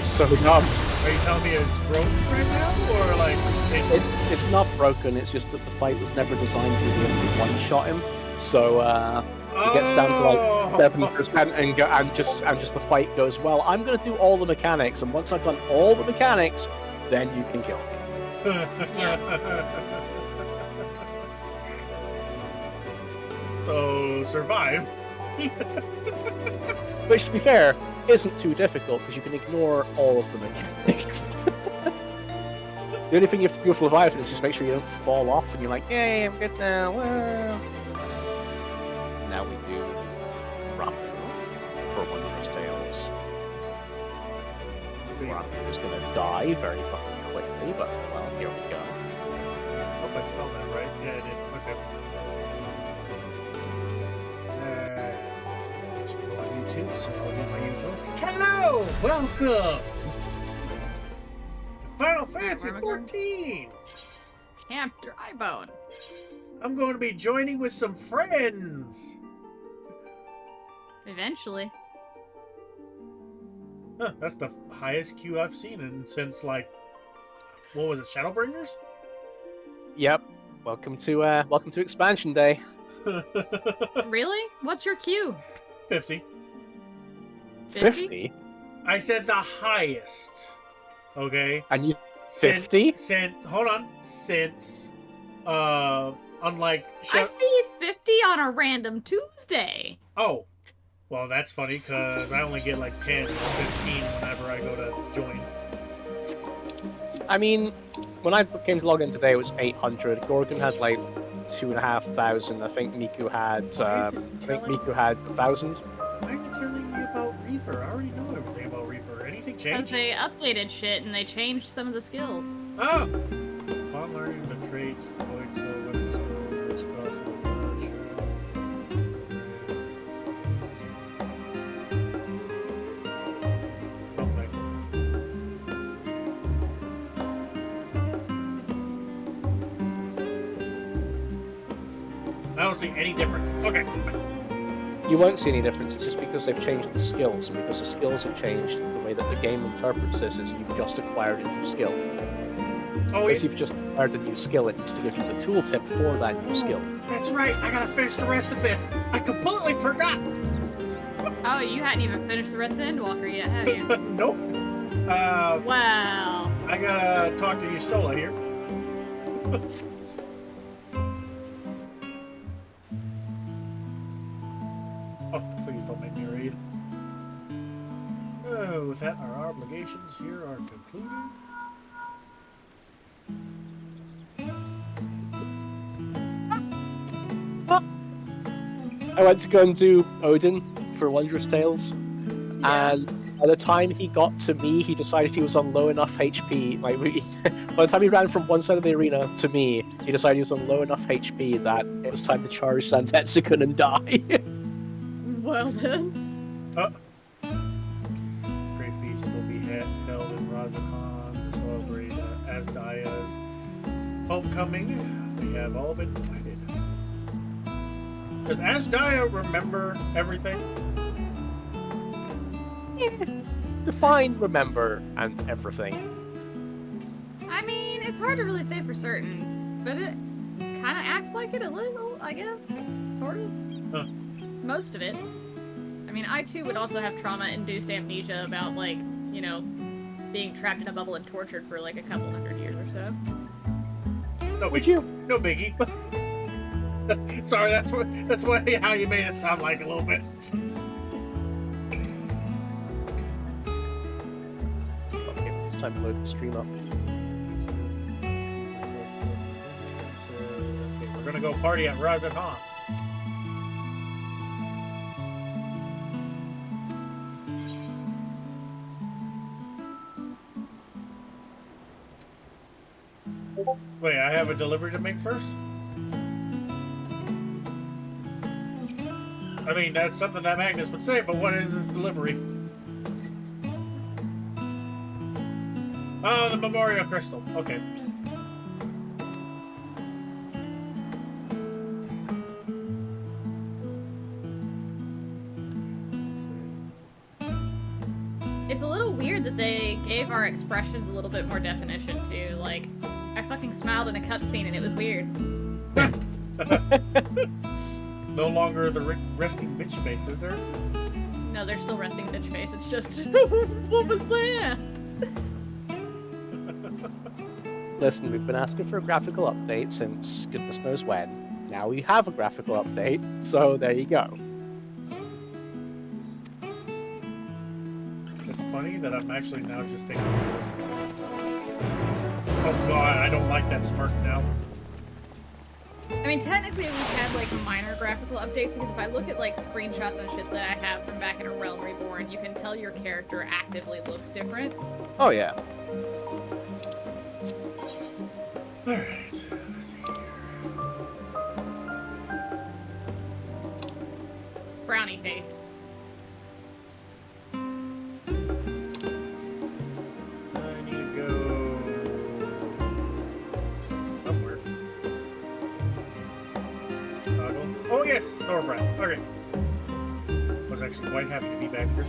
so dumb. Are you telling me it's broken right now, or like It's not broken. It's just that the fight was never designed for you to one-shot him. So it gets down to like 70% and just the fight goes well. I'm gonna do all the mechanics, and once I've done all the mechanics, then you can kill me. So survive. Which, to be fair, isn't too difficult because you can ignore all of the mechanics. The only thing you have to do with Leviathan is just make sure you don't fall off, and you're like, "Yay, I'm good now." Well, now we do Ramu for Wondrous Tales. Ramu is gonna die very fucking quickly, but well, here we go. Hope I spelled that right. Yeah, I did. Okay. Let's go on YouTube, so I'll do my usual. Hello! Welcome! Final Fantasy 14! Camp Drybone. I'm going to be joining with some friends! Eventually. Huh, that's the highest queue I've seen since, like, what was it, Shadowbringers? Yep. Welcome to Expansion Day. Really? What's your queue? 50. 50? I said the highest. Okay? And you 50? Hold on. Since, unlike... I see 50 on a random Tuesday. Oh. Well, that's funny, because I only get like 10 or 15 whenever I go to join. I mean, when I came to log in today, it was 800. Gorgon had like 2,500. I think Miku had 1,000. Why is it telling me about Reaper? I already know everything about Reaper. Anything Because changed? they updated shit and they changed some of the skills. Oh! Upon learning the trait, Void Soul, Weapon Soul, which cross I don't see any difference. Okay. You won't see any difference. It's just because they've changed the skills, and because the skills have changed, the way that the game interprets this is you've just acquired a new skill. Oh, If you've just acquired a new skill, it needs to give you the tooltip for that new skill. That's right. I gotta finish the rest of this. I completely forgot. Oh, you hadn't even finished the rest of Endwalker yet, have you? Nope. Wow. I gotta talk to Yustola here. Oh, please don't make me read. Oh, with that, our obligations here are concluded. I went to go and do Odin for Wondrous Tales, and by the time he got to me, he decided he was on low enough HP. Like, by the time he ran from one side of the arena to me, he decided he was on low enough HP that it was time to charge Santetsu-kun and die. Well then. Great feast will be held in Razakhan to celebrate Asdaya's homecoming. We have all been invited. Does Asdaya remember everything? Define remember and everything. I mean, it's hard to really say for certain, but it kind of acts like it a little, I guess. Sort of. Huh. Most of it. I mean, I too would also have trauma-induced amnesia about, like, you know, being trapped in a bubble and tortured for like a couple hundred years or so. No biggie. No biggie. Sorry, that's what how you made it sound like a little bit. Okay, it's time to load the stream up. Okay, we're gonna go party at Razakhan. Wait, I have a delivery to make first? I mean, that's something that Magnus would say, but what is the delivery? Oh, the Memorial Crystal. Okay. It's a little weird that but they gave our expressions a little bit more definition too. Like, I fucking smiled in a cutscene and it was weird. No longer the resting bitch face, is there? No, they're still resting bitch face. It's just, what was that? Listen, we've been asking for a graphical update since goodness knows when. Now we have a graphical update, so there you go. It's funny that I'm actually now just taking this. Oh god, I don't like that smirk now. I mean, technically we've had like minor graphical updates because if I look at like screenshots and shit that I have from back in A Realm Reborn, you can tell your character actively looks different. Oh yeah. Alright, let's see here. Frowny face. I need to go somewhere. Toggle. Oh yes, Thorbrand. Okay. Was actually quite happy to be back here.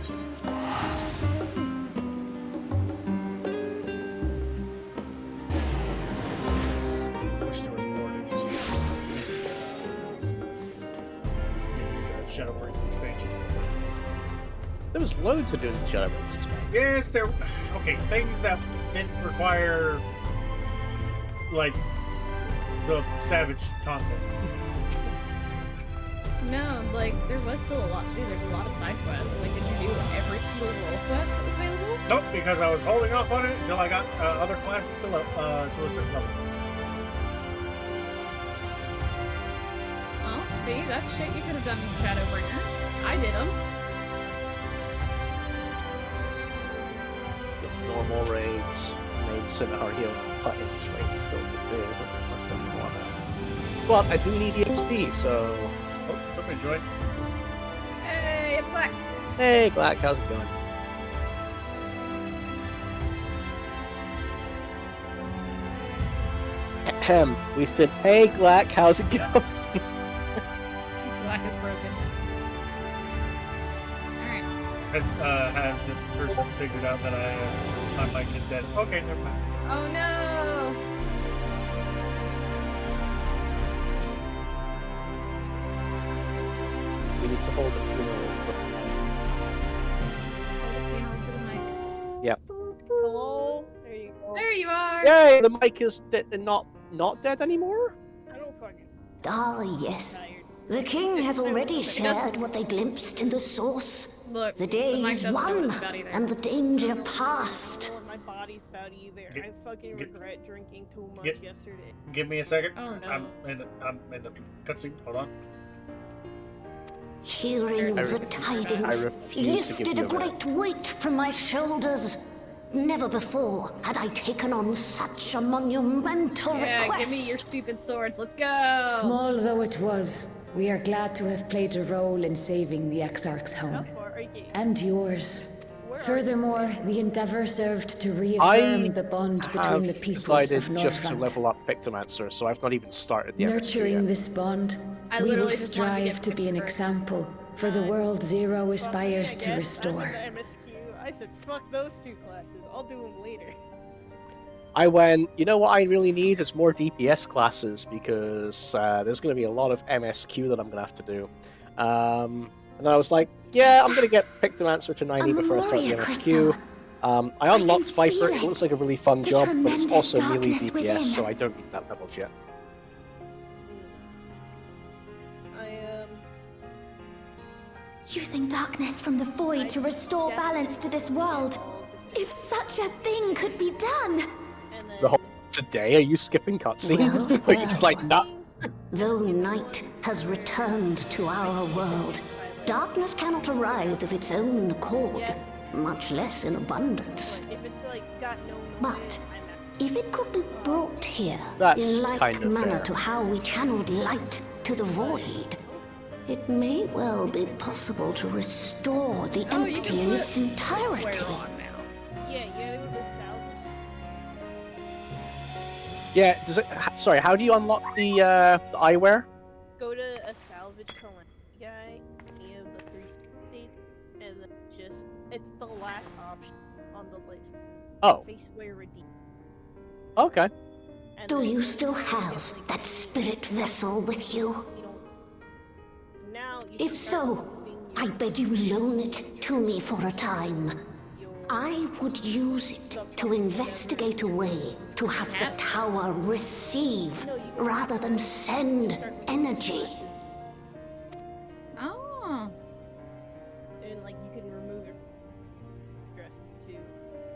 Wish there was more to Shadowbring expansion. There was loads to do in the Shadowbring's expansion. Yes, there. Okay, things that didn't require like the Savage content. No, like, there was still a lot to do. There's a lot of side quests. Like, did you do every single role quest that was available? Nope, because I was holding off on it until I got other classes to a certain level. Well, see, that's shit you could have done with Shadowbringers. I did them. The normal raids, main scenario, buttons raids still to do. But I do need EXP, so... Oh, somebody joined. Hey, it's Black. Hey, Black, how's it going? Ahem. We said, hey, Black, how's it going? Black is broken. Alright. Has this person figured out that my mic is dead? Okay, never mind. Oh no! We need to hold a funeral. Yep. Hello? There you go. There you are! Yay, the mic is not dead anymore? I don't fucking Ah, yes. tired. The king has already It doesn't- shared what they glimpsed in the source. Look, The mic day is doesn't know what won, it's about either. and the danger past. Well, my body's about either. Get- I fucking get- regret drinking too much get- yesterday. Give me a second. Oh, no. I'm in the cutscene. Hold on. Hearing I the refuse- tidings I refuse to give lifted a you a great weight from my shoulders. Never before had I taken on such a monumental Yeah, request. give me your stupid swords. Let's go! Small though it was, we are glad to have played a role in saving the Exarch's How home. far are you? And yours. Where are Furthermore, the endeavor served to reaffirm the bond between the I've peoples decided of just to Northrend. level up Pictomancer, so I've not even started the MSQ Nurturing yet. this bond, I we will literally just wanted to strive get to be an Pittsburgh. example for the world Zero aspires Fuck, I to guess restore. I'm in the MSQ. I said, fuck those two classes. I'll do them later. I went, you know what I really need is more DPS classes, because there's going to be a lot of MSQ that I'm going to have to do. And then I was like, yeah, I'm going to get Pictomancer to 90 before I start the Memoria MSQ. crystal. I unlocked can Viper, feel it looks it. like a really fun The job, but it's tremendous also melee darkness DPS, within. so I don't need that level yet. Using darkness from the void to restore balance to this world. If such a thing could be done. And then The whole today, are you skipping cutscenes? Well, Or are you just like, nah? Though night has returned to our world, darkness cannot arise of its own accord, Yes. much less in abundance. Like, if it's like got no But I'm if it could be brought here That's in like kind of manner fair. to how we channeled light to the void, it may well be possible to restore the Oh, you empty can in put its entirety. Square on now. yeah, you gotta go to south. Yeah, does it, sorry, how do you unlock the eyewear? Go to a salvage calamity guy, any of the 3 states, and then just it's the last option on the list. Oh. face where redeemed. Okay. And Do then you still get, have like, that spirit vessel with you? you don't- Now you If can start so, moving I your- beg you loan it to me for a time. your I would use it to investigate a way to have the tower receive rather than send energy. Oh. And like you can remove your dress too.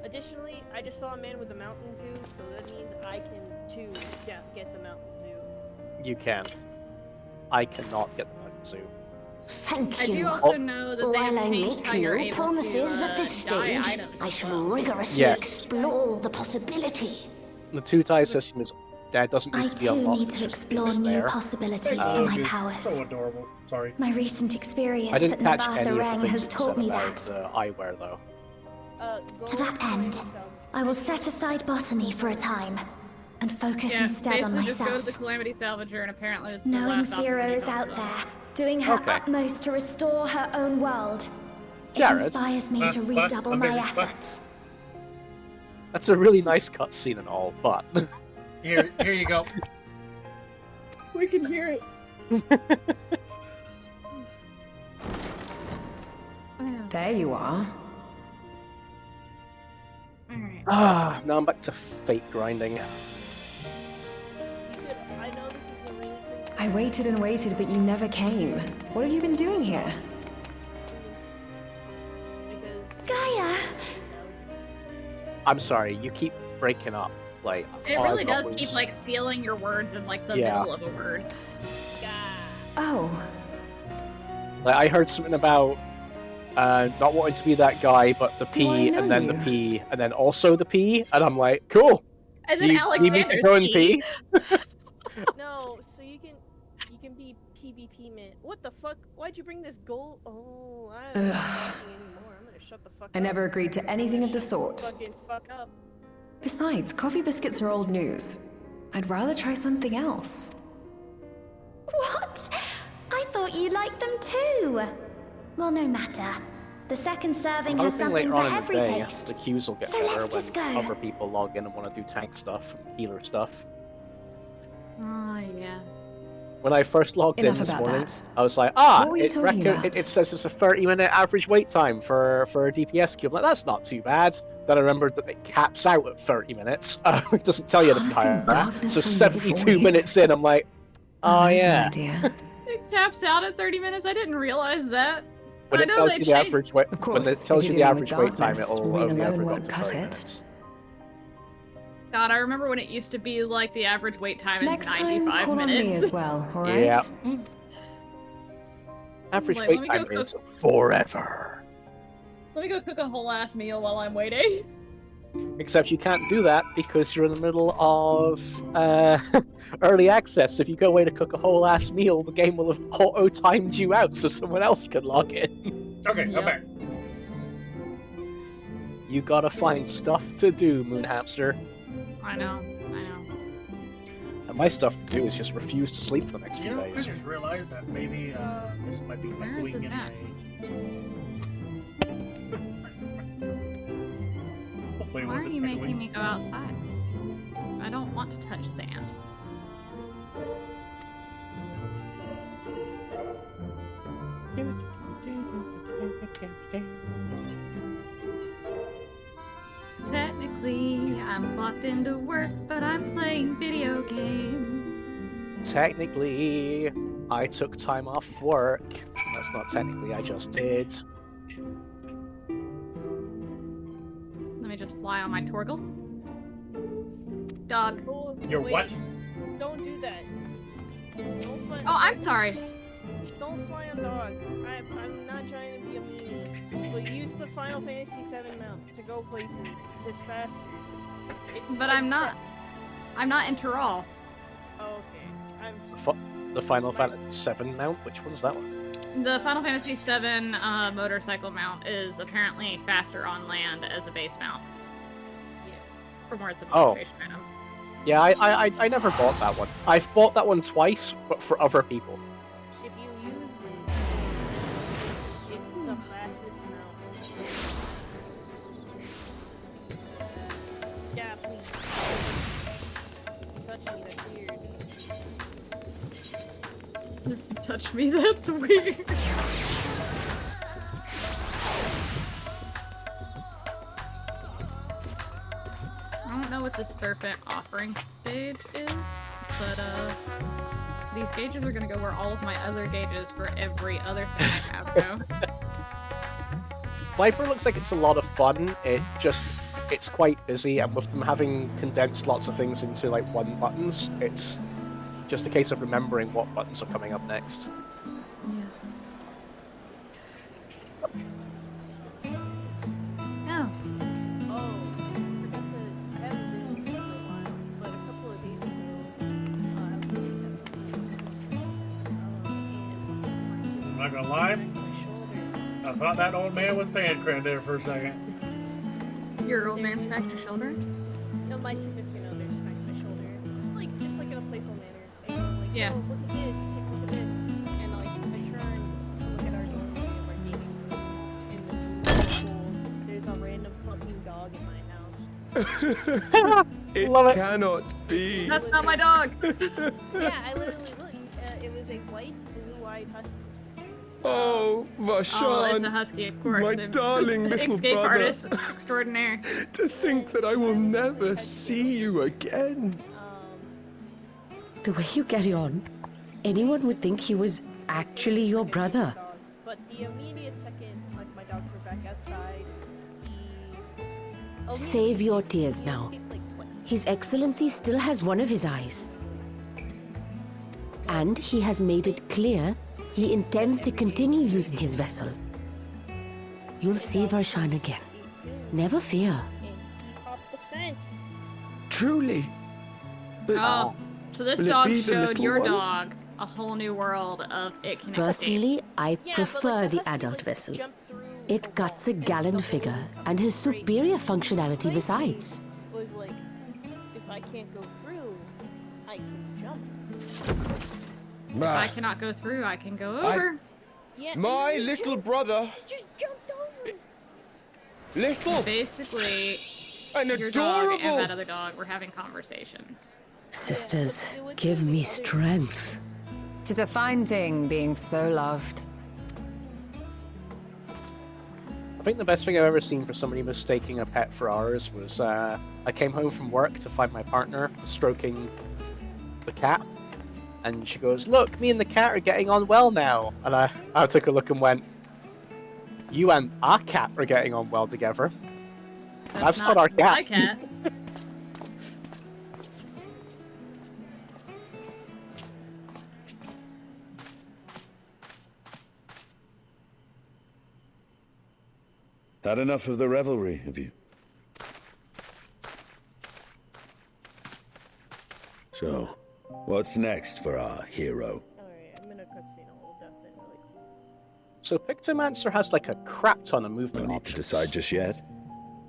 Additionally, I just saw a man with a mountain zoo, so that means I can too get the mountain zoo. You can. I cannot get the mountain zoo. Thank I do you. also know that they While have I changed make how you're no able promises to at this dye stage, items I as shall well. rigorously Yes. explore the possibility. The two-tie system is doesn't need I to be too unlocked. need it's to just explore it's new there. possibilities for Um, my It's powers. so adorable. Sorry. My recent I experience didn't at catch Navatha any of the Rang things has you said taught me about that. the eyewear, though. Go To that find end, yourself. I will set aside botany for a time and focus Yeah, instead on basically just go to myself. the Calamity Salvager, and apparently it's the Knowing last option Zero when you is talk out to them. there, doing her Okay. utmost to restore her own world, it Jared? inspires me But- to but, redouble my okay, but- efforts. That's a really nice cutscene and all, but Here you go. we can hear it. There you are. Alright. Now I'm back to fate grinding. Good. I know this is a really crazy. I waited and waited, but you never came. What have you been doing here? Because Gaia! I'm sorry, you keep breaking up. Like It all I really got does keep was- like stealing your words in like the Yeah. middle of a word. Oh, Like I heard something about not wanting to be that guy, but the Do I P know and then you? the P and then also the P, and I'm like, cool. And Do then you Alexander need me to go and pee? No, so you can be PvP man. What the fuck? Why'd you bring this gold? Oh, I'm not talking anymore. I'm gonna shut the fuck up. I never agreed to anything of the sort. Fucking fuck up. Besides, coffee biscuits are old news. I'd rather try something else. What? I thought you liked them too. Well, no matter. The second serving I'm has hoping something later for on in every the day, taste. the queues will get So better let's when just go. other people log in and want to do tank stuff and healer stuff. Oh yeah. When I first logged Enough in this about morning, that. I was like, What were you talking about? it says it's a 30-minute average wait time for a DPS queue. I'm like, that's not too bad. Then I remembered that it caps out at 30 minutes. It doesn't tell you the Honestly, time. darkness So from the 72 void. minutes in, I'm like, oh there's an yeah. idea. It caps out at 30 minutes. I didn't realize that. When I it know tells they you the changed- average wait, Of when course, it tells if you you're the dealing with average wait time, darkness, it'll Reen only ever alone go won't to cut 30 it. minutes. God, I remember when it used to be like the average wait time is Next time, 95 call on minutes. me as well, alright? Yeah. Average Like, let wait me time go is cook- forever. Let me go cook a whole ass meal while I'm waiting. Except you can't do that because you're in the middle of early access. If you go away to cook a whole ass meal, the game will have auto-timed you out so someone else can log in. Okay, I'm Yep. back. You gotta find stuff to do, Moon Hamster. I know. And my stuff to do is just refuse to sleep for the next You few know, I days. just realized that maybe this might be like Where is week this in at? Hopefully it Why are wasn't you making echoing. me go outside? I don't want to touch sand. Technically, I'm clocked into work, but I'm playing video games. Technically, I took time off work. That's not technically, I just did. Let me just fly on my Torgle. Dog. Oh, Your wait, what? Don't do that. Don't fly, Oh, I'm sorry. Don't fly on dog. I'm not trying to be a meanie. But use the Final Fantasy VII mount to go places. It's faster. But I'm not. I'm not in Tyrol. Oh, okay. The Final Fantasy VII mount? Which one's that one? The Final Fantasy VII motorcycle mount is apparently faster on land as a base mount. Yeah. From where it's a Oh. motivation item. Yeah, I never bought that one. I've bought that one twice, but for other people. If you use it, it's the fastest mount. touch me. That's weird. I don't know what the serpent offering stage is, but these gauges are gonna go where all of my other gauges for every other thing I have go. Viper looks like it's a lot of fun. It's quite busy, and with them having condensed lots of things into like one buttons, it's just a case of remembering what buttons are coming up next. Yeah. Oh, I haven't been for a while, but a couple of days ago, I was I'm not gonna lie. I thought that old man was Tancred there for a second. Your old man smacked your shoulder? My significant other smacked my shoulder, just like in a playful manner. And like, Yeah. oh, look at this, take a look at this, and like I turn to look at our doorway of our gaming room, and there's a random fucking dog in my house. It Love it. cannot be. That's not my dog! Yeah, I literally looked. It was a white, blue-eyed husky. Oh, Oh, it's a Vashan, husky, of course. my darling little Escape brother. artist extraordinaire. To think that I will never see you again. The way you carry on, anyone would think he was actually your brother. But the immediate second, like my dogs were back outside, he... Save your tears now. escaped, like, twice. His Excellency still has one of his eyes. And he has made it clear he intends to continue using his vessel. You'll see Varshan again. Never fear. And he hopped the fence. Truly. But Oh, so this will it dog be the showed little your one? dog a whole new world of it can escape. Personally, I Yeah, but, prefer like, the husky, adult like, vessel. jumped through It the guts wall a and gallant the figure holes and has straight. superior functionality My besides. thing was like, if I can't go through, I can jump. If I cannot go through, I can go over. Yeah, my and you little jumped- brother, just jumped over. little Basically, and your dog and that adorable. other dog were having conversations. Sisters, it would give be me other- strength. 'Tis a fine thing being so loved. I think the best thing I've ever seen for somebody mistaking a pet for ours was I came home from work to find my partner stroking the cat, and she goes, "Look, me and the cat are getting on well now." And I took a look and went, "You and our cat are getting on well together. That's not our cat." My cat. Had enough of the revelry, have you? So, what's next for our hero? Alright, I'm gonna cutscene a little death in really quick. So Pictomancer has like a crap ton of No movement need to options. decide just yet.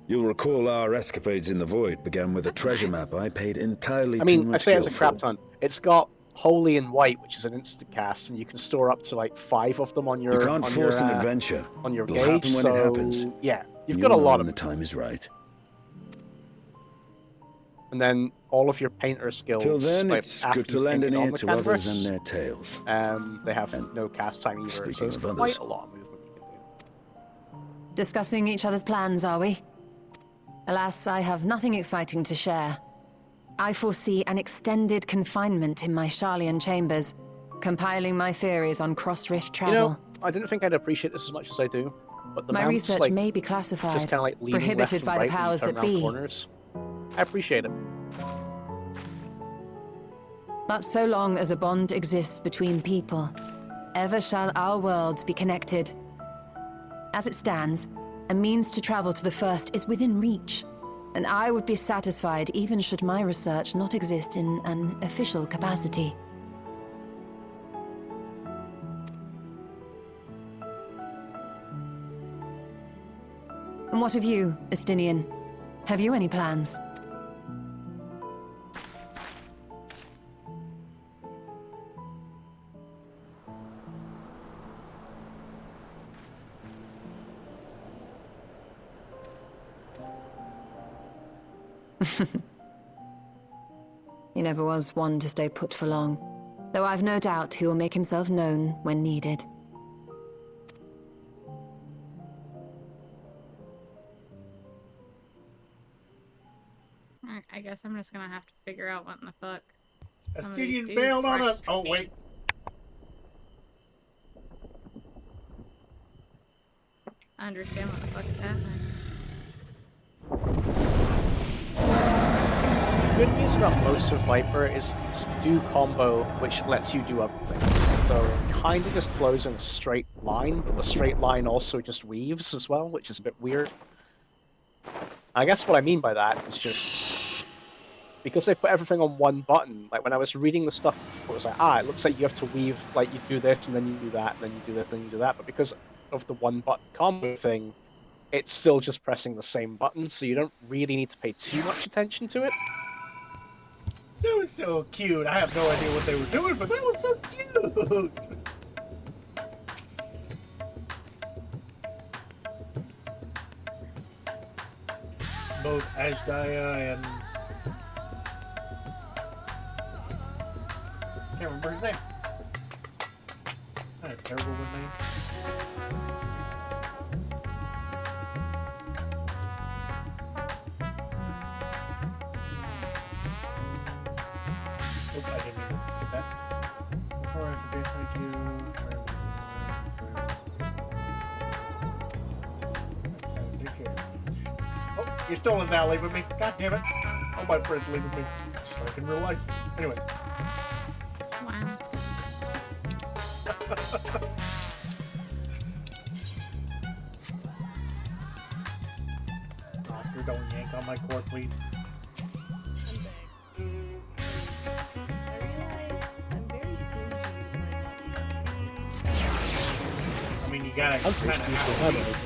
You'll recall our escapades in the void began with a treasure map I paid entirely I too mean, I much say it's a gil crap for. ton. It's got Holy and White, which is an instant cast, and you can store up to like 5 of them on your. You can't on force your, an adventure. on your It'll gauge. happen when so it happens. yeah, you've You'll got a know lot when of. the time is right. And then all of your painter skills. Till then, like, it's after good to you've lend an painted on ear the to others canvas, and their tales. they have no cast time either, so Speaking it's of quite others. a lot of movement you can do. Discussing each other's plans, are we? Alas, I have nothing exciting to share. I foresee an extended confinement in my Sharlayan chambers, compiling my theories on cross-rift travel. You know, I didn't think I'd appreciate this as much as I do, but the my mounts, research like, may be just classified, kind of like leaning left prohibited and by right the when you powers turn that around be. corners. I appreciate it. But so long as a bond exists between people, ever shall our worlds be connected. As it stands, a means to travel to the first is within reach, and I would be satisfied even should my research not exist in an official capacity. And what of you, Estinian? Have you any plans? He never was one to stay put for long. Though I've no doubt he will make himself known when needed. Alright, I guess I'm just gonna have to figure out what in the fuck. Astidian bailed on us. Oh, wait. I understand what the fuck is happening. The good news about most of Viper is it's do combo, which lets you do other things. So it kind of just flows in a straight line, but the straight line also just weaves as well, which is a bit weird. I guess what I mean by that is just because they put everything on one button. Like when I was reading the stuff before, it was like, it looks like you have to weave, like you do this and then you do that, and then you do this, and then you do that. But because of the one button combo thing, it's still just pressing the same button, so you don't really need to pay too much attention to it. That was so cute. I have no idea what they were doing, but that was so cute. Both Ashdaya and... I can't remember his name. I'm terrible with names. Oops, I didn't mean to skip that. Before I forget, thank you. Oh, you're still now leaving me. God damn it. All my friends leaving me. Just like in real life. Anyway. Wow. Oscar, don't yank on my cord, please. I mean, you gotta I'm pretty kind of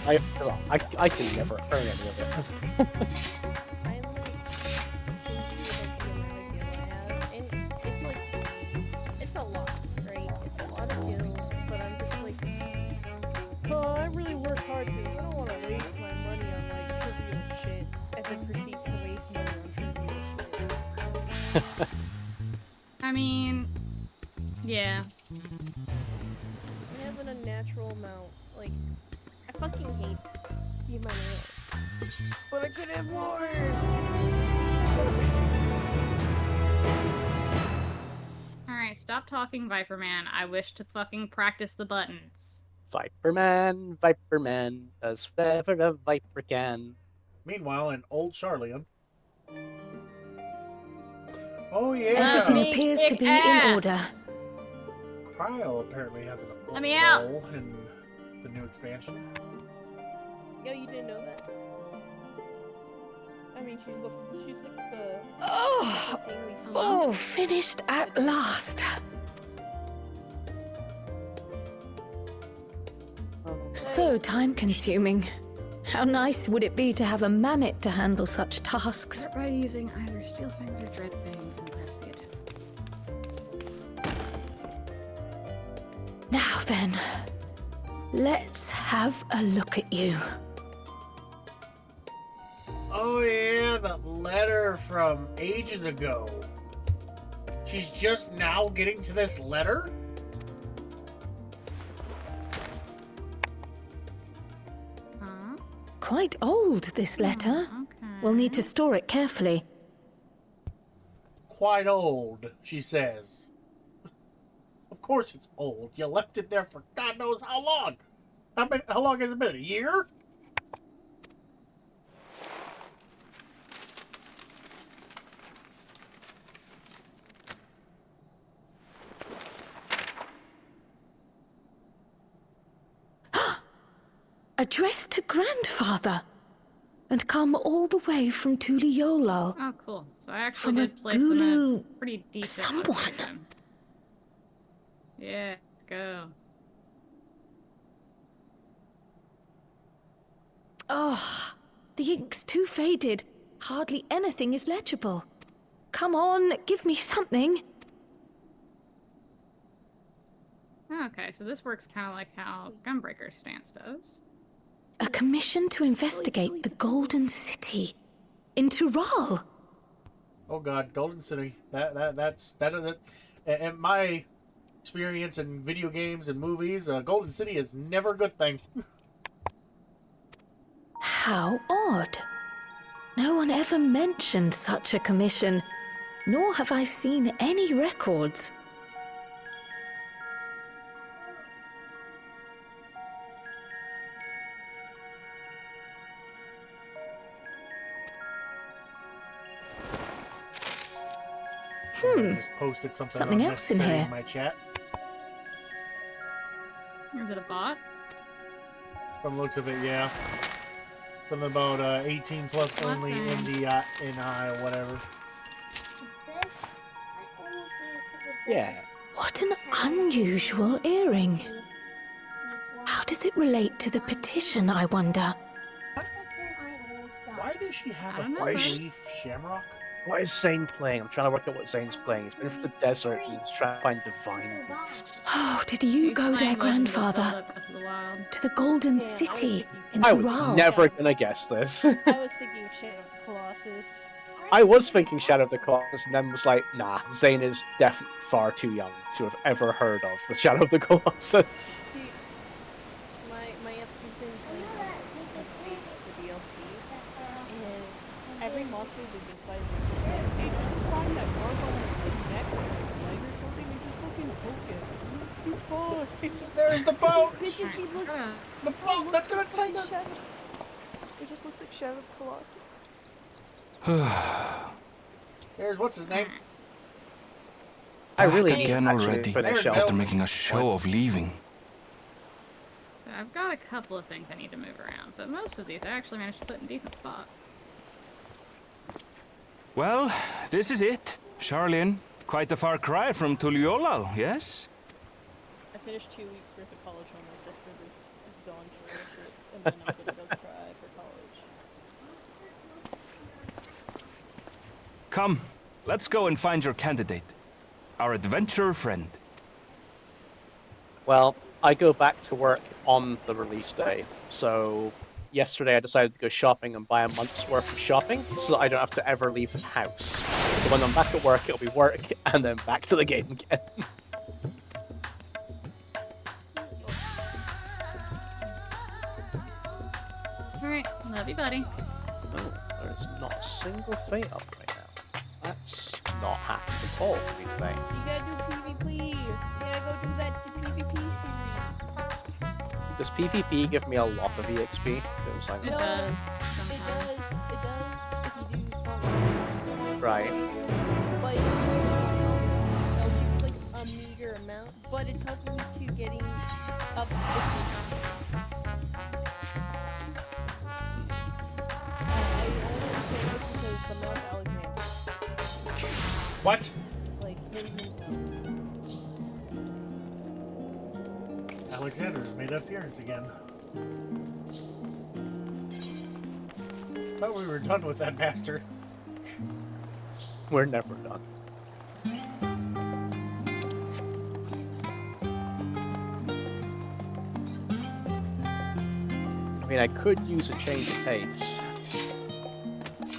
stupid, I can never earn any of it. It's a lot, right? It's a lot of gills, but I'm just like, oh, I really work hard because I don't want to waste my money on like trivial shit, and then proceeds to waste money on trivial shit. I mean, yeah. I have an unnatural amount, like, I fucking hate the amount of it. But I could have more! Alright, stop talking, Viper Man. I wish to fucking practice the buttons. Viper Man does whatever a Viper can. Meanwhile, in Old Charlian. Oh, yeah! Everything appears to be in order. Cryo apparently has an Let me out. role in the new expansion. Yo, you didn't know that? I mean, she's like the... Oh, finished at last. So time-consuming. How nice would it be to have a mammoth to handle such tasks? Start by using either steel fangs or dread fangs and press the attack. Now then, let's have a look at you. Oh yeah, that letter from ages ago. She's just now getting to this letter? Huh? Quite old, this letter. Okay. We'll need to store it carefully. Quite old, she says. Of course it's old. You left it there for God knows how long. How long has it been? A year? Addressed to grandfather. And come all the way from Tuliolal. Oh, cool. So I actually From a did place them in a Gulu pretty decent someone. location. Yeah, let's go. Oh, the ink's too faded. Hardly anything is legible. Come on, give me something. Okay, so this works kind of like how Gunbreaker's stance does. A commission to investigate the Golden City in Tural. Oh God, Golden City. That. And my experience in video games and movies, Golden City is never a good thing. How odd. No one ever mentioned such a commission, nor have I seen any records. I just posted something else in here. In my chat. Is it a bot? From the looks of it, yeah. Something about 18 plus only in the NI or whatever. Yeah. What an unusual earring. How does it relate to the petition, I wonder? Why does she have a remember. 5-leaf shamrock? What is Zane playing? I'm trying to work out what Zane's playing. He's been for the desert and he's trying to find divine beasts. Oh, did you go there, grandfather? To the Golden City in I was Tural? never gonna guess this. I was thinking of Shadow of the Colossus. I was thinking Shadow of the Colossus and then was like, nah, Zane is definitely far too young to have ever heard of the Shadow of the Colossus. See, my FC's been playing the DLC, and every monster they've been fighting, they just find that mark on his neck or his leg or something, and just fucking poke it. It's too far. There's the boat! Bitches be looking. The boat that's gonna take us! It just looks like Shadow of the Colossus. There's what's his name? I really Back need again actually already, finish There we off. after making a show of leaving. So I've got a couple of things I need to move around, but most of these I actually managed to put in decent spots. Well, this is it. Charlene, quite a far cry from Tuliolal, yes? I finished 2 weeks worth of college homework just for this Dawntrail shit, and then I'm gonna go try for college. Come, let's go and find your candidate. Our adventurer friend. Well, I go back to work on the release day, so yesterday I decided to go shopping and buy a month's worth of shopping so that I don't have to ever leave the house. So when I'm back at work, it'll be work and then back to the game again. Alright, love you, buddy. Oh, there's not a single fate up right now. That's not happened at all for me today. You gotta do PvP. You gotta go do that PvP series. Does PvP give me a lot of EXP? Because I It know. does. It does if you do fun. Right. But it'll give you like a meager amount, but it's helping me to getting up What? like him himself. Alexander's made an appearance again. Thought we were done with that bastard. We're never done. I mean, I could use a change of pace,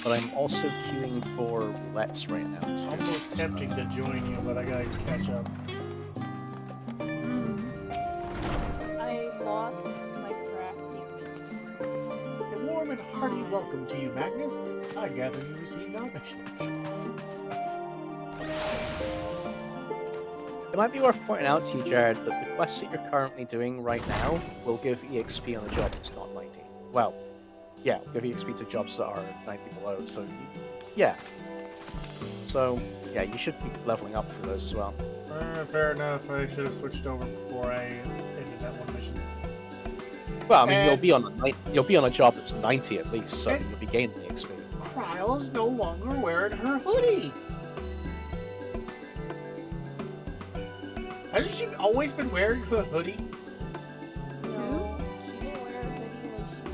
but I'm also queuing for roulettes right now. It's almost tempting to join you, but I gotta catch up. I lost my craft. A warm and hearty welcome to you, Magnus. I gather you received our mission. It might be worth pointing out to you, Jared, that the quests that you're currently doing right now will give EXP on a job that's not 90. Well, yeah, give EXP to jobs that are 90 below, so yeah. So, yeah, you should be leveling up for those as well. Fair enough. I should have switched over before I ended that one mission. Well, I mean, And- you'll be on a job that's 90 at least, so And- you'll be gaining EXP. Kryle's no longer wearing her hoodie. Hasn't she always been wearing her hoodie? No, she didn't wear a hoodie when she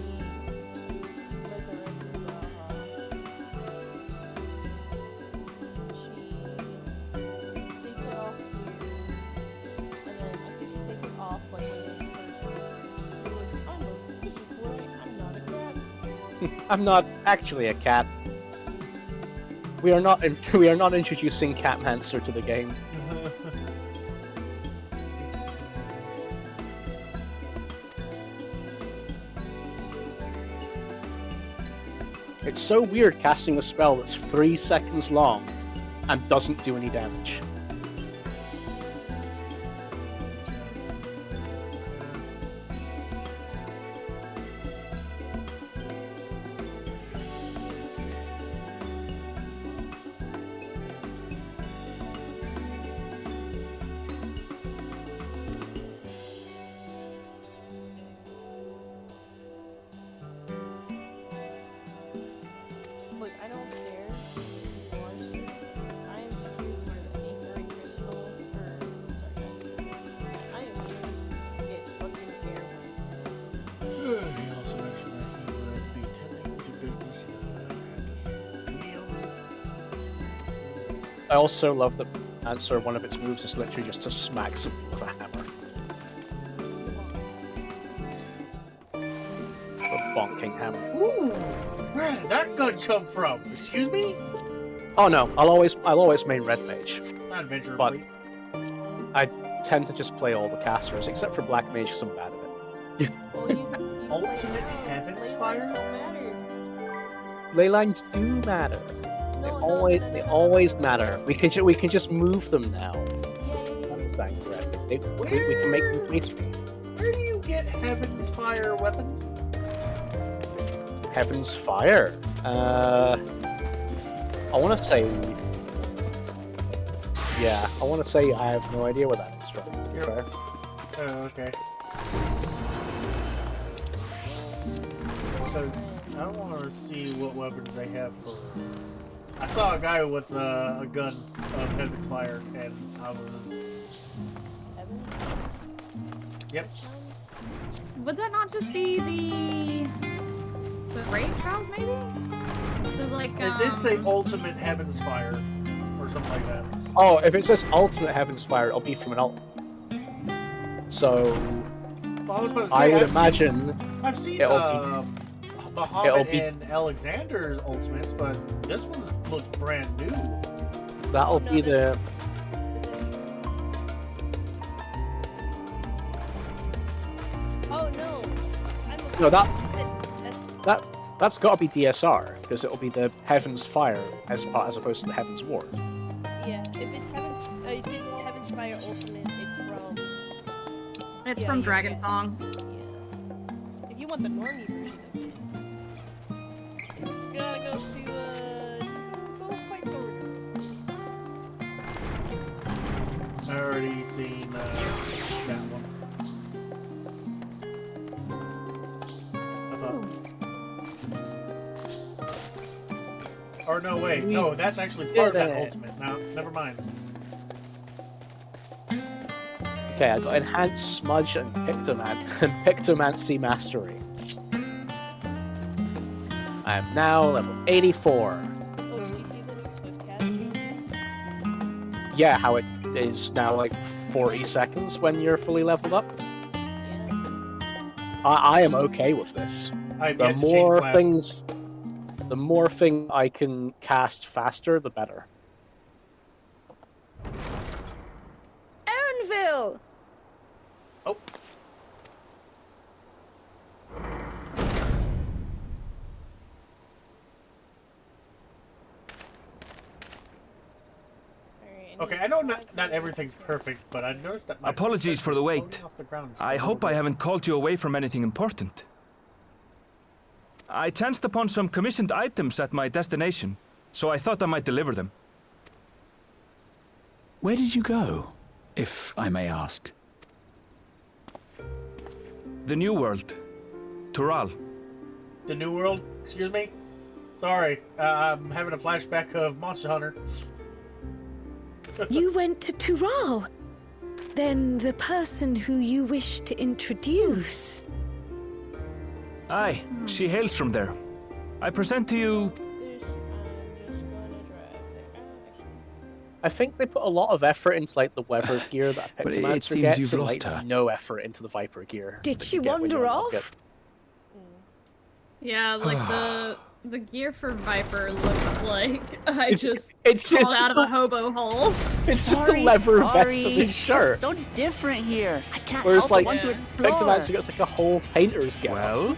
resurrected She takes it off here, and then I think she takes it off like when it first. This is what I'm not a cat. I'm not actually a cat. We are not introducing Catmancer to the game. It's so weird casting a spell that's 3 seconds long and doesn't do any damage. Look, I don't care if he wants to. I am just here for the aetherite crystal, I am here to get fucking airworks. He also mentioned that he would be tending to business at this meal. I also love that answer. One of its moves is literally just to smack something with a hammer. A bonking hammer. Ooh! Where did that gun come from? Excuse me? Oh no, I'll always main red mage, Not adventure. but I tend to just play all the casters except for black mage because I'm bad at it. Well, you Ultimate Heaven's Fire? don't matter. Ley lines do matter. They always matter. We can just move them now. Thank you, Red. We can make them face me. Where do you get Heaven's Fire weapons? Heaven's Fire. I want to say. Yeah, I want to say I have no idea what that is. Right? Yep. Fair. Oh, okay. Because I want to see what weapons they have for. I saw a guy with a gun of Heaven's Fire, and I was. Yep. Would that not just be the raid trials, maybe? So, like, It did say Ultimate Heaven's Fire, or something like that. Oh, if it says Ultimate Heaven's Fire, it'll be from an ult. So Well, I was about to say, I would imagine I've seen it'll be Muhammad and Alexander's ultimates, but this one looks brand new. that'll be the. Oh no! No, that's got to be DSR because it'll be the Heaven's Fire as opposed to the Heaven's Ward. Yeah, if it's Heaven's Fire Ultimate, It's from Dragon Song. Yeah. If you want the normie version of it, you gotta go to go fight Thor. I already seen that one. Or no, wait, no, that's actually part of that ultimate. No, never mind. Okay, I got Enhanced Smudge and Pictomancy Mastery. I am now level 84. Oh, did you see the new Swift Cat? Yeah, how it is now like 40 seconds when you're fully leveled up. I am okay with this. The more things I can cast faster, the better. Aaronville! Oh. Okay, I know not everything's perfect, but I noticed that my Apologies for the wait. off the ground I hope I haven't called you away from anything important. I chanced upon some commissioned items at my destination, so I thought I might deliver them. Where did you go, if I may ask? The New World. Tural. The New World? Excuse me? Sorry, I'm having a flashback of Monster Hunter. You went to Tural? Then the person who you wish to introduce... Aye, she hails from there. I present to you... I think they put a lot of effort into like the weather gear that But it Pictomancer seems gets, you've and lost like her. no effort into the Viper gear. Did that she you get when you wander unlock off? it. Yeah, like the gear for Viper looks like I just it's crawled just out of a hobo hole. It's just a leather vest of his It's shirt. so different here. I can't Whereas help like but want to explore. Pictomancer gets like a whole painter's gear. Well,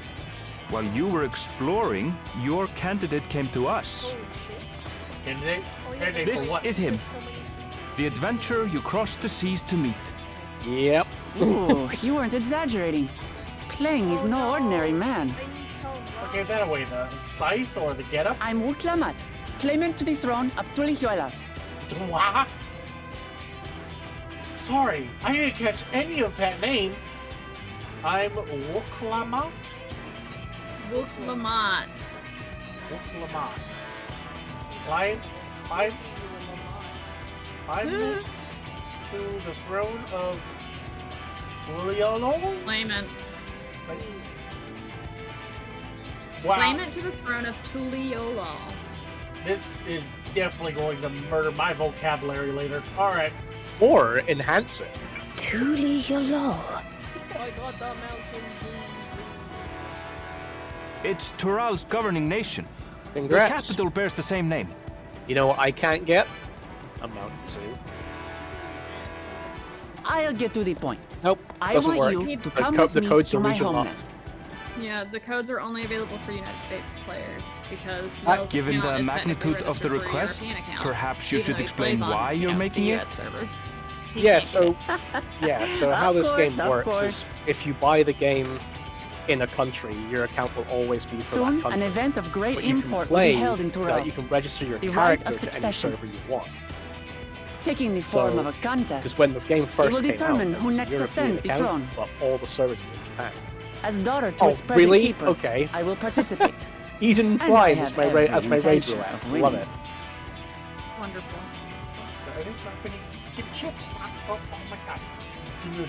While you were exploring, your candidate came to us. Candidate? Candidate This for what? is him. The adventurer you crossed the seas to meet. Yep. Ooh, you weren't exaggerating. It's plain he's no ordinary man. What gave that away? The scythe or the getup? I'm Uklamat, claimant to the throne of Tulihuela. What? Sorry, I didn't catch any of that name. I'm Wuklama? Wuklamat. Wuklamat. Climb to the throne of Uliolo? Claimant. Wow. Claimant to the throne of Tuliolo. This is definitely going to murder my vocabulary later. Alright. Or enhance it. Tuliolo. I got the mountain. It's Tural's governing nation. Congrats. The capital bears the same name. You know what I can't get? A mountain zoo. I'll get to the point. Nope, I doesn't want work. you to The come co- with the me codes to are my region homeland. locked. Yeah, the codes are only available for United States players because Given Will's the account is magnitude technically of the registered for a request, European account, perhaps you even should though he explain plays on, why you're the making it. US servers. Yeah, so how this game of works course. is if you buy the game in a country, your account will always be for Soon, that country. an event of great But you can import will play, be held in Tural. you can register your The right character of to any succession. server you want. Taking the form of a contest. Because when the game first will came determine out, who it was a next European ascends the account, throne. But all the servers were in Japan. As daughter to Oh, its present really? keeper, Okay. I will participate. Eden And I Prime have as my every as my raid intention roulette. of Love winning. it. Wonderful. I didn't drop any fucking chips. Stop. Oh my god. Dude.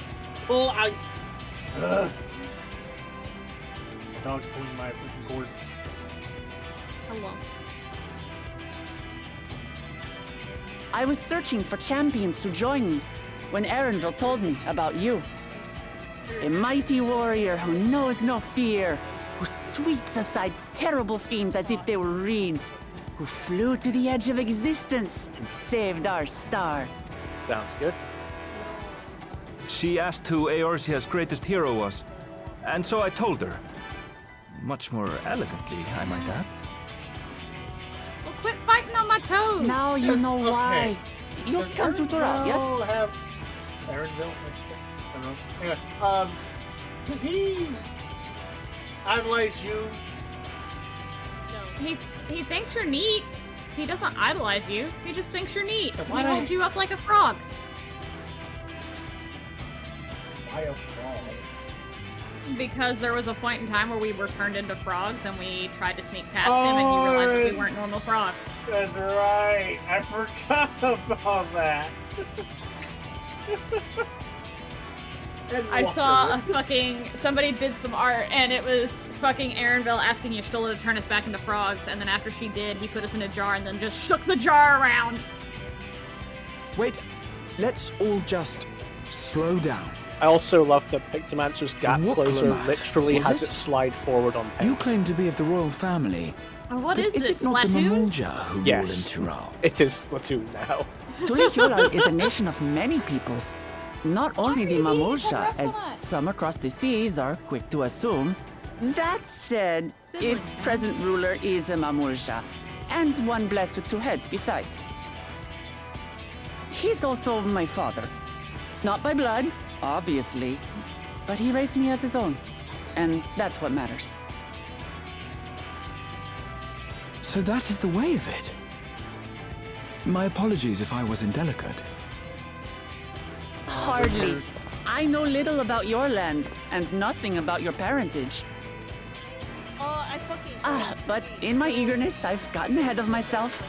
Well, Ugh. My dog's pulling my freaking cords. Hello. I was searching for champions to join me when Erenville told me about you. A mighty warrior who knows no fear, who sweeps aside terrible fiends as if they were reeds, who flew to the edge of existence and saved our star. Sounds good. She asked who Eorzea's greatest hero was, and so I told her. Much more elegantly, I might add. Well, quit fighting on my toes. Now you know why. Okay. You come to Tural, yes? Have Erenville? I don't know. Anyway, does he idolize you? He thinks you're neat. He doesn't idolize you. He just thinks you're neat. He why- holds you up like a frog. Why a frog? Because there was a point in time where we were turned into frogs and we tried to sneak past him and he realized that we weren't normal frogs. That's right. I forgot about that. I saw a fucking... Somebody did some art and it was fucking Erenville asking Y'shtola to turn us back into frogs, and then after she did, he put us in a jar and then just shook the jar around. Wait, let's all just slow down. I also love that Pictomancer's gap closer Wuklamat, literally was has it? it slide forward on You paint. claim to be of the royal family. What but is is this, it not the Splatoon? Mamulja who Yes. rule in Tural? It is Splatoon now. Tulihuela is a nation of many peoples. Not only the Why are you Mamulja, being so as much? some across the seas are quick to assume. That said, Sibling, its man. present ruler is a Mamulja, and one blessed with 2 heads besides. He's also my father. Not by blood, obviously, but he raised me as his own, and that's what matters. So that is the way of it. My apologies if I was indelicate. Hardly. I know little about your land, and nothing about your parentage. I fucking. But in my eagerness, I've gotten ahead of myself.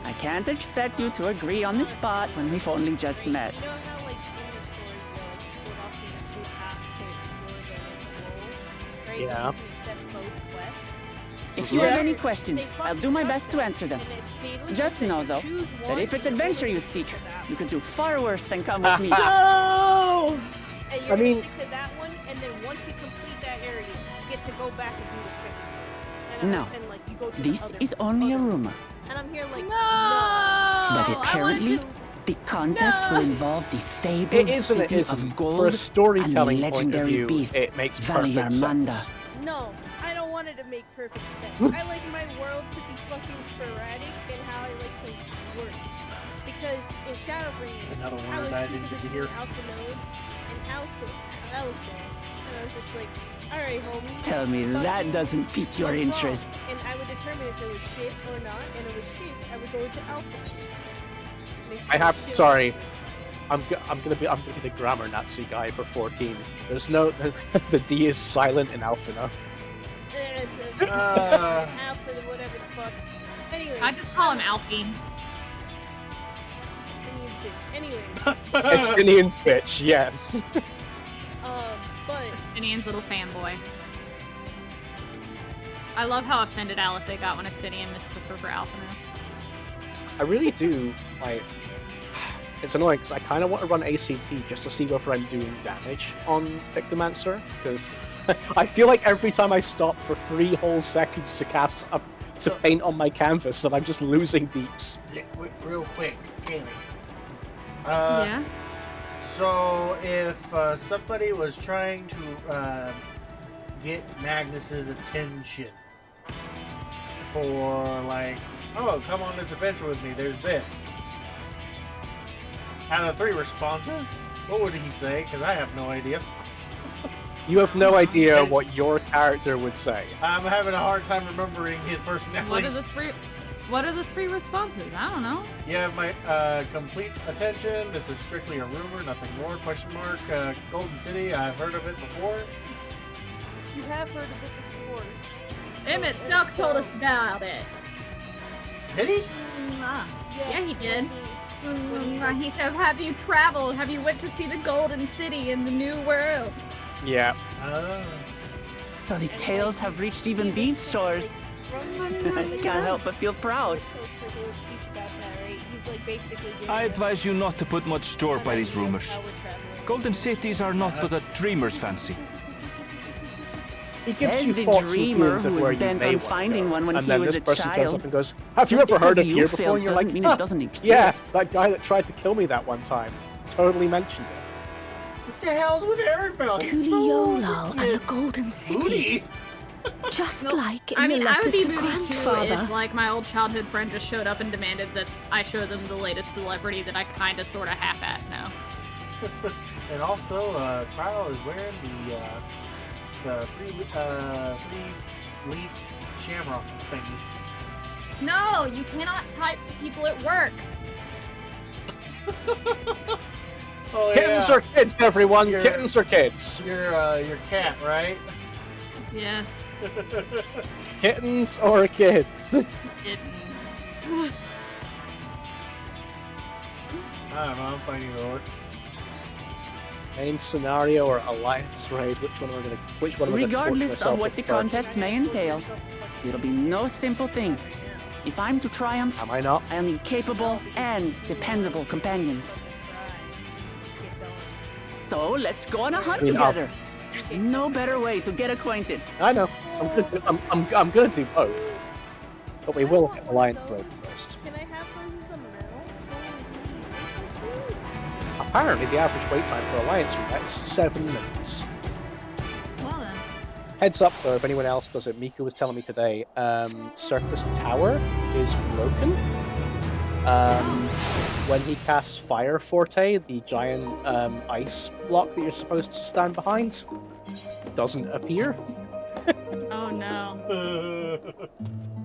I can't expect you to agree on the spot when we've only just met. You know how, like, in the story, you like, split off into 2 paths to explore the world, right? Yeah. You can accept both quests. If you have any questions, I'll do my best to answer them. Just know, though, that if it's adventure you seek, you could do far worse than come with me. No! And you're I mean- gonna stick to that one, and then once you complete that area, you get to go back and do the second one. And No. and, like, you go to This the other, is only a other- rumor. And I'm here like, No! But apparently, to- the contest will involve the fabled It is and it city isn't. of gold For a and the storytelling point of legendary view, beast, it makes perfect Valyarmanda. sense. No, I don't want want it to make perfect sense. I like my world to be fucking sporadic in how I like to work. Because in Shadowbringers, I was choosing between Alpha Node and Allison. And I was just like, alright, homie. Tell me that doesn't pique your interest. And I would determine if it was shit or not, and if it was shit, I would go into Alpha. Sorry. I'm gonna be the grammar Nazi guy for 14. There's no the D is silent in Alpha now. Alpha, whatever the fuck. Anyway. I just call him Alfie. Estinian's bitch. Anyway. Estinian's bitch, yes. But Estinian's little fanboy. I love how offended Alice got when Estinian mistook her for Alpha now. I really do, like... It's annoying because I kind of want to run ACT just to see whether I'm doing damage on Victomancer, because I feel like every time I stop for 3 whole seconds to cast up to paint on my canvas, that I'm just losing deeps. Real quick, Kaylee. Yeah? So, if somebody was trying to get Magnus's attention for, like, oh, come on this adventure with me, there's this. Out of 3 responses, what would he say? Because I have no idea. You have no idea what your character would say. I'm having a hard time remembering his personality. What are the 3 responses? I don't know. You have my complete attention. This is strictly a rumor, nothing more. Question mark. Golden City. I've heard of it before. You have heard of it before. Emmett Stock told us about it. Did he? Yes, Yeah, he did. He said, have you traveled? Have you went to see the Golden City in the New World? Yeah. So the tales have reached even these shores. I can't help but feel proud. I advise you not to put much store by these rumors. Golden cities are not but a dreamer's fancy. He gives Says you the thoughts and dreamer feelings of who where was you bent may on want to finding go. one when And he then was this a person turns child. up and goes, have you Just ever heard because of you here before? failed And you're like, doesn't mean it doesn't exist. Yeah, that guy that tried to kill me that one time. Totally mentioned it. What the hell's with Aaronfell? Tuliolal and the Golden City. Just like in the I letter would be to moody grandfather. too if, like, my old childhood friend just showed up and demanded that I show them the latest celebrity that I kind of, sort of half-ass know. And also, Cryo is wearing the three-leaf shamrock thingy. No, you cannot type to people at work. Oh, Kittens are kids, everyone. Kittens are kids. Your cat, right? Yeah. Kittens or kids? I don't know. I'm fighting over. Main scenario or alliance raid? Which one am I gonna? Which one am I gonna torture Regardless myself of what with the first? contest may entail, it'll be no simple thing. If I'm to triumph, am I not? I'll need capable and dependable companions. So let's go on a hunt together. There's no better way to get acquainted. I know. I'm gonna do both, but we will get alliance raid first. Can I have those as a mount? Apparently, the average wait time for alliance raid is 7 minutes. Well then. Heads up though, if anyone else does it, Mika was telling me today, Circus Tower is broken. When he casts Fire Forte, the giant ice block that you're supposed to stand behind doesn't appear. Oh no.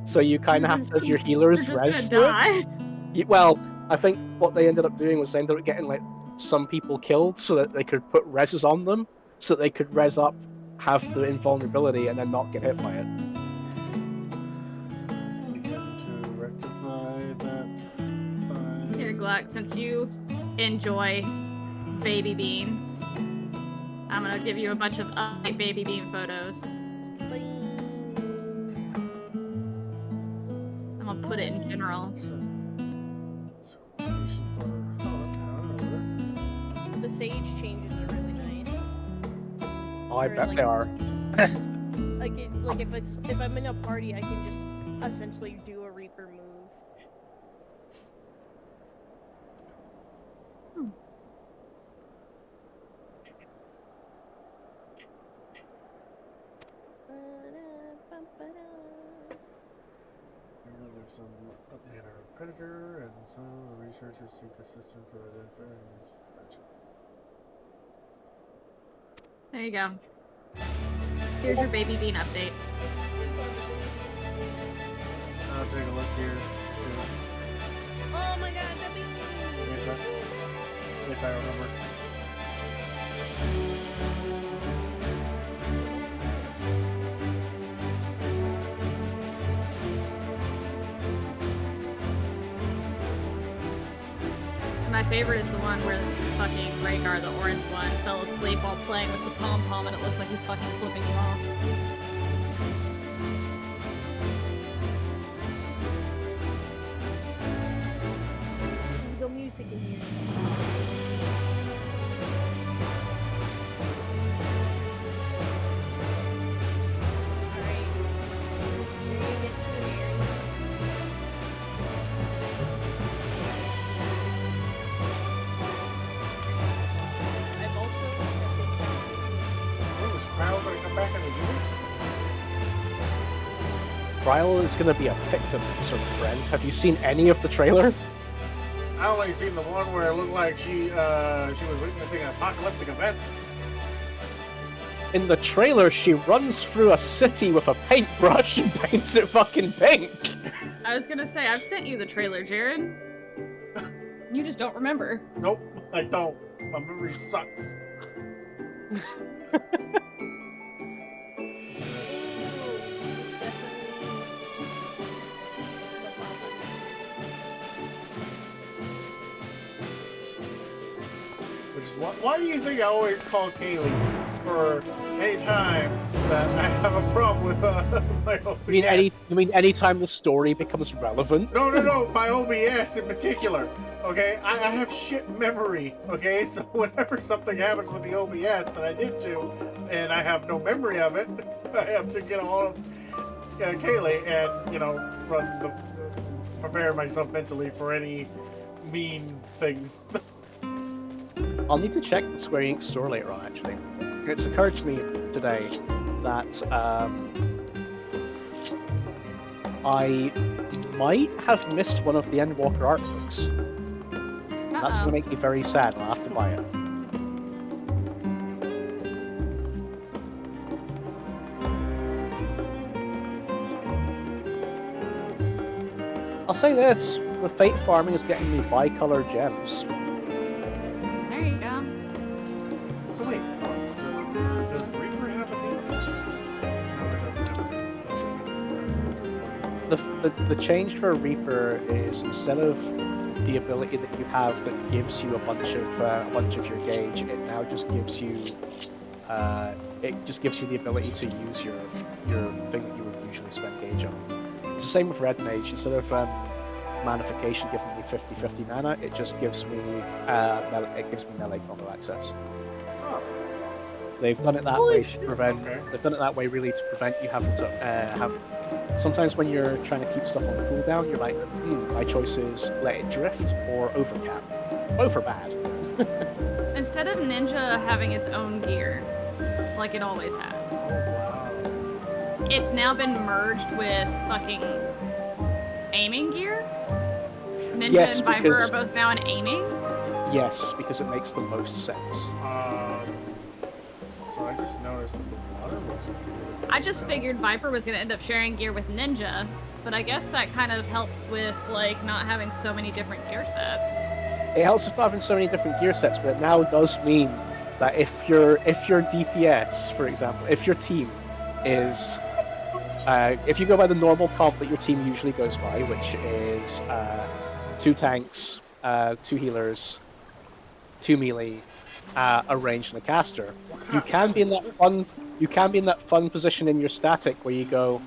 So you kind of have to have your healers You're res just for gonna it. Well, I think what they ended up doing was they ended up getting like some people killed so that they could put reses on them, so that they could res up, have the invulnerability, and then not get hit by it. Here, Gluck, since you enjoy baby beans, I'm gonna give you a bunch of baby bean photos. I'm gonna put it in general. The sage changes are really nice. Oh, I Or, bet like- they are. Like if I'm in a party, I can just essentially do a Reaper move. some manner of predator, and some of the researchers seek the system for identifying this. There you go. Here's your baby bean update. I'll take a look here. Oh my god, the bean! If I remember. My favorite is the one where fucking Rhaegar, the orange one, fell asleep while playing with the pom-pom and it looks like he's fucking flipping you off. Go music in here. Ryle is going to be a victim, sort of friend. Have you seen any of the trailer? I only seen the one where it looked like she was witnessing an apocalyptic event. In the trailer, she runs through a city with a paintbrush and paints it fucking pink. I was gonna say, I've sent you the trailer, Jared. You just don't remember. Nope, I don't. My memory sucks. Why do you think I always call Kaylee for any time that I have a problem with my OBS? You mean any time the story becomes relevant? No, my OBS in particular. Okay, I have shit memory. Okay, so whenever something happens with the OBS that I did to, and I have no memory of it, I have to get a hold of Kaylee and prepare myself mentally for any mean things. I'll need to check the Square Enix store later on, actually. It's occurred to me today that I might have missed one of the Endwalker art books. That's going to make me very sad. I'll have to buy it. I'll say this, the Fate Farming is getting me bicolor gems. There you go. So wait, does Reaper have a name? The change for Reaper is instead of the ability that you have that gives you a bunch of your gauge, it now just gives you the ability to use your thing that you would usually spend gauge on. It's the same with Red Mage. Instead of manification giving me 50/50 mana, it just gives me melee combo access. Oh. They've done it that way to prevent. Okay. They've done it that way really to prevent you having to have. Sometimes when you're trying to keep stuff on cooldown, you're like, my choice is let it drift or overcap. Both are bad. Instead of Ninja having its own gear, like it always has, it's now been merged with fucking aiming gear. Ninja and Viper are both now in aiming. Yes, because it makes the most sense. So I just noticed that the water looks good. I just figured Viper was gonna end up sharing gear with Ninja, but I guess that kind of helps with like not having so many different gear sets. It helps with not having so many different gear sets, but it now does mean that if your DPS, for example, if your team is if you go by the normal comp that your team usually goes by, which is 2 tanks, 2 healers, 2 melee, a range, and a caster, you can be in that fun position in your static where you go,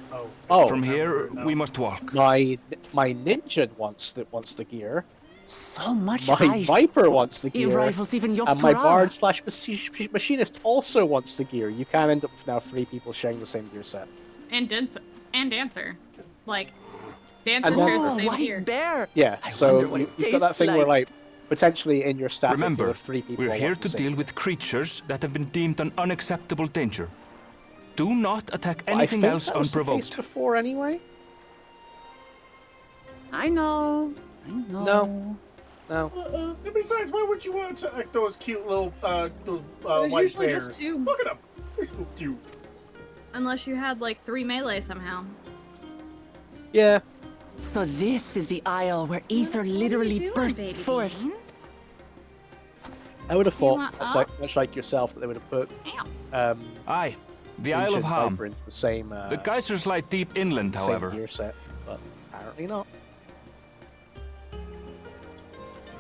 oh, from here we must walk. My ninja wants the gear. So much My ice. Viper wants the gear. It rivals even your and my bard / machinist also wants the gear. You can end up with now 3 people sharing the same gear set. And Dancer. Like, Dancer shares the same gear. Bear. Yeah, so you've got that thing where, like, potentially in your static, remember, 3 people we're here want to the deal same. with creatures that have been deemed an unacceptable danger. Do not attack anything else I think that was the case unprovoked. before anyway. I know. No. And besides, why would you want to like those cute little There's white usually bears? just 2. Look at them. They're so cute. Unless you had like 3 melee somehow. Yeah. So this is the isle where ether literally bursts forth. I would have You thought, want much like yourself, that they would have put Aye, the Isle of ancient Ham. Viper into the same The geysers lie deep inland, same however. gear set, but apparently not.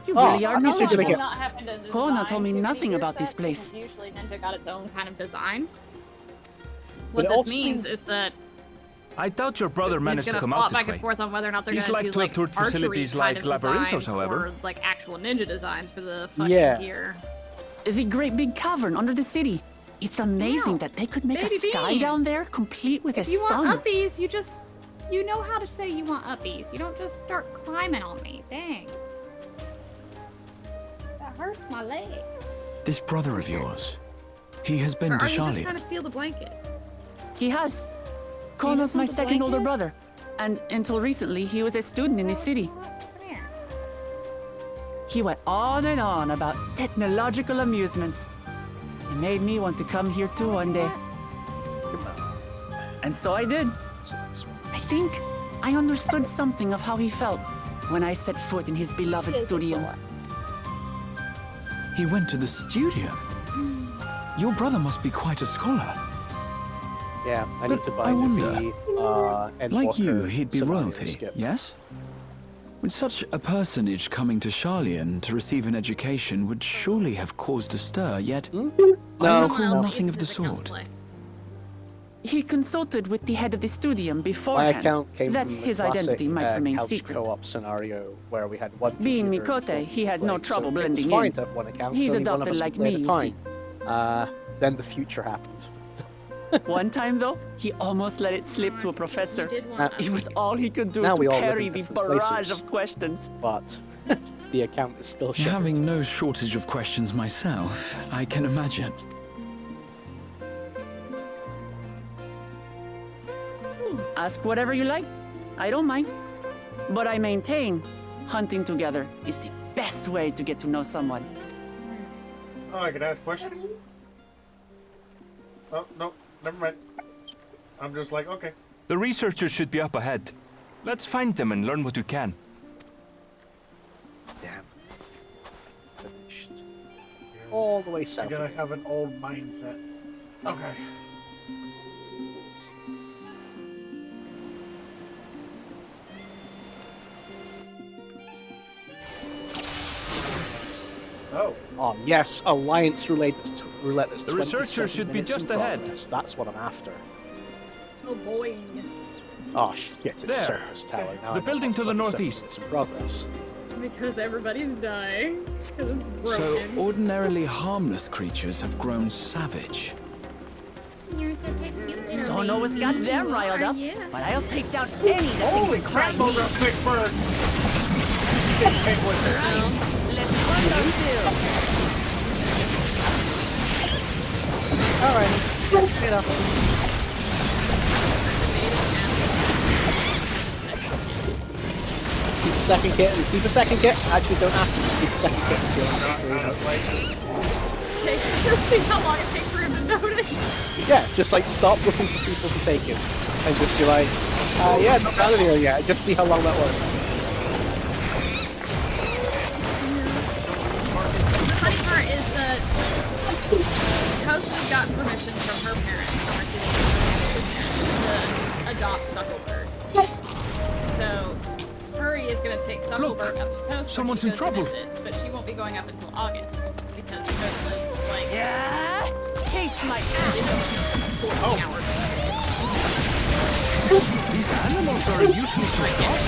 You really are I'm actually knowledgeable. gonna get- Kona told me nothing about this place. Usually Ninja got its own kind of design. But What it this also means means- is that I doubt your brother it's managed to gonna come flop out this back way. and forth on whether or not they're He's gonna like do to have like toured facilities archery like kind of Labyrinthos, designs however. or like actual ninja designs for the fucking Yeah. gear. The great big cavern under the city. It's amazing that they could make Baby a sky Bean. down there complete with If a you sun. want uppies, you know how to say you want uppies. You don't just start climbing on me. Dang. That hurts my leg. This brother of yours, he has been Or to are you just Charlie. trying to steal the blanket? He has. just Kono's my want the second older blanket? brother. And until recently, he was a student in this city. Come here. He went on and on about technological amusements. It made me want to come here too one day. And so I did. I think I understood something of how he felt when I set foot in his beloved studio. He went to the studio. Your brother must be quite a scholar. Yeah, I need to buy I wonder, the like you, Endwalker he'd be scenario royalty, skip. yes? With such a personage coming to Charlian to receive an education would surely have caused a stir, yet I No. recall nothing of the sort. He consulted with the head of the studium My beforehand account came that from the his classic, identity might remain couch secret. co-op scenario where we had one Being computer and Mikote, four he had no playing, trouble so blending It's fine in. to have one account. He's so only one of adopted us like can play me, at you a see. time. Then the future happened. One time, though, he almost let it slip to a professor. Now- It was all he could do Now to we all live parry in the different barrage places. of questions. But the account is still shut. Having no shortage of questions myself, I can imagine. Ask whatever you like. I don't mind. But I maintain hunting together is the best way to get to know someone. Oh, I can ask questions? Oh, no, never mind. I'm just like, okay. The researchers should be up ahead. Let's find them and learn what we can. Damn. Finished. All the way I south. gotta have an old mindset. Okay. Oh. Oh yes, Alliance roulette. Roulette. That's The researchers 27 should be minutes in just ahead. progress. That's what I'm after. Oh boy. Oh shit! It's There. Service Tower. Now The I know building it's to the 27 northeast. minutes in progress. Because everybody's dying. 'Cause it's So broken. ordinarily harmless creatures have grown savage. You're such a cute little Don't know what's got baby. them riled Are up, you? but I'll take down any that thinks Holy to crap, try those me. are big birds! Big penguins. Let's run those bills. Alright. Get up. Keep a second kit. Keep a second kit. Actually, don't ask me. Keep a second kit until See how long it takes for him to notice. Yeah, just like stop looking for people to take it, and just be like, yeah, not out of here yet. Just see how long that works. The funny part is that Koshi's gotten permission from her parents, or to adopt Sucklebird. So Hurry is going to take Sucklebird up to Coast. Someone's in trouble. But she won't be going up until August because Coast is like Yeah, taste my ass. 14 hours. These animals are a useless resource.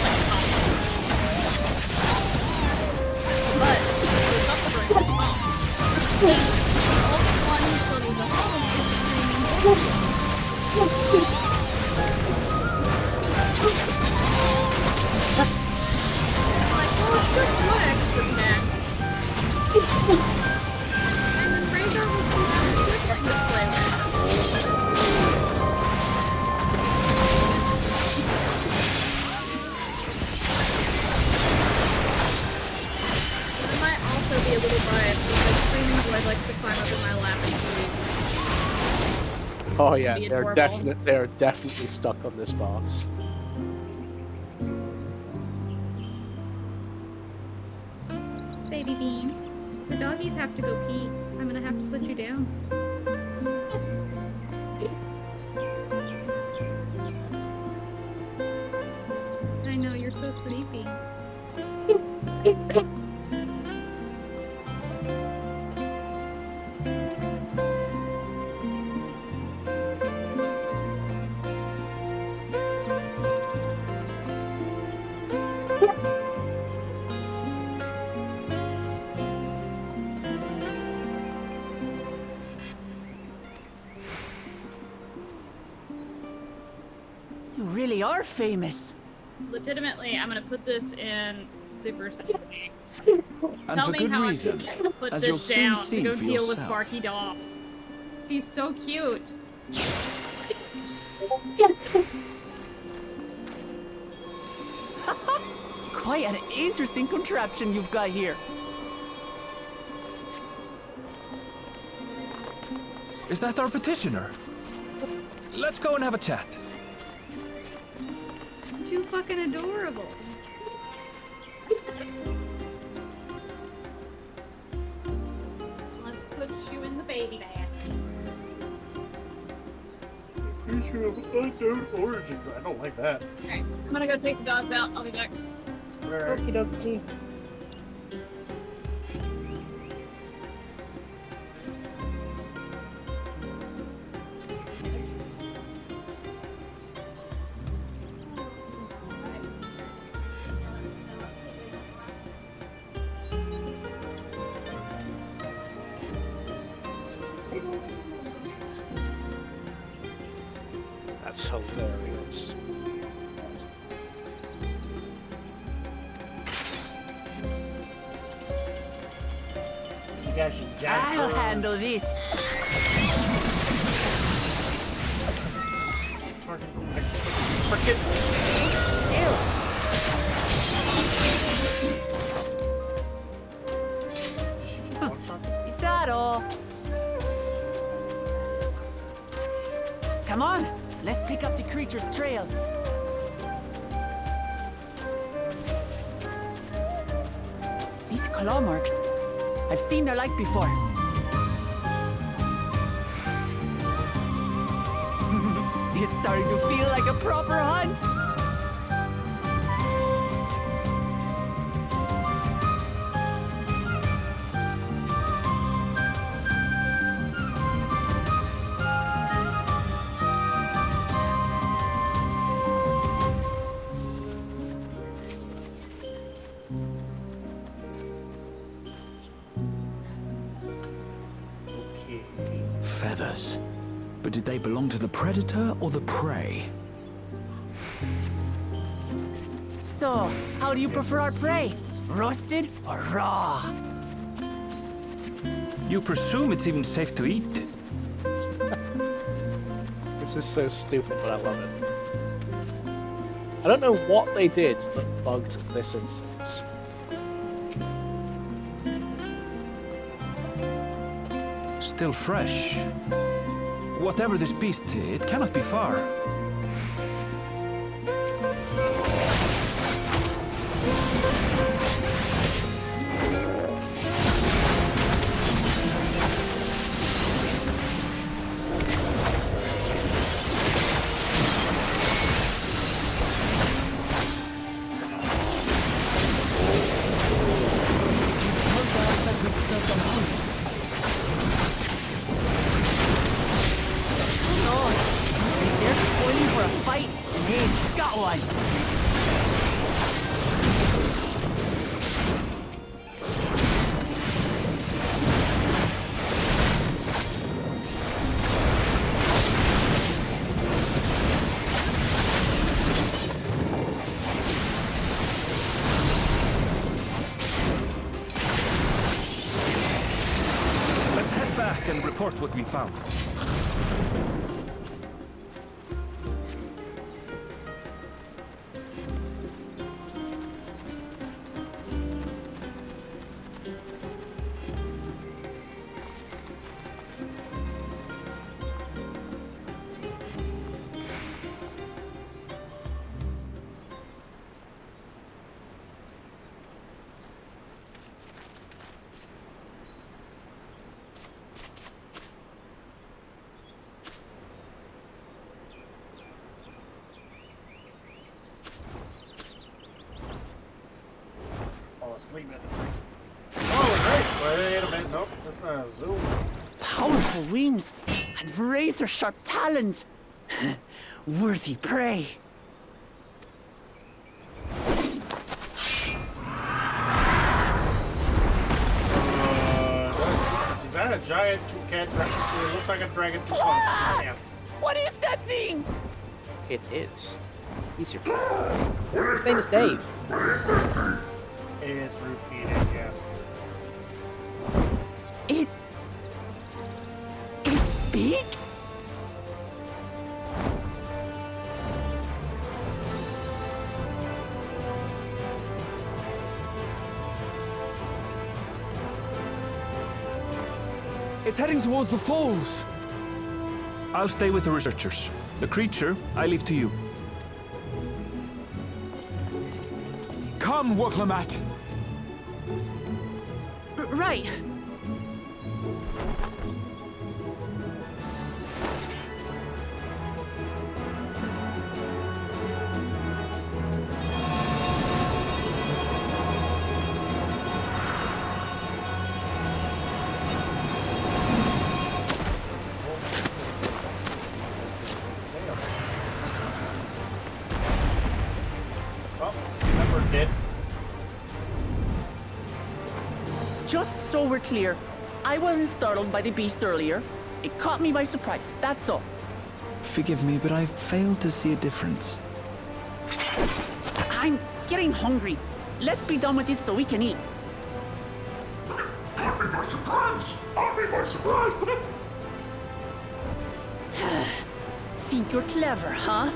But Sucklebird is home. The only one who still needs a home is screaming. Like, well, it's just one extra cat. And then Razor was another sibling to play with. little biased because screaming boys like to climb up in my lap and sleep. Oh yeah, Be they're adorable. definitely stuck on this boss. Baby Bean, the doggies have to go pee. I'm gonna have to put you down. I know, you're so sleepy. You really are famous. Legitimately, I'm gonna put this in Super Saiyan. And Tell for me good how reason, I can put as this you'll soon down see to go for deal with yourself. Barky dogs. She's so cute. Quite an interesting contraption you've got here. Is that our petitioner? Let's go and have a chat. It's too fucking adorable. Let's put you in the baby basket. Issue of unknown origins. I don't like that. Alright, I'm gonna go take the dogs out. I'll be back. Alright. Okie dokie. That's hilarious. You guys should jack I'll her. handle this. Is that all? Come on, let's pick up the creature's trail. These claw marks, I've seen their like before. It's starting to feel like a proper hunt. Okay. Feathers. But did they belong to the predator or the prey? So, how do you prefer our prey? Roasted or raw? You presume it's even safe to eat? This is so stupid, but I love it. I don't know what they did that bugged this instance. Still fresh. Whatever this beast, it cannot be far. They're spoiling for a fight, and they ain't got one. Let's head back and report what we found. asleep at this thing. Oh, great. Wait a minute. Nope, that's not a zoom. Powerful wings and razor-sharp talons. Worthy prey. Is that a giant toucan dragon? It looks like a dragon toucan. Yeah. What is that thing? It is. He's your friend. His name is Dave. It's repeating, yeah. It speaks? It's heading towards the falls. I'll stay with the researchers. The creature, I leave to you. Come, Woklamat. Right. Well, never did. Just so we're clear, I wasn't startled by the beast earlier. It caught me by surprise, that's all. Forgive me, but I failed to see a difference. I'm getting hungry. Let's be done with this so we can eat. Caught me by surprise! Caught me by surprise! Think you're clever, huh?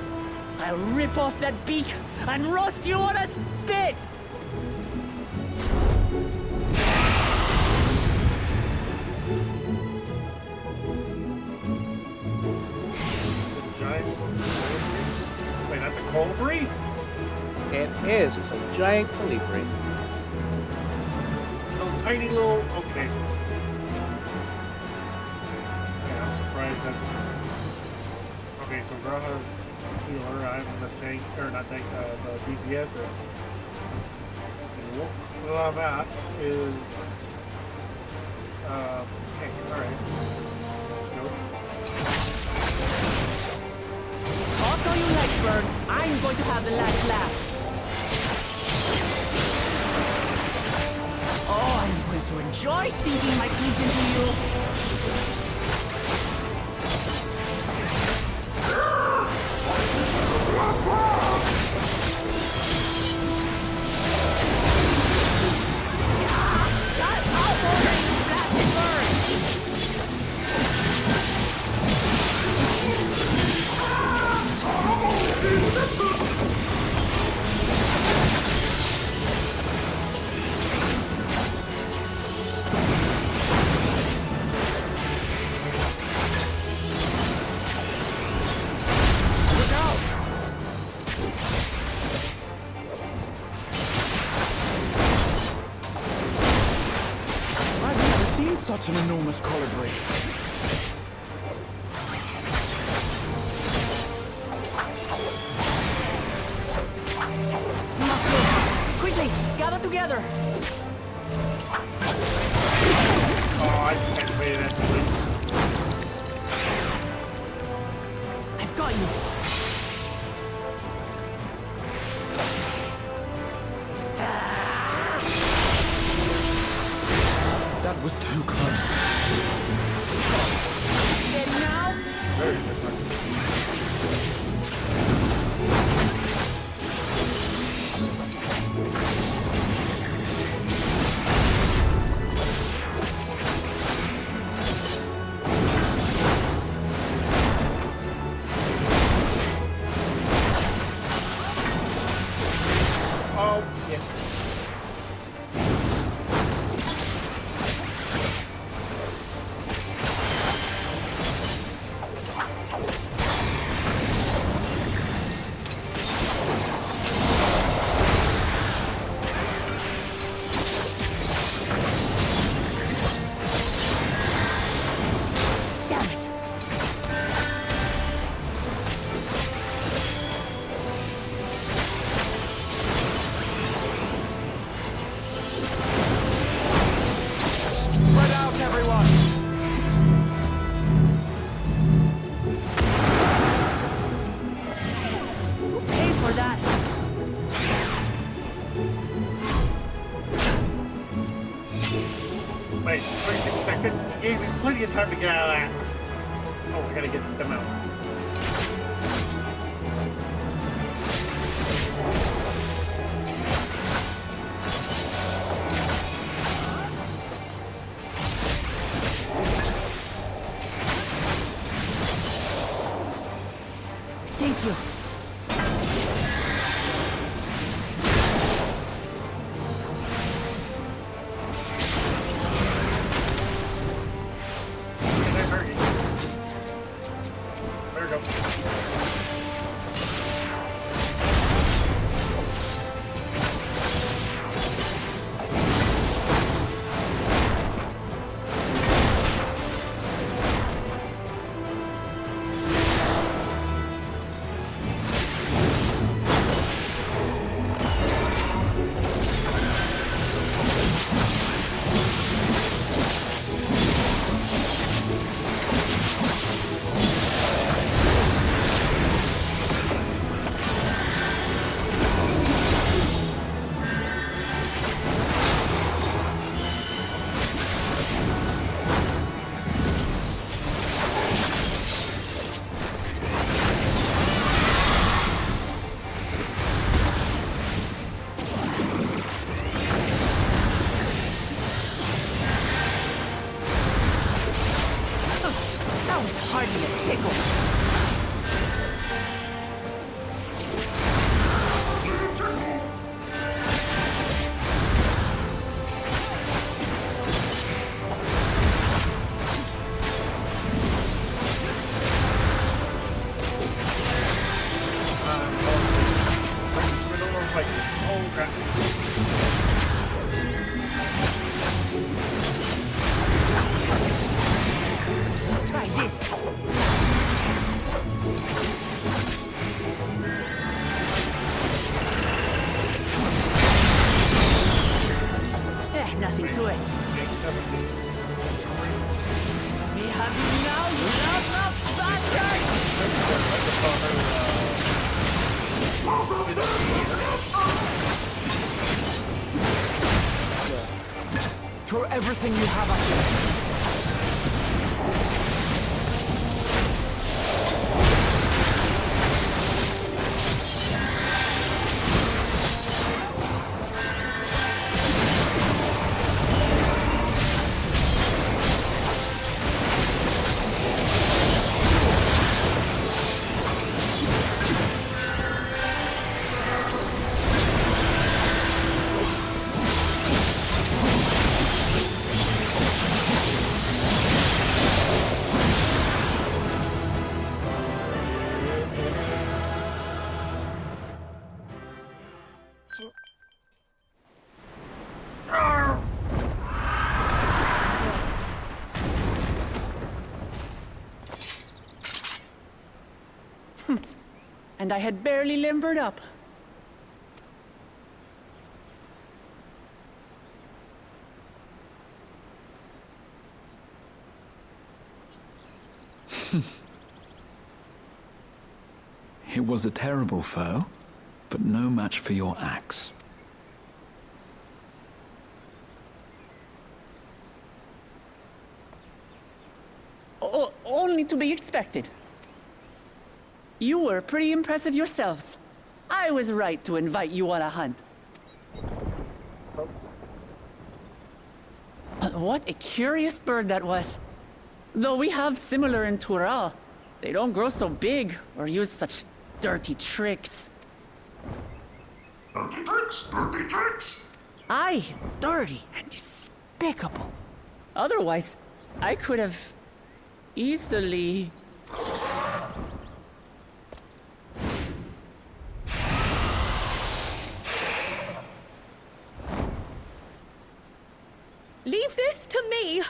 I'll rip off that beak and roast you on a spit! Giant. Wait, that's a colibri? It is. It's a giant colibri. Those tiny little. Okay. Yeah, I'm surprised that. Okay, so Graha's healer. I'm the tank, or not tank, the DPS. And Woklamat is. Tank. Alright. Let's go. Talk all you like, Bird. I'm going to have the last laugh. Oh, I'm going to enjoy sinking my teeth into you. Shut up already, you blasted bird! I've never seen such an enormous colibri. Quickly, gather together. Oh, I activated that delete. I've got you. That was too close. Dead now? Very different. Oh, shit. Wait, 26 seconds? You gave me plenty of time to get out of that. Oh, I gotta get them out. Thank you. There we go. That was hardly a tickle. Try this. Nothing to it. We have you now, you loud bastard! Throw everything you have at it. And I had barely limbered up. It was a terrible foe, but no match for your axe. Only to be expected. You were pretty impressive yourselves. I was right to invite you on a hunt. What a curious bird that was. Though we have similar in Tural, they don't grow so big or use such dirty tricks. Dirty tricks? Dirty tricks? Aye, dirty and despicable. Otherwise, I could have easily... Leave this to me!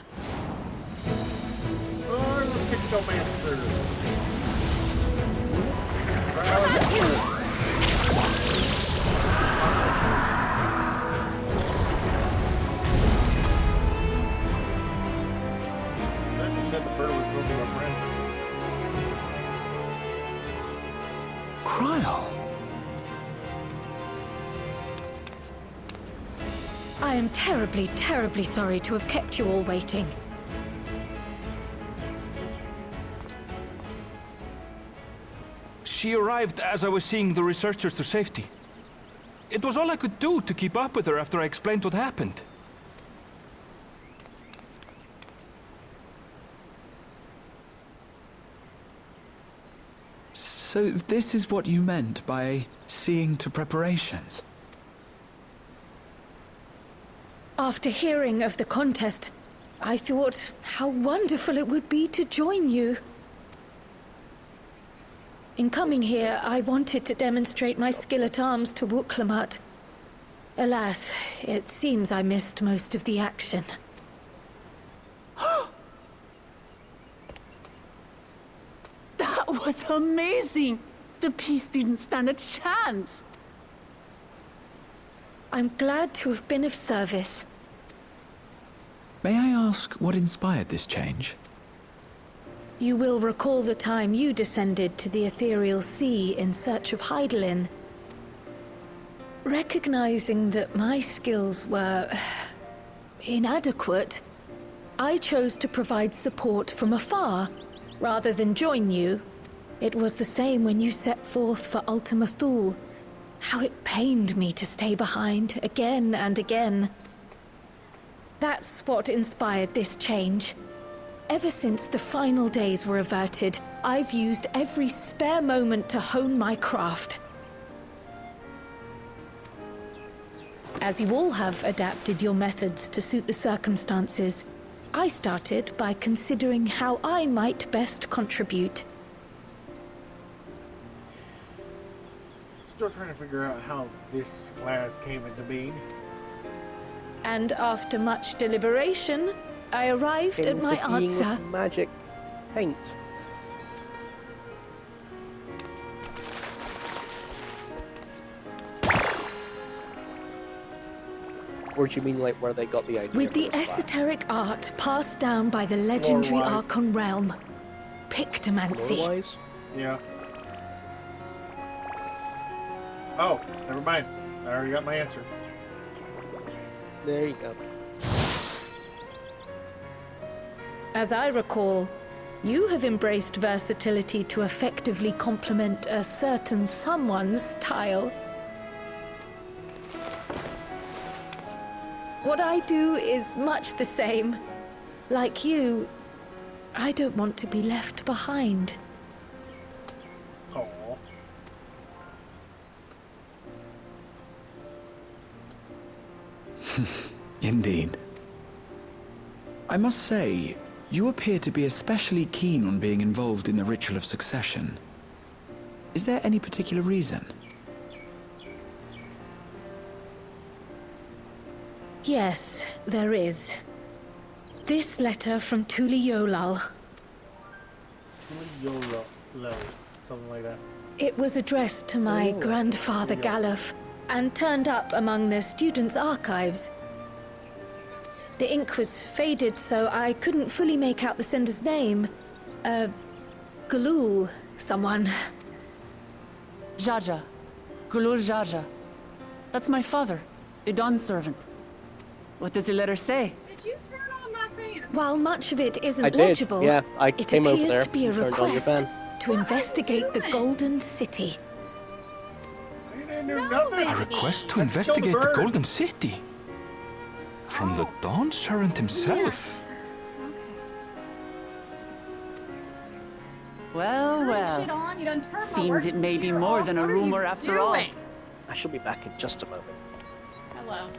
I am terribly, terribly sorry to have kept you all waiting. She arrived as I was seeing the researchers to safety. It was all I could do to keep up with her after I explained what happened. So this is what you meant by seeing to preparations? After hearing of the contest, I thought how wonderful it would be to join you. In coming here, I wanted to demonstrate my skill at arms to Wuklamut. Alas, it seems I missed most of the action. That was amazing! The piece didn't stand a chance! I'm glad to have been of service. May I ask what inspired this change? You will recall the time you descended to the ethereal sea in search of Heidelin. Recognizing that my skills were inadequate, I chose to provide support from afar, rather than join you. It was the same when you set forth for Ultima Thule. How it pained me to stay behind, again and again. That's what inspired this change. Ever since the final days were averted, I've used every spare moment to hone my craft. As you all have adapted your methods to suit the circumstances, I started by considering how I might best contribute. Still trying to figure out how this class came into being. And after much deliberation, I arrived at my answer. Magic paint. Or do you mean like where they got the idea? With the esoteric art passed down by the legendary Lore-wise. Archon realm, Pictomancy. Lore-wise? Yeah. Oh, never mind. I already got my answer. There you go. As I recall, you have embraced versatility to effectively complement a certain someone's style. What I do is much the same. Like you, I don't want to be left behind. Oh. Indeed. I must say, you appear to be especially keen on being involved in the ritual of succession. Is there any particular reason? Yes, there is. This letter from Tuli Yolal. YOLO. Something like that. It was addressed to my grandfather Galuf and turned up among the students' archives. The ink was faded, so I couldn't fully make out the sender's name. Galul, someone. Jaja. Gulul Jaja. That's my father, the Dawn servant. What does the letter say? Did you turn on my fan? While much of it isn't I did, legible, yeah. I it came over appears there to be a and turned on your request fan. to investigate the Golden City. I didn't do nothing. A request to Let's kill the investigate the bird. Golden City? From the Dawn Servant himself? Well, Shit well. on, you done turned my Seems work it may be computer more off. than a What are you rumor after all. doing? I shall be back in just a moment. Hello.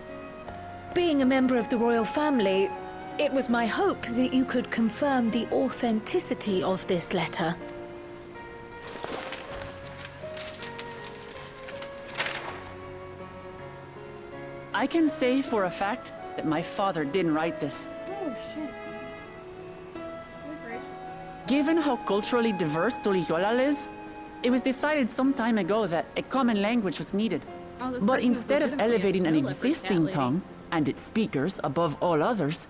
Being a member of the royal family, it was my hope that you could confirm the authenticity of this letter. I can say for a fact that my father didn't write this. Oh shit. Good gracious. Given how culturally diverse Tuliyollal is, it was decided some time ago that a common language was needed. Oh, this But person was instead of legitimately a elevating an snow leopard cat existing lady. tongue and its speakers above all others,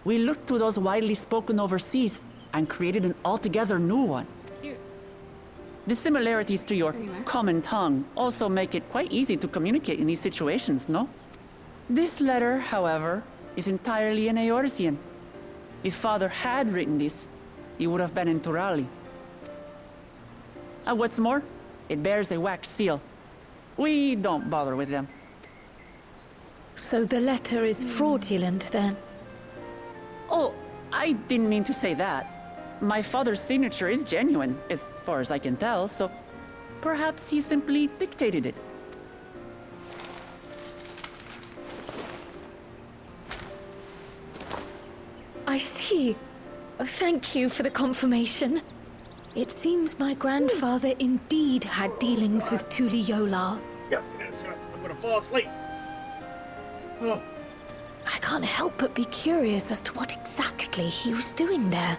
we looked to those widely spoken overseas and created an altogether new one. Cute. The similarities to your Anyway. common tongue also make it quite easy to communicate in these situations, no? This letter, however, is entirely in Eorzean. If Father had written this, he would have been in Turali. What's more, it bears a wax seal. We don't bother with them. So the letter is fraudulent, then? Oh, I didn't mean to say that. My father's signature is genuine, as far as I can tell, so perhaps he simply dictated it. I see. Oh, thank you for the confirmation. It seems my grandfather indeed had dealings with Tuli Yolal. Yeah, I'm gonna fall asleep. Oh. I can't help but be curious as to what exactly he was doing there.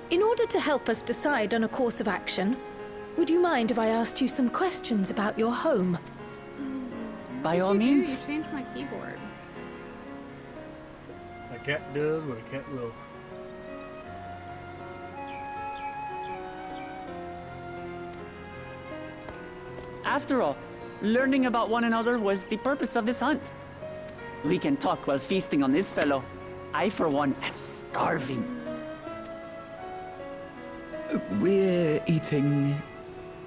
In order to help us decide on a course of action, would you mind if I asked you some questions about your home? By all means. You changed my keyboard. A cat does what a cat will. After all, learning about one another was the purpose of this hunt. We can talk while feasting on this fellow. I, for one, am starving. We're eating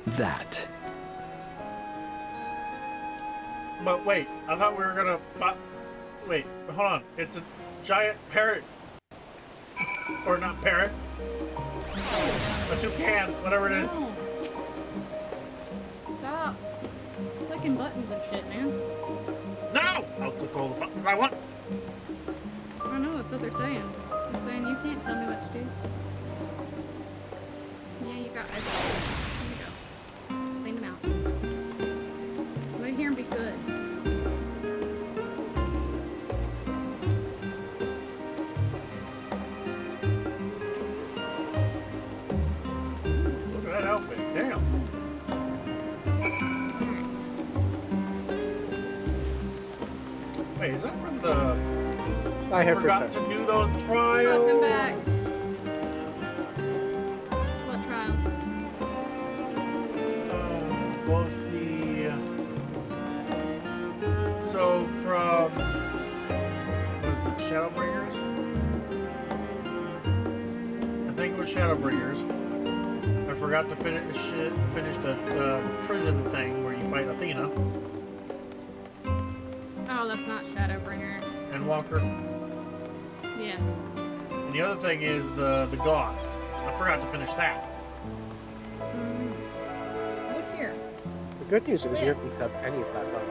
that. But wait, I thought we were gonna wait, hold on. It's a giant parrot. Or not parrot. A toucan, whatever it is. Stop clicking buttons and shit, man. No! I'll click all the buttons I want. I know, that's what they're saying. They're saying you can't tell me what to do. Yeah, you got eyeballs. There you go. Clean them out. Wait here and be good. Look at that outfit. Damn. Wait, is that from the... I have forgot to do those trials? Welcome back. What trials? Both the... So, from... What is it? Shadowbringers? I think it was Shadowbringers. I forgot to finish the prison thing where you fight Athena. Oh, that's not Shadowbringers. And Walker. Yes. And the other thing is the gods. I forgot to finish that. Look here. The good news is you don't need to have any of that done.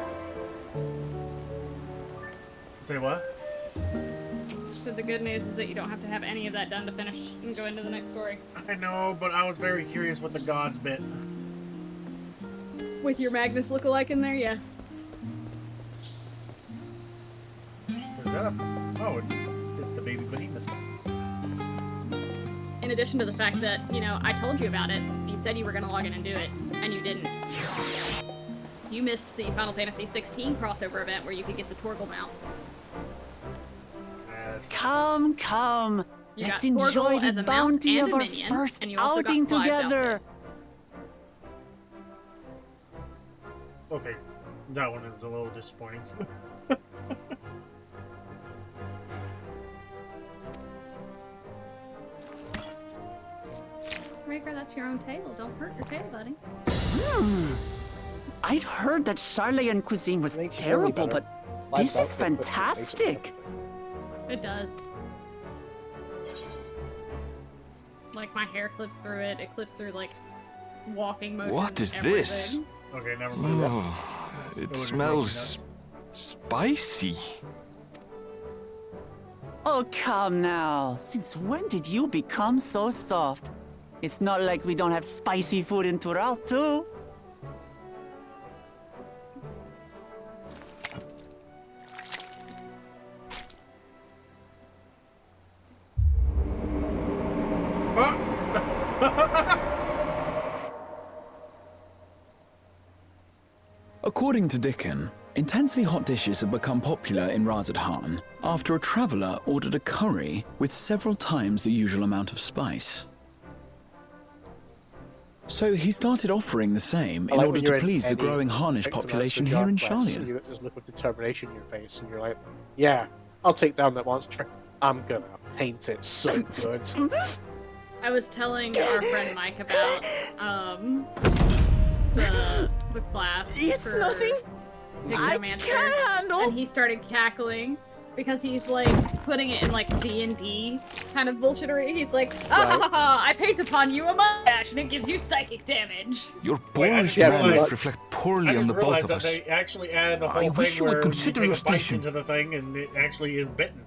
Say what? So the good news is that you don't have to have any of that done to finish and go into the next story. I know, but I was very curious with the gods bit. With your Magnus lookalike in there, yeah. Is that a... Oh, it's the baby behemoth. In addition to the fact that, you know, I told you about it. You said you were going to log in and do it, and you didn't. You missed the Final Fantasy 16 crossover event where you could get the Torgal mount. Come, come. You Let's got Torgal enjoy as the a mount bounty and of a our minion, first and you also got outing Clive's together. Okay, that one is a little disappointing. Raker, that's your own tail. Don't hurt your tail, buddy. I'd heard that Charlayan cuisine was terrible, but this is fantastic. It does. Like, my hair clips through it. It clips through, like, walking motion. What is everything. this? Okay, never mind. Oh, it smells spicy. Oh, come now. Since when did you become so soft? It's not like we don't have spicy food in Tural, too. According to Dickon, intensely hot dishes have become popular in Razadhan after a traveller ordered a curry with several times the usual amount of spice. So he started offering the same in Like order when you're to in please the any growing Harnish victim population answer here in job quest, Sharlayan. You just look with determination in your face, and you're like, "Yeah, I'll take down that monster. I'm gonna paint it so good." I was telling our friend Mike about the class. It's for nothing. I Necromancer, can't handle. and he started cackling because he's like putting it in like D&D kind of bullshittery. He's like, ha ha ha! I paint upon you a mustache, and it gives you psychic damage. Your boorish just manners realized- reflect I poorly on just the both realized of that us. they actually added a I whole wish thing you would where consider you your take a bite station. into the thing and it actually is bitten.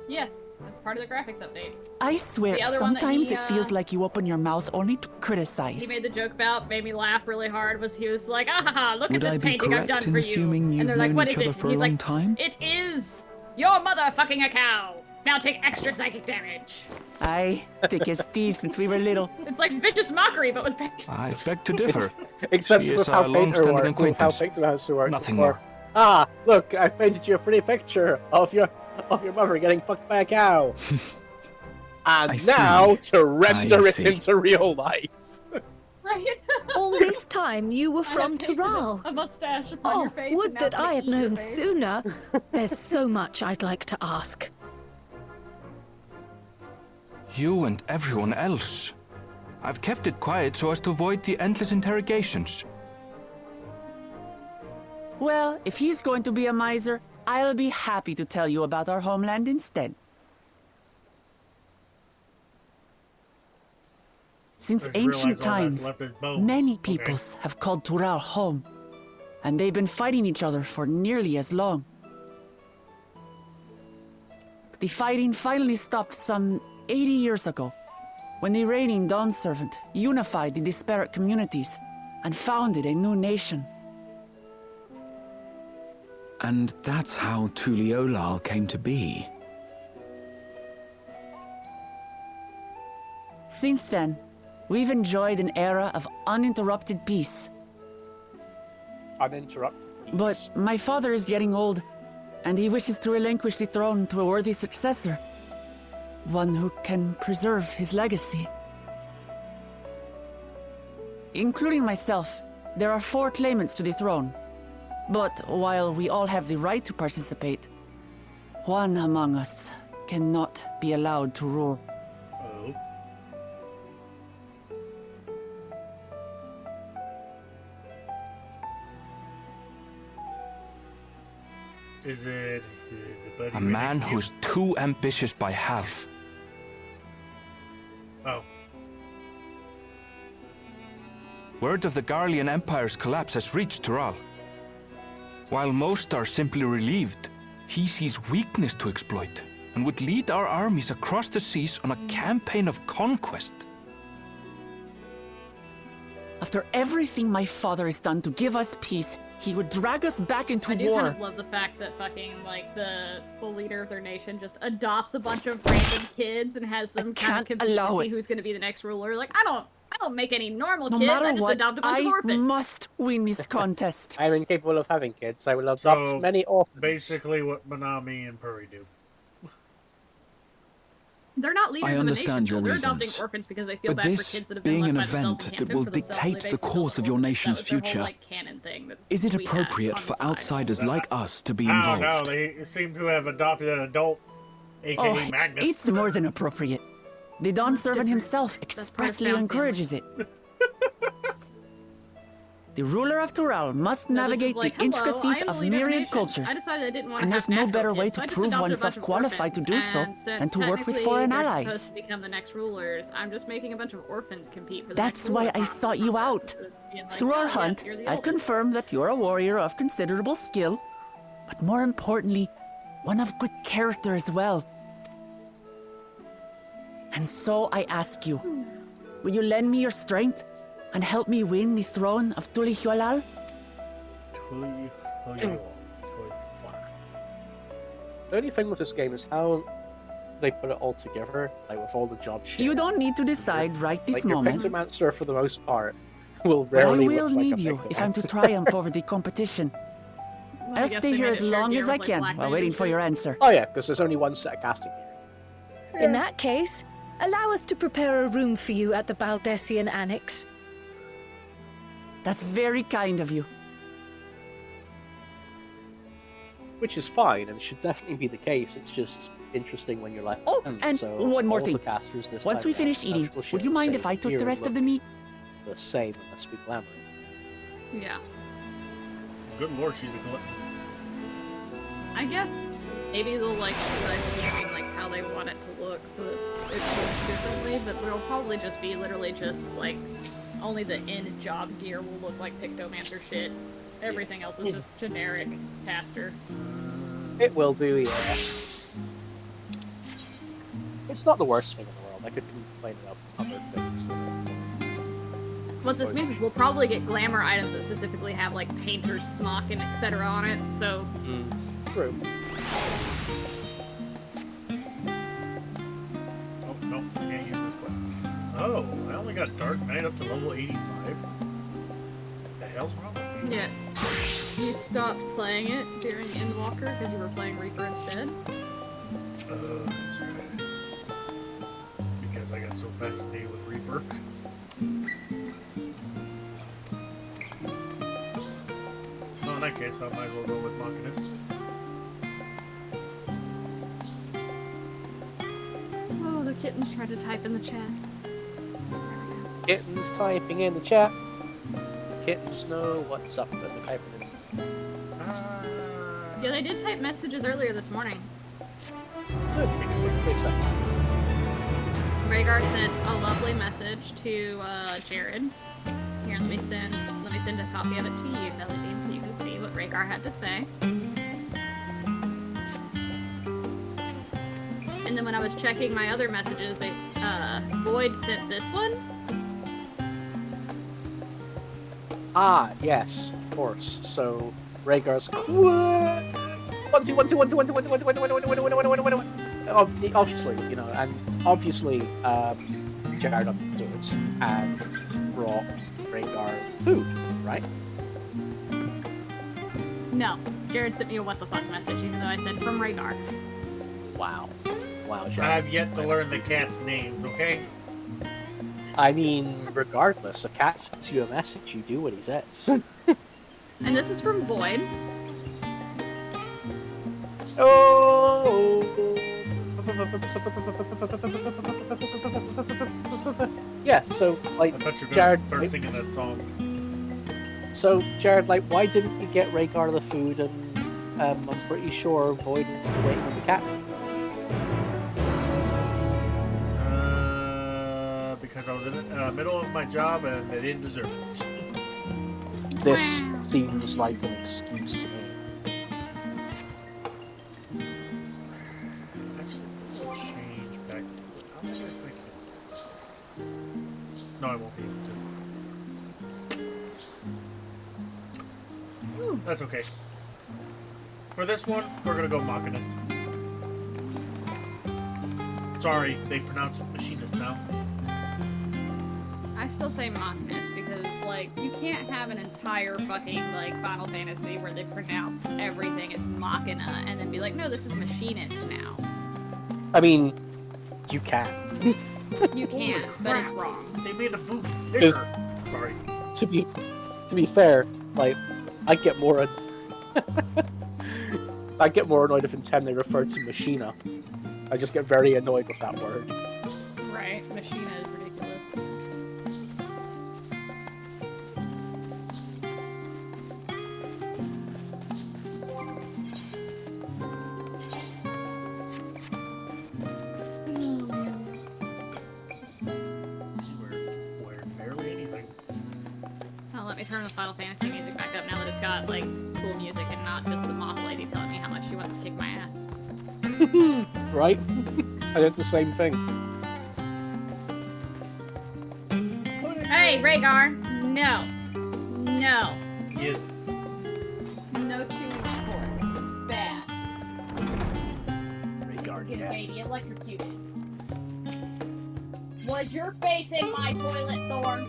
Yes, that's part of the graphics update. I swear, The other one that sometimes he, it feels like you open your mouth only to He criticize. made the joke about, made me laugh really hard, was he was like, ah ha ha, look Would at I this be painting I've done correct in for assuming you. you've And they're like, known what each is other it? for And a he's long like, time? it is your mother fucking a cow. Now take extra psychic damage. I thick as thieves since we were little. It's like vicious mockery, but with paint. I beg to differ. Except She with is how a painter long-standing works, with how acquaintance. painter has to work. Nothing more. Ah, look, I've painted you a pretty picture of your mother getting fucked by a cow. I And now see. to render I it see. into real life. Right? All this time you were from Tural. A mustache upon your Oh, face. would and now that I had paint your known face. sooner. There's so much I'd like to ask. You and everyone else. I've kept it quiet so as to avoid the endless interrogations. Well, if he's going to be a miser, I'll be happy to tell you about our homeland instead. Since I just realized ancient all that's times, left is bones. many Okay. peoples have called Tural home, and they've been fighting each other for nearly as long. The fighting finally stopped some 80 years ago, when the reigning Dawn Servant unified the disparate communities and founded a new nation. And that's how Tuliolal came to be. Since then, we've enjoyed an era of uninterrupted peace. Uninterrupted. But my father is getting old, and he wishes to relinquish the throne to a worthy successor. One who can preserve his legacy. Including myself, there are 4 claimants to the throne. But while we all have the right to participate, one among us cannot be allowed to rule. Oh. Is it the buddy A man right next to you? who's too ambitious by half. Oh. Word of the Garlean Empire's collapse has reached Tural. While most are simply relieved, he sees weakness to exploit and would lead our armies across the seas on a campaign of conquest. After everything my father has done to give us peace, he would drag us back into I do war. kind of love the fact that fucking, like, the leader of their nation just adopts a bunch of random kids and has them kind of can't compete allow to see it. who's gonna be the next ruler. Like, I don't make any normal No kids, matter I just what, adopt a bunch of I orphans. must win this contest. I'm incapable of having kids. I will adopt So, many orphans. basically what Manami and Puri do. They're not leaders I of a nation, understand your they're adopting reasons. orphans because they feel But bad this for kids that have been being left an by themselves event and can't that fend will for themselves, dictate they the basically course of your build nation's that was their future. whole, like, canon thing that Is it we had appropriate on for the side. outsiders like us to be Oh involved? no, they seem to have adopted an adult, aka Oh, Magnus. it's more than appropriate. The Dawn That's Servant different. himself part of expressly Sound encourages it. The ruler of Tural must So this is navigate like, the "Hello, intricacies I am the of leader of a myriad nation. cultures. I decided I didn't want to And have there's no natural better way kids, to so I just prove adopted a oneself bunch of qualified to do orphans. so And since than to work with technically foreign they're allies. supposed to become the next rulers, I'm just making a bunch of orphans compete for the That's next why ruler I sought you out. Being like, Through "Oh, our yes, hunt, you're the I've oldest." confirmed that you're a warrior of considerable skill, but more importantly, one of good character as well. And so I ask you, will you lend me your strength and help me win the throne of Tulihualal? The only thing with this game is how they put it all together, like with all the job shit. You don't need to decide right this like your moment. Pixelmonster, for the most part, will But I rarely will look like need a you if I'm to Pixelmonster. triumph over the competition. Well, I I'll guess stay they here made as it long trickier as I with, like, can Black while Knight waiting and for shit. your answer. Oh yeah, because there's only one set of casting here. In that case, allow us to prepare a room for you at the Baldessian Annex. That's very kind of you. Which is fine, and should definitely be the case. It's just interesting when you're like, Oh, and so one more all thing. the casters this Once time we around finish eating, actually would you share mind the if I same took the hero rest of the look, meat? the same unless we glamour it. Yeah. Good lord, she's a glutton. I guess maybe they'll like start changing like how they want it to look so that it looks differently, but it'll probably just be literally just like only the end job gear will look like Pictomancer shit. Everything else is just generic caster. It will do, yeah. It's not the worst thing in the world. I could complain about other things. What this means is we'll probably get glamour items that specifically have like painter's smock and etc. on it, so... True. Oh, no, I can't use this weapon. Oh, I only got Dark Knight up to level 85? What the hell's wrong with me? Yeah. You stopped playing it during Endwalker because you were playing Reaper instead? That's right. Because I got so fascinated with Reaper. Well, in that case, I might as well go with Machinist. Oh, the kittens tried to type in the chat. Kittens typing in the chat. Kittens know what's up with the typing in. Yeah, they did type messages earlier this morning. Good. Rhaegar sent a lovely message to Jared. Here, let me send a copy of it to you, Belly Bean, so you can see what Rhaegar had to say. And then when I was checking my other messages, Void sent this one. Ah, yes, of course. So Rhaegar's obviously, you know, and obviously, Jared understood and brought Rhaegar food, right? No, Jared sent me a what the fuck message, even though I said from Rhaegar. Wow, Jared. I have yet to learn the cat's names, okay? I mean, regardless, a cat sends you a message, you do what he says. And this is from Void. Oh! Yeah, so, like, I thought you were Jared... going to start singing that song. So, Jared, like, why didn't you get Rhaegar the food and, I'm pretty sure Void was waiting on the cat? Because I was in the middle of my job and they didn't deserve it. This seems like an excuse to me. Actually, let's change back. How am I thinking? No, I won't be able to. That's okay. For this one, we're gonna go Machinist. Sorry, they pronounce it Machinist now. I still say Machinist because, like, you can't have an entire fucking, like, Final Fantasy where they pronounce everything as Machina and then be like, no, this is Machinist now. I mean, you can. You can, but it's wrong. They made a boot bigger. Sorry. To be fair, like, I get more annoyed if in 10 they refer to Machina. I just get very annoyed with that word. Right, Machina is ridiculous. Oh, let me turn the Final Fantasy music back up now that it's got, like, cool music and not just the moth lady telling me how much she wants to kick my ass. Right? I did the same thing. Hey, Rhaegar! No. No. Yes. No chewing sports. Bad. Rhaegar, Get yeah. baby electrocuted. Was your face in my toilet, Thorn?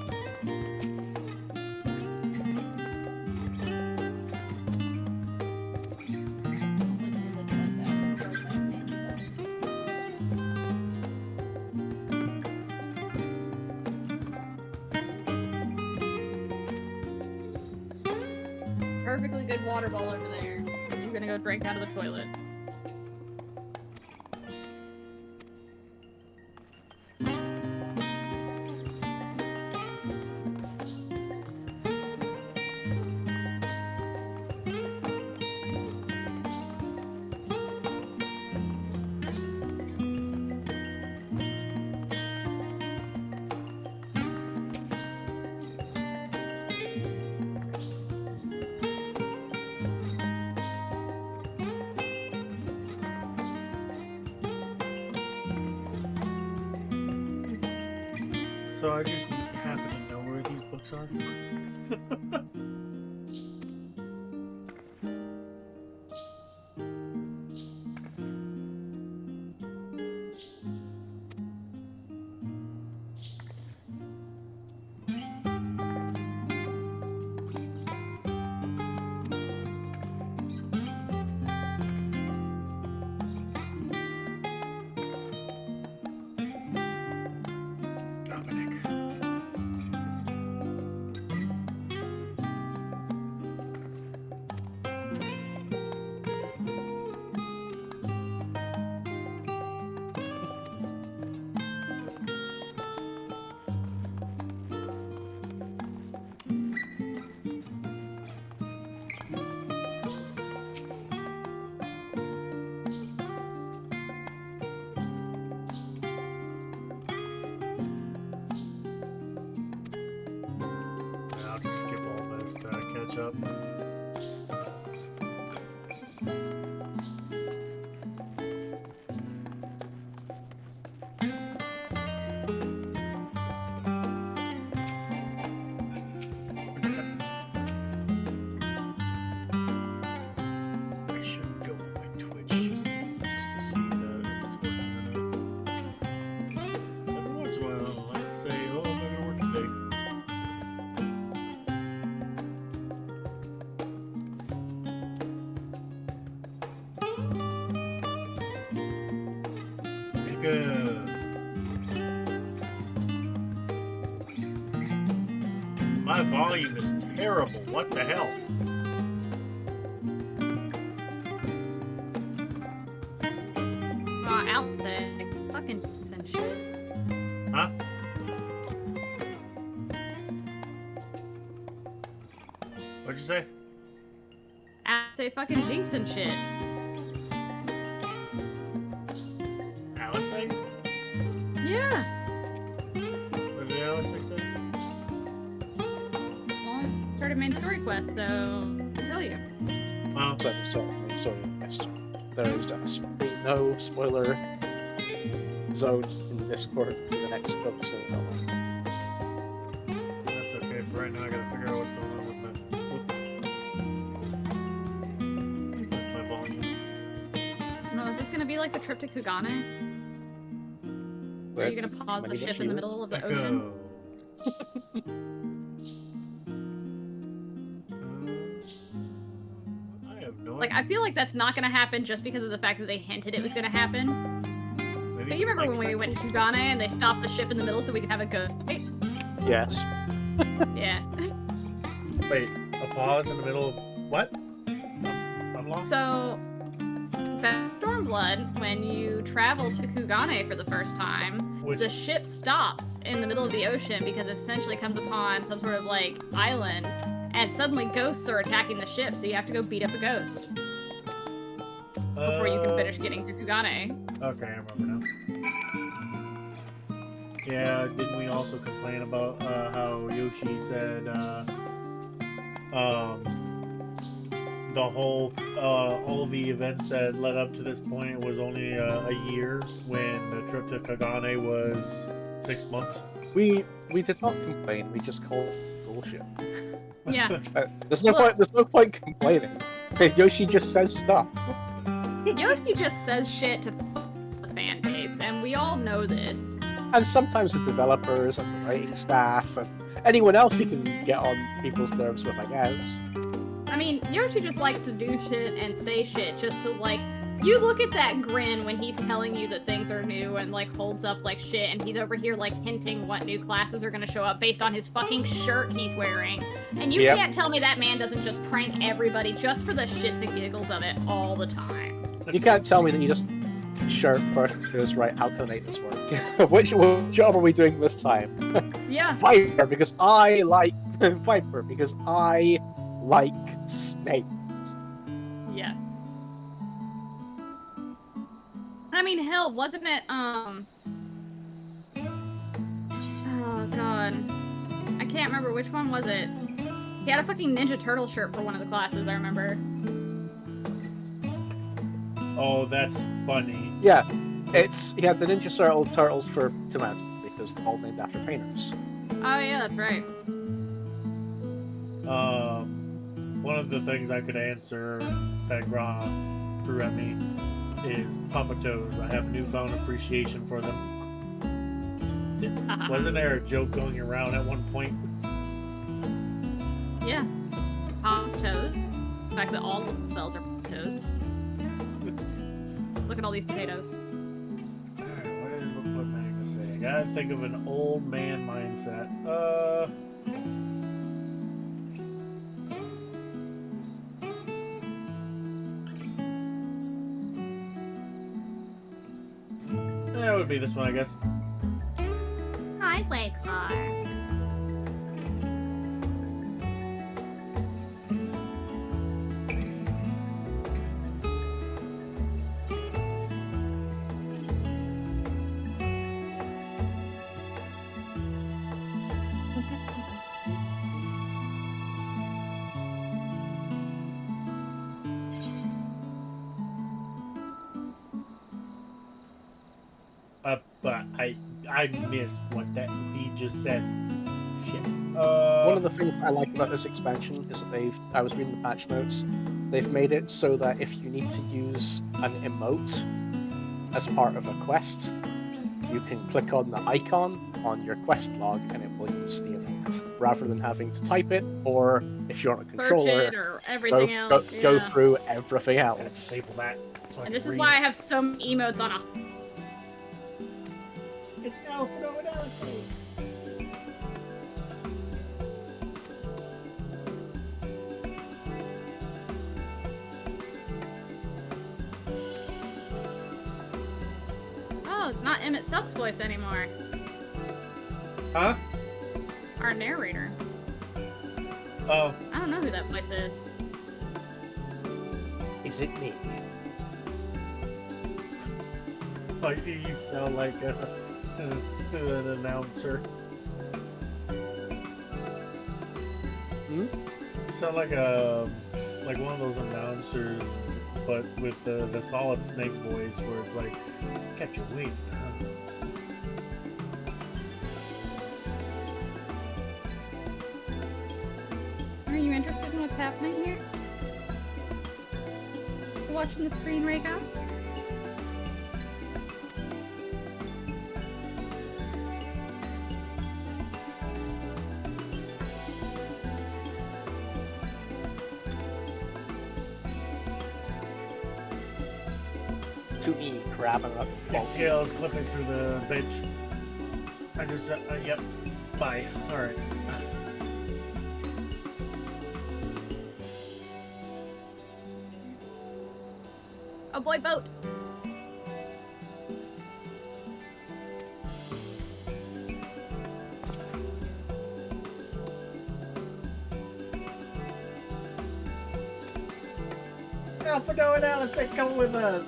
perfectly good water bowl over there. You're gonna go drink out of the toilet. So I just happen to know where these books are. I'll just skip all this to catch up. I should go on my Twitch just to see if it's working or not. Every once in a while, I like to say, "Oh, I'm not gonna work today." Good. My volume is terrible. What the hell? Out there. Fucking and shit. Huh? What'd you say? Out say fucking jinx and shit. Alice say? Yeah. What did Alice say? Well, started main story quest, so I'll tell you. Oh. So the story quest. There is just no spoiler zone in the Discord for the next book, so That's okay. For right now, I gotta figure out what's going on with my. That's my volume. No, is this gonna be like the trip to Kugane? Are you gonna pause the ship in the middle of the ocean? Like, I feel like that's not gonna happen just because of the fact that they hinted it was gonna happen. But you remember when we went to Kugane and they stopped the ship in the middle so we could have a ghost fight? yes. Yeah. Wait, a pause in the middle of what? I'm lost. So, Stormblood, when you travel to Kugane for the first time, the ship stops in the middle of the ocean because it essentially comes upon some sort of, like, island, and suddenly ghosts are attacking the ship, so you have to go beat up a ghost before you can finish getting to Kugane. Okay, I remember now. Yeah, didn't we also complain about how Yoshi said the whole all the events that led up to this point was only a year, when the trip to Kagane was 6 months? We did not complain. We just called it bullshit. Yeah. There's no point. There's no point complaining. Yoshi just says stuff. Yoshi just says shit to the fan base, and we all know this. And sometimes the developers and the writing staff and anyone else you can get on people's nerves with, I guess. I mean, Yoshi just likes to do shit and say shit just to, like, You look at that grin when he's telling you that things are new and like holds up like shit, and he's over here like hinting what new classes are gonna show up based on his fucking shirt he's wearing. And you can't tell me that man doesn't just prank everybody just for the shits and giggles of it all the time. You can't tell me that you just shirt first because right, how can I make this work? Which job are we doing this time? Yeah. Viper, because I like Viper, because I like snakes. Yes. I mean, hell, wasn't it, oh god. I can't remember which one was it. He had a fucking Ninja Turtle shirt for one of the classes, I remember. Oh, that's funny. Yeah, he had the Ninja Turtles for Tomato, because they're all named after painters. Oh yeah, that's right. One of the things I could answer that Gra threw at me is Papa Toes. I have newfound appreciation for them. Wasn't there a joke going around at one point? Yeah. Papa's toes. The fact that all the spells are toes. Look at all these potatoes. Alright, what am I gonna say? I gotta think of an old man mindset. That would be this one, I guess. I like car. But I missed what he just said. Shit. One of the things I like about this expansion is that I was reading the patch notes, they've made it so that if you need to use an emote as part of a quest, you can click on the icon on your quest log and it will use the emote, rather than having to type it, or if you're on a controller, search it or everything else. Go through everything else. Disable that. So And this is why I have so many emotes on a... It's now for no one else. Oh, it's not Emmett Suck's voice anymore. Huh? Our narrator. Oh. I don't know who that voice is. Is it me? Like, you sound like an announcer. Hmm? You sound like one of those announcers, but with the Solid Snake voice, where it's like, kept you waiting, huh? Are you interested in what's happening here? You watching the screen, Raycon? To me, crabbing up. His tail's clipping through the bench. I just, yep. Bye. Alright. Oh boy, boat! Alfredo and Alice, come with us!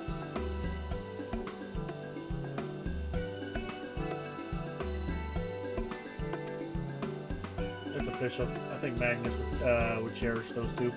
It's official. I think Magnus would cherish those two.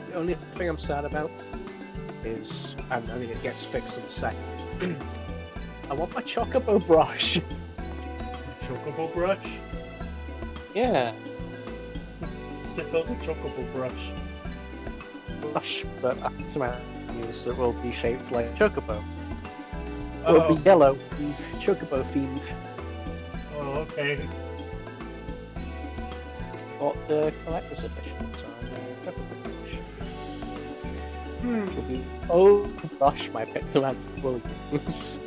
The only thing I'm sad about is, and I think it gets fixed in a second, I want my Chocobo brush. Chocobo brush? Yeah. Tickle's a chocobo brush. Brush, but somehow use it will be shaped like a chocobo. Oh. It'll be yellow, chocobo themed. Oh, okay. What the collector's editions are chocobo brush. Which will be brush my pictogram will use.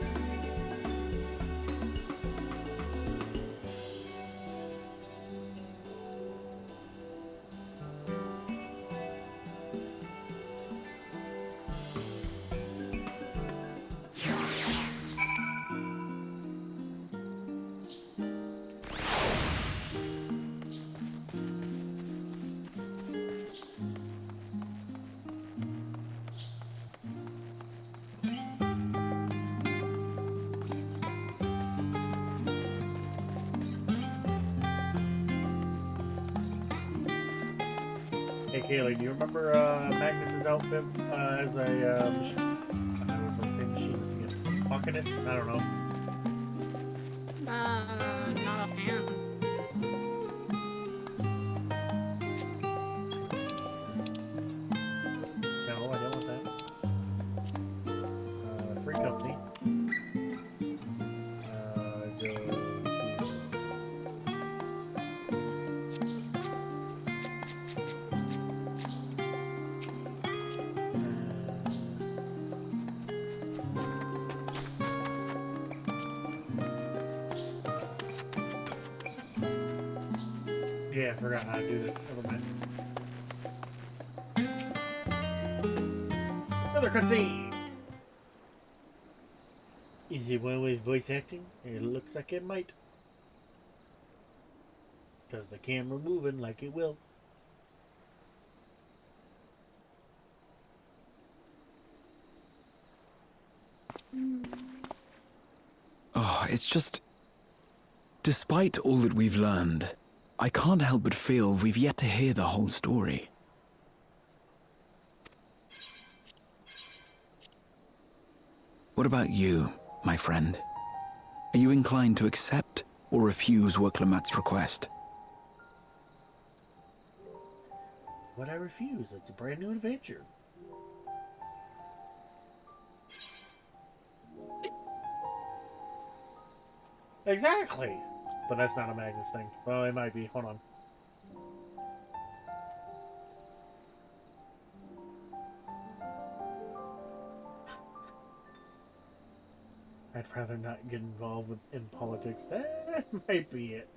Hey Kaylee, do you remember Magnus's outfit as a machine? I don't know if I say machinist again. Machinist? I don't know. Not offhand. No, I don't want that. Free company. Go to... Yeah, I forgot how to do this. Never mind. Another cutscene! Is it one with voice acting? It looks like it might. Because the camera moving like it will. Oh, it's just... Despite all that we've learned, I can't help but feel we've yet to hear the whole story. What about you, my friend? Are you inclined to accept or refuse Worklamat's request? What I refuse? It's a brand new adventure. Exactly! But that's not a Magnus thing. Well, it might be. Hold on. I'd rather not get involved in politics. That might be it.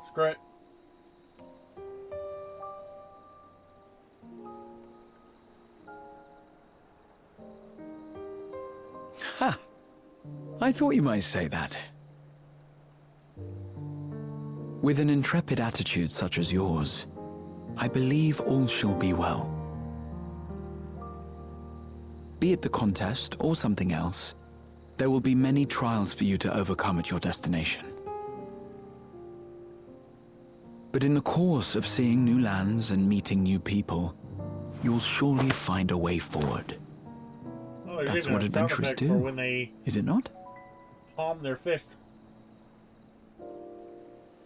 Screw it. Ha! I thought you might say that. With an intrepid attitude such as yours, I believe all shall be well. Be it the contest or something else, there will be many trials for you to overcome at your destination. But in the course of seeing new lands and meeting new people, you'll surely find a way forward. Oh, that's what adventurers do, when they is it not? palm their fist.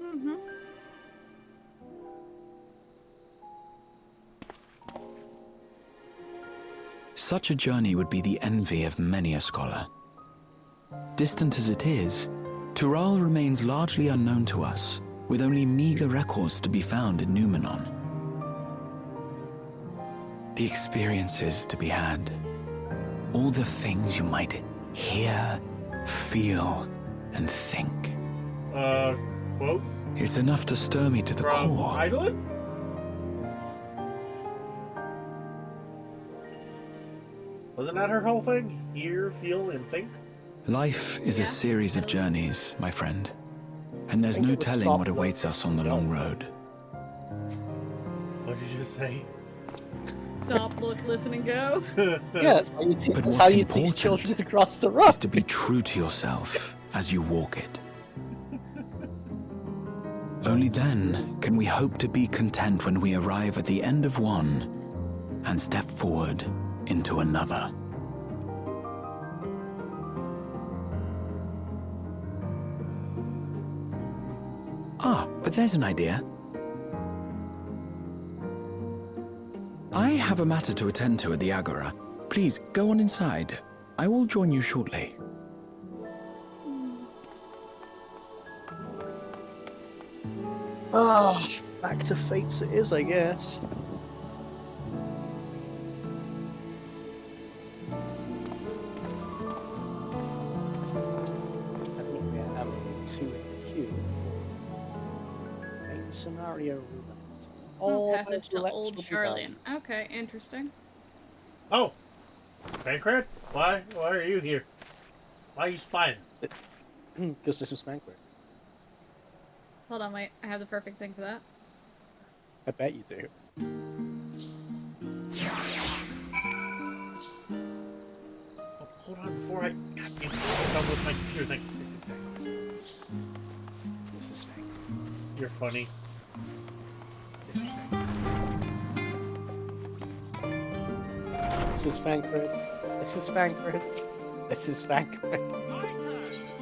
Mm-hmm. Such a journey would be the envy of many a scholar. Distant as it is, Tural remains largely unknown to us, with only meager records to be found in Numenor. The experiences to be had, all the things you might hear, feel, and think. Quotes? It's enough to stir me to the core. Idolin? Wasn't that her whole thing? Hear, feel, and think? Life is a series of journeys, my friend. And there's no telling what awaits us on the long road. What did you just say? Stop, look, listen, and go. Yeah, that's how you, But that's what's how you teach children important to cross the road. is to be true to yourself as you walk it. Only then can we hope to be content when we arrive at the end of one and step forward into another. Ah, but there's an idea. I have a matter to attend to at the Agora. Please, go on inside. I will join you shortly. Ah, back to Fates it is, I guess. I think we have 2 in the queue for main scenario room. Passage to Old Charlian. Okay, interesting. Oh, Bankrat? Why are you here? Why are you spying? Because this is Bankrat. Hold on, wait. I have the perfect thing for that. I bet you do. Oh, hold on before I goddamn done with my computer thing. This is Bankrat. This is Bankrat. You're funny. This is Bankrat. This is Bankrat. This is Bankrat.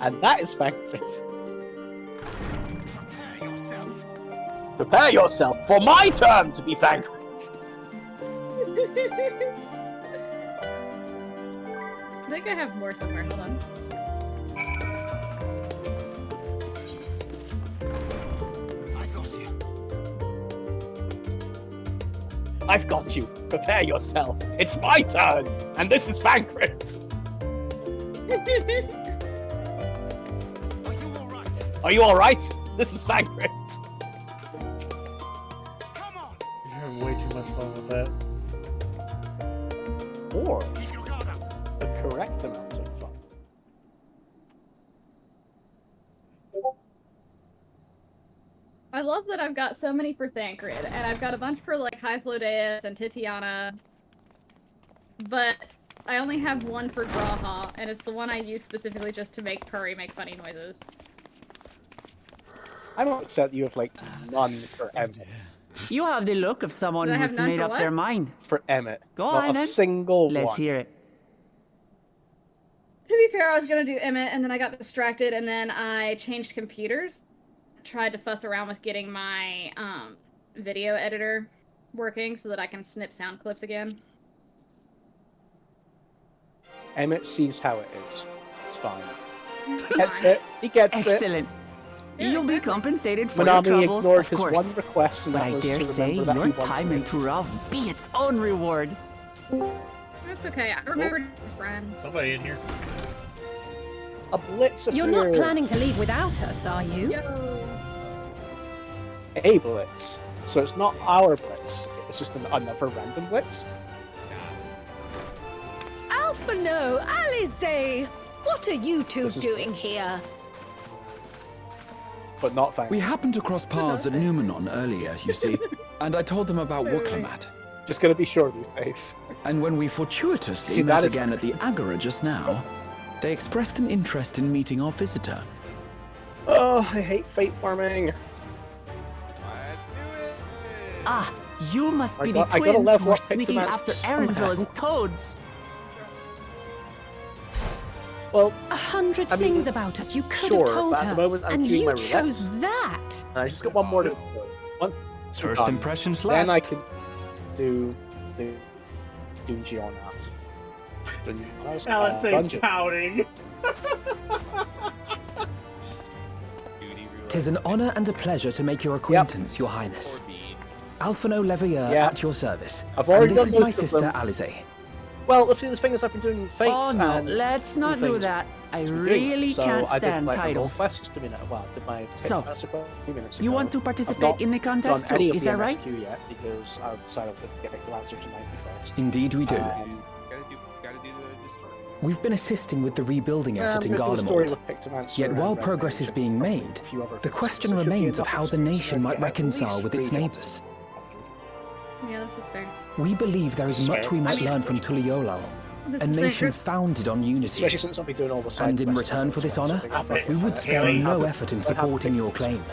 And that is Bankrat. Prepare yourself for my turn to be Bankrat. I think I have more somewhere. Hold on. I've got you. Prepare yourself. It's my turn, and this is Bankrat. Are you alright? Are you alright? This is Bankrat. You're having way too much fun with that. Or the correct amount of fun. I love that I've got so many for Thancred, and I've got a bunch for like Hythlodaeus and Titiana, but I only have one for Graha, and it's the one I use specifically just to make Curry make funny noises. I'm upset you have like none for Emmett. You have the look of someone Do I have who's none made for up what? their mind. For Emmett. Go Not on, a then. single Let's one. hear it. To be fair, I was gonna do Emmett, and then I got distracted, and then I changed computers. Tried to fuss around with getting my video editor working so that I can snip sound clips again. Emmett sees how it is. It's fine. He gets it. He gets Excellent. You'll be compensated for your Manami troubles, ignored of his course. one request, and But that I was dare to say remember that your he wants time in me. Tural will be its own reward. That's okay. I remembered his friend. Somebody in here. A blitz You're not planning to leave without us, are you? A blitz. So it's not our blitz. It's just another random blitz. Alpha no, Alize! What are you two doing here? But not thank We happened to cross paths at Numenon earlier, you see, and I told them about Wuklamat. Just gonna be sure these days. And when we fortuitously See, met that is again at the Agora just now, they expressed an interest in meeting our visitor. Oh, I hate fate farming. Ah, you must be I the gotta twins level who are up sneaking Pictoman's after somehow. Erenville as toads. Well, 100 I mean, things about us you could sure, have told but at her, the moment I'm and doing you my chose roulettes. that. I just got one more to go. Once it's First done, impressions then I last. can do Giornas. Alex ain't pouting. Tis an honor and a pleasure to make your acquaintance, Your Highness. Alphino Leveilleur at your service. I've already and this is done my most of sister, them. Alize. Well, the thing is, I've been doing fates Oh no, and let's not do things that. I to be doing. really So can't I did, stand like, my titles. whole quest a minute. Well, I did my So, quest a few minutes You ago. want to I've participate not in the contest done any too, of is the that right? MSQ yet because I decided to get the answer tonight first. Indeed we do. Gotta do the story. We've been assisting with the rebuilding effort in I'm gonna do the story Garlemald. with Pictoman's Yet story while and progress is being made, a few other the things. question So it should be remains of enough how the experience nation to might get at reconcile least with its 3 neighbors. Yeah, this is fair. We believe there is much we might learn from Tuliolal, This a is nation fair. founded on unity. Especially since I'll be doing all the side And in quests return for this honor, so we would spare no effort in supporting your claim.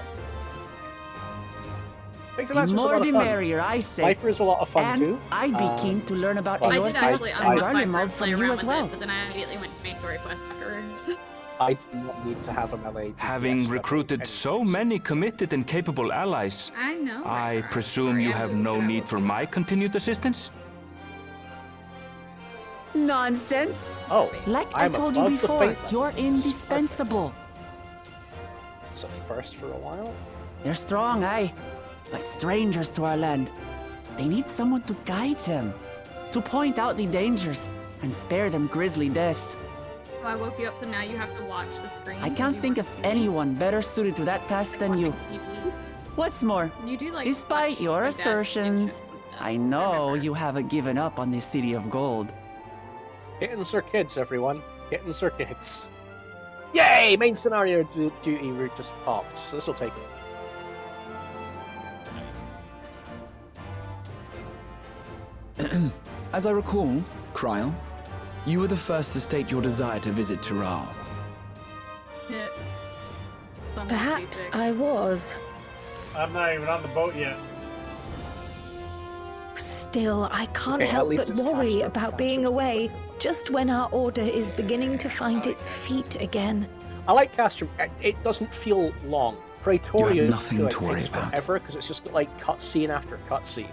Pixel The Master's a more lot the of fun. merrier, I say. Viper's a lot of fun and too. I'd be keen to learn about but I your did side actually and unlock Garly Viper mode and play from you around as with well. it, but then I immediately went to main story quest afterwards. I do not need to have a melee. Having DPS recruited so many committed and capable allies, I know. I presume you have no need for my continued assistance? Nonsense. Oh, like I I'm told you above the before, fate you're level. indispensable. It's a first for a while. They're strong, aye, but strangers to our land. They need someone to guide them, to point out the dangers and spare them grisly deaths. So I woke you up, so now you have to watch the screen. I can't think of anyone better suited to that task than you. What's more, You do like despite watch your Big Dad's assertions, I know you haven't given up on the City of Gold. Kittens are kids, everyone. Kittens are kids. Yay! Main scenario duty route just popped, so this will take it. As I recall, Kryl, you were the first to state your desire to visit Tural. Yeah. Perhaps I was. I'm not even on the boat yet. Still, I can't Okay, at help least but it's worry faster. about being away just when our order is beginning to find its feet again. I like Castro. It doesn't feel long. Praetoria You have nothing feel to like worry takes about. forever because it's just like cutscene after cutscene.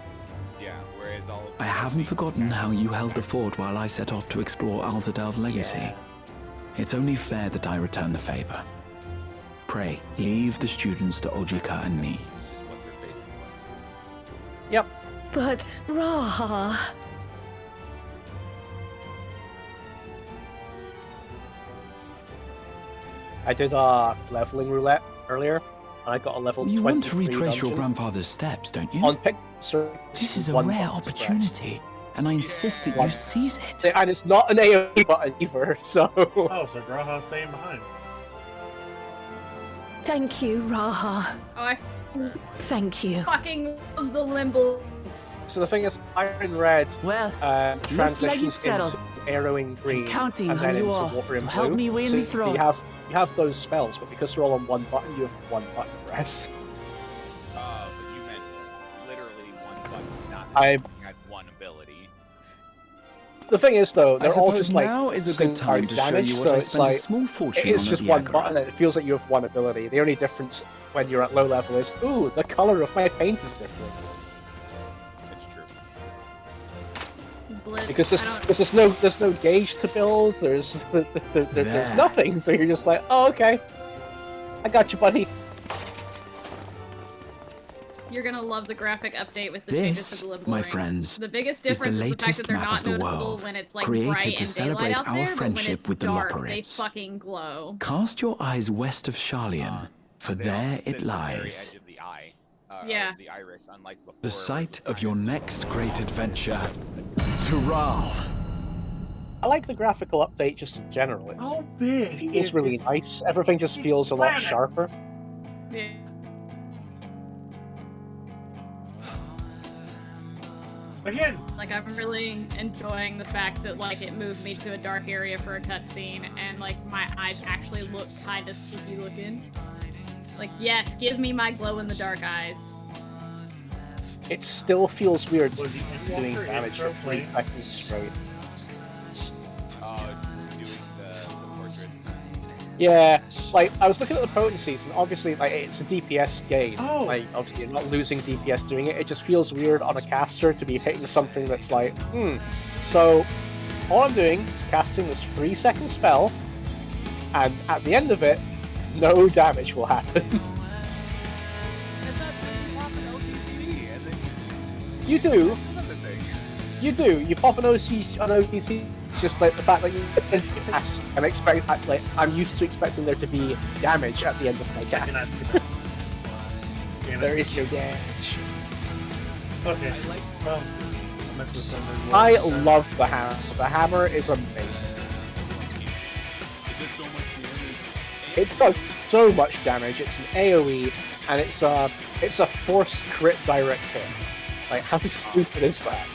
Yeah, whereas all. I haven't forgotten how you held the fort while I set off to explore Alzadal's legacy. Yeah. It's only fair that I return the favor. Pray, leave the students to Ojika and me. Just what's her face before. Yep. But, Raha, I did leveling roulette earlier, and I got a level You 23 want to retrace your dungeon. grandfather's steps, don't you? On pick. This is a rare opportunity, and I insist that you seize it. And it's not an AoE button either, so. Oh, so Graha's staying behind. thank you, Raha. Oh, I Thank you. fucking love the limbo. So the thing is, Iron Red Well, transitions settled. into arrowing green counting and on then you into all water and to help blue. me win so the throne. You have those spells, but because they're all on one button, you have one button press. But you meant literally one button, not I- looking at one ability. The thing is, though, I they're all suppose just like now is a good time single to show damage, you what so I it's spent a like small fortune it's on just at one Yagara. button, and it feels like you have one ability. The only difference when you're at low level is, ooh, the color of my paint is different. That's true. Blitz, Because I don't- there's no gauge to build. There's there's nothing. So you're just like, oh, okay, I got you, buddy. You're gonna love the graphic update with the changes to This, the limbo my rings. friends, The biggest is the difference is the fact latest that they're map not of the noticeable world, when it's like created bright to and celebrate daylight out our there, but when friendship it's with the dark, they Loporrids. fucking glow. Cast your eyes west of Sharlayan, for there it lies. Edge of the eye. Yeah. The iris, unlike before. The site of your next great adventure, Tural. I like the graphical update just in general. How big? It feels really nice. Everything just feels a lot planet? sharper. Yeah. Again. Like I'm really enjoying the fact that like it moved me to a dark area for a cutscene, and like my eyes actually look kind of spooky looking. Like yes, give me my glow in the dark eyes. It still feels weird Was the doing Endwalker damage for intro 3 playing? seconds straight. Doing the portraits. Yeah, like I was looking at the potencies, and obviously, like it's a DPS game. Oh. Like obviously, you're not losing DPS doing it. It just feels weird on a caster to be hitting something that's like, So, all I'm doing is casting this 3-second spell, and at the end of it, no damage will happen. And that's when you pop an OTC, and then You do. another thing. You do. You pop an OTC. It's just like the fact that you cast and expect. Like, I'm used to expecting there to be damage at the end of my cast. There is no damage. Okay. Well, I mess with some of those I words. love the hammer. The hammer is amazing. It does so much damage. It's an AoE, and it's a force crit direct hit. Like, how stupid is that?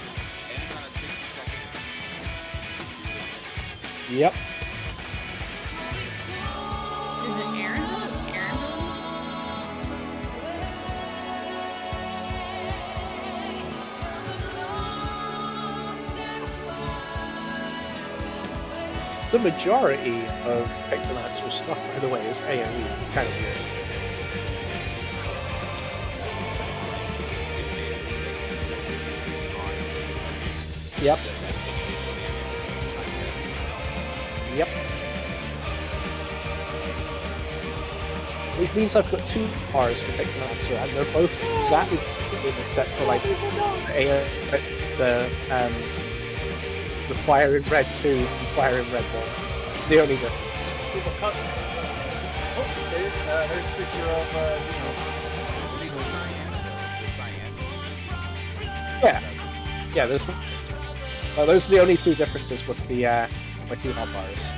Yep. Is it Aaron? Aaron? The majority of Pictomancer's stuff, by the way, is AoE. It's kind of weird. Yep. Yep. Which means I've got 2 bars for Pictomancer, and they're both exactly the same except for like the fire in red 2 and fire in red 1. It's the only difference. Oh, there's a picture of, Yeah. Yeah, those are the only 2 differences with the my 2 hotbars.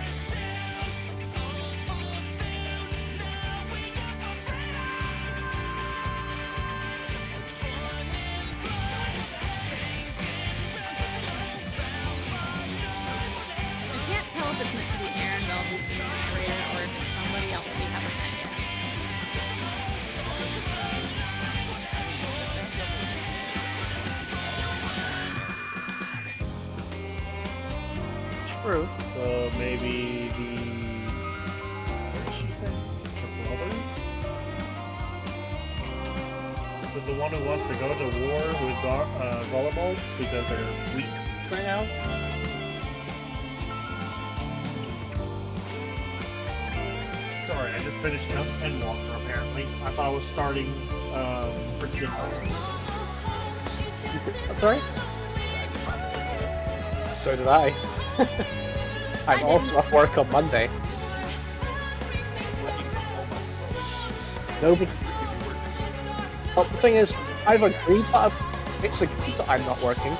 True. So maybe what did she say? Her brother? The one who wants to go to war with volleyball because they're weak right now? Sorry, I just finished Endwalker apparently. I thought I was starting ridiculous. Sorry? So did I. I'm also off work on Monday. No, but well, the thing is, I've agreed that it's agreed that I'm not working,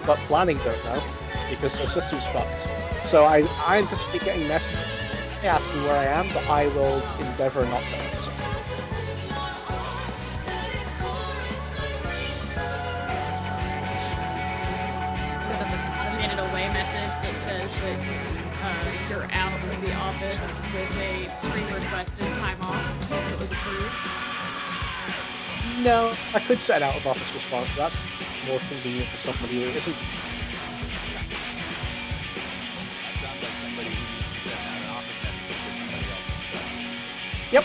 but planning don't know because their system's fucked. So I anticipate getting messages asking where I am, but I will endeavour not to answer. You're out of the office with a pre-requested time off that was approved. No, I could set an out-of-office response, but that's more convenient for somebody who isn't. Yep.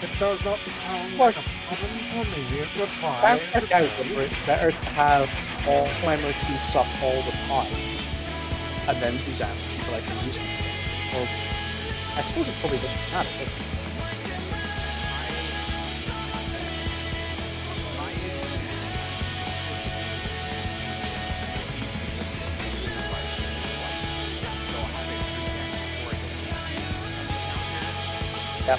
It does not sound like a problem for me. Goodbye. It's better to have all my motifs up all the time, and then do damage until I can use them. Well, I suppose it probably doesn't matter. Yep.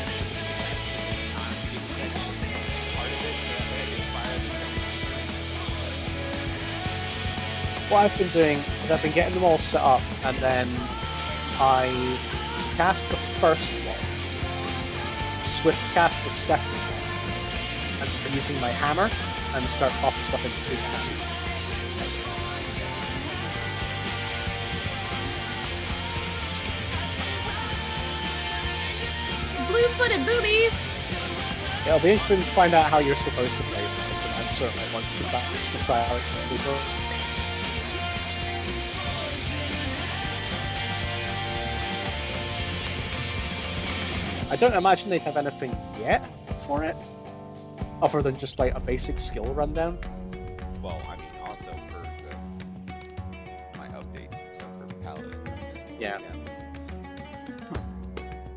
What I've been doing is I've been getting them all set up, and then I cast the first one, swift cast the second one, and start using my hammer and start popping stuff into the hammer. Blue-footed boobies! Yeah, it'll be interesting to find out how you're supposed to play with and certainly once the back's decided people. I don't imagine they'd have anything yet for it, other than just like a basic skill rundown. Well, I mean, also for my updates and stuff for Paladin. Yeah.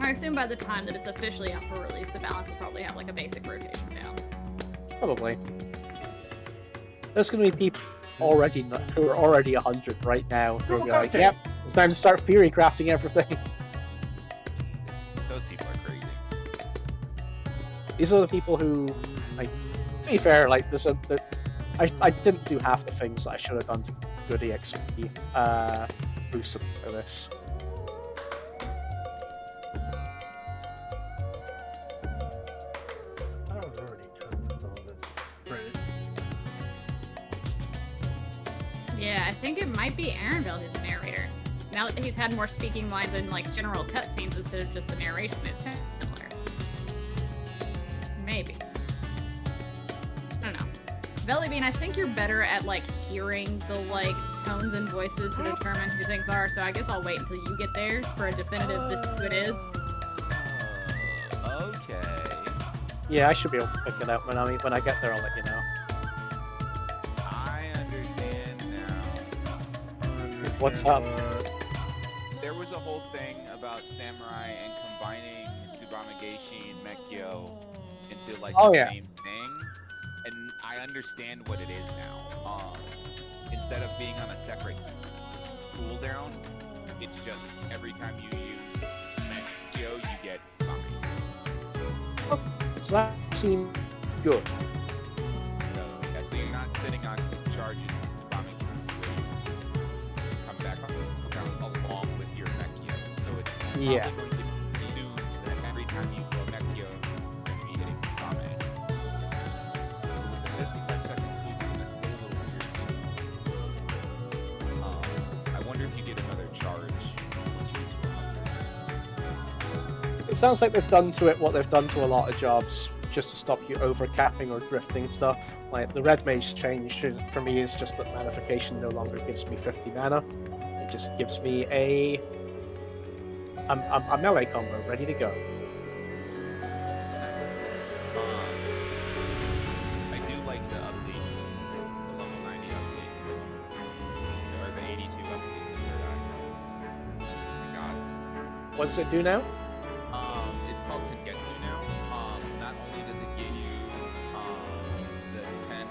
I assume by the time that it's officially up for release, the balance will probably have like a basic rotation down. Probably. There's going to be people already who are already 100 right now who are like, yep, it's time to start theory crafting everything. Those people are crazy. These are the people who, like, to be fair, like, I didn't do half the things that I should have done to good EXP boost for this. Yeah, I think it might be Aaronville who's the narrator. Now that he's had more speaking lines and like general cutscenes instead of just the narration, it's similar. Maybe. I don't know. Vellybean, I think you're better at like hearing the like tones and voices to determine who things are. So I guess I'll wait until you get there for a definitive this is who it is. Okay. Yeah, I should be able to pick it up when I get there. I'll let you know. I understand now. What's up? There was a whole thing about samurai and combining Tsubame Geishi and Mekyo into like the same thing, and I understand what it is now. Instead of being on a separate cooldown, it's just every time you use Mekyo, you get Tsubame. So that seems good. So you're not sitting on charges Tsubame come back along with your Mekyo. So it's probably going to assume that every time you go Mekyo, you're going to be hitting Tsubame. With the 55-second cooldown, that's still a little weird. I wonder if you get another charge once you use It sounds like they've done to it what they've done to a lot of jobs, just to stop you overcapping or drifting stuff. Like the Red Mage change for me is just that Manification no longer gives me 50 mana. It just gives me a melee combo ready to go. I do like the update, the level 90 update, or the 82 update that I got. What does it do now? It's called Tengetsu now. Not only does it give you the 10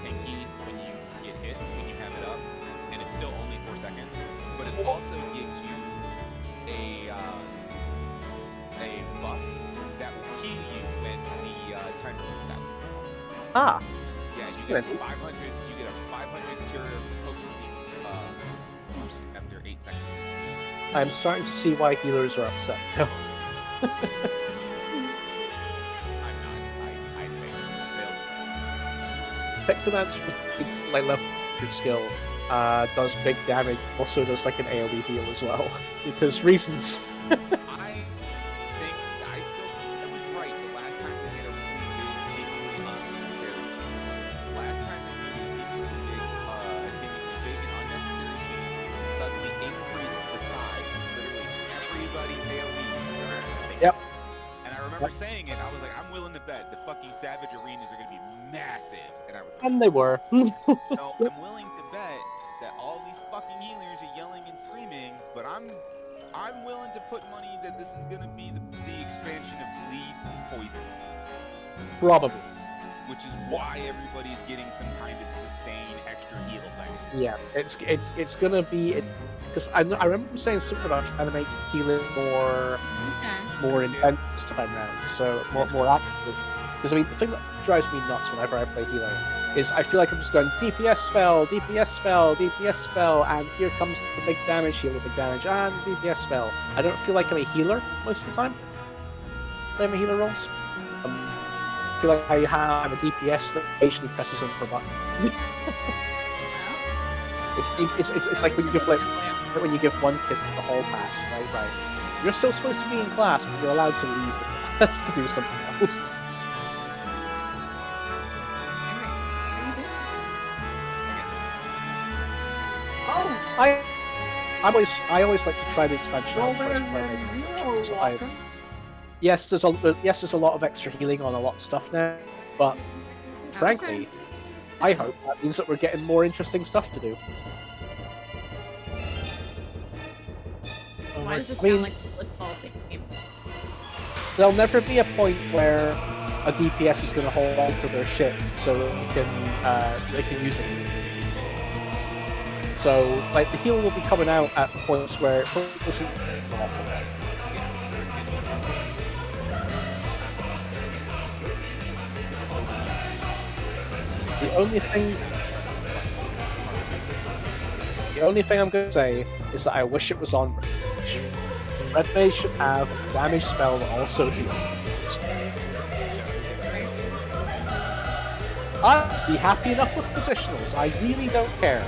Tenki when you get hit, when you have it up, and it's still only 4 seconds, but it also gives you a buff that will heal you when the timer runs out. Ah. Yeah, you get 500. You get a 500 cure potency boost after 8 seconds. I'm starting to see why healers are upset now. Pictoman's like level 100 skill does big damage, also does like an AoE heal as well, because reasons. I think I was right the last time they had a really unnecessary change. The last time they did a big and unnecessary change suddenly increased the size. Literally everybody's AoE. Yep. And I remember saying it, I was like, I'm willing to bet the fucking Savage arenas are going to be massive. And they were. So I'm willing to bet that all these fucking healers are yelling and screaming, but I'm willing to put money that this is going to be the expansion of bleed poisons. Probably. Which is why everybody's getting some kind of sustained extra heal effect. Yeah, it's gonna be because I remember saying something about trying to make healing more intense this time round, so more active. Because I mean, the thing that drives me nuts whenever I play healing is I feel like I'm just going DPS spell, DPS spell, DPS spell, and here comes the big damage, heal the big damage, and DPS spell. I don't feel like I'm a healer most of the time. Play my healer roles. I feel like I'm a DPS that occasionally presses on per button. It's like when you give one kid the hall pass, right? You're still supposed to be in class, but you're allowed to leave the class to do something else. I always like to try the expansion. Yes, there's a lot of extra healing on a lot of stuff now, but frankly, I hope that means that we're getting more interesting stuff to do. Why does this sound like a football game? There'll never be a point where a DPS is going to hold on to their shit so they can use it. So, like, the heal will be coming out at points where it isn't awful. The only thing I'm going to say is that I wish it was on Red Mage. Red Mage should have a damage spell that also heals. I'd be happy enough with positionals. I really don't care.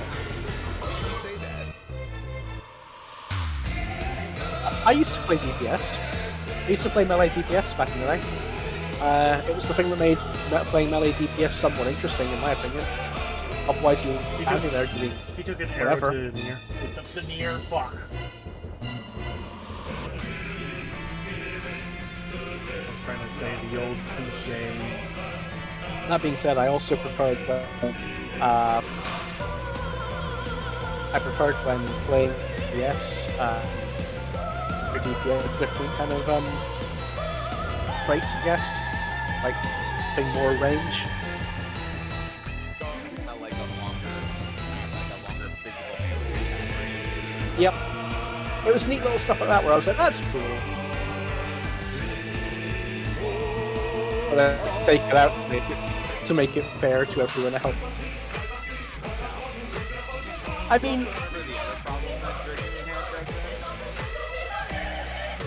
I used to play DPS. I used to play melee DPS back in the day. It was the thing that made playing melee DPS somewhat interesting, in my opinion. Otherwise, you're standing there doing He took an whatever. arrow to the near. The near, fuck. I was trying to say the old cliche. That being said, I also preferred when playing DPS, for DPS, different kind of traits, I guess, like being more range. Like a longer physical melee. Yep. It was neat little stuff like that where I was like, that's cool. But then take it out to make it fair to everyone else. I mean,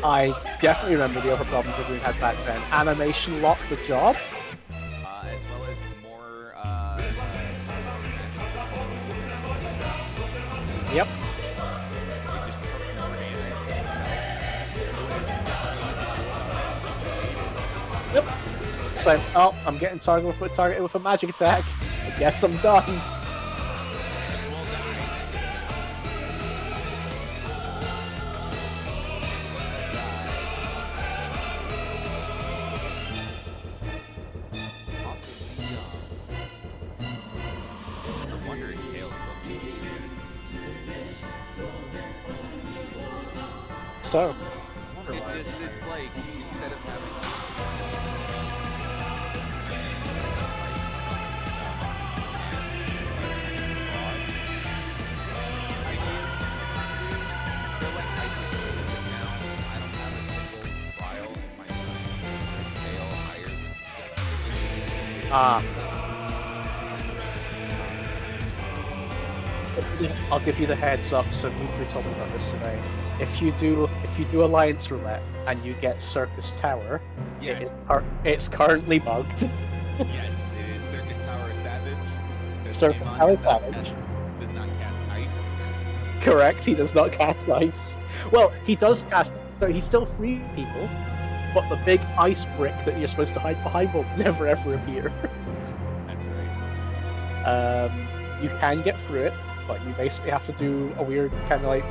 I definitely remember the other problems that we had back then. Animation lock the job. As well as more, Yep. Yep. So, oh, I'm getting targeted with a magic attack. I guess I'm done. So, it's like, instead of having I'll give you the heads up. So we told me about this today. If you do Alliance Roulette and you get Circus Tower, yes. it's currently bugged. Yes, it is Circus Tower Savage. Circus Tower Savage does not cast ice. Correct. He does not cast ice. Well, he does cast. He still frees people, but the big ice brick that you're supposed to hide behind will never ever appear. That's right. You can get through it, but you basically have to do a weird kind of like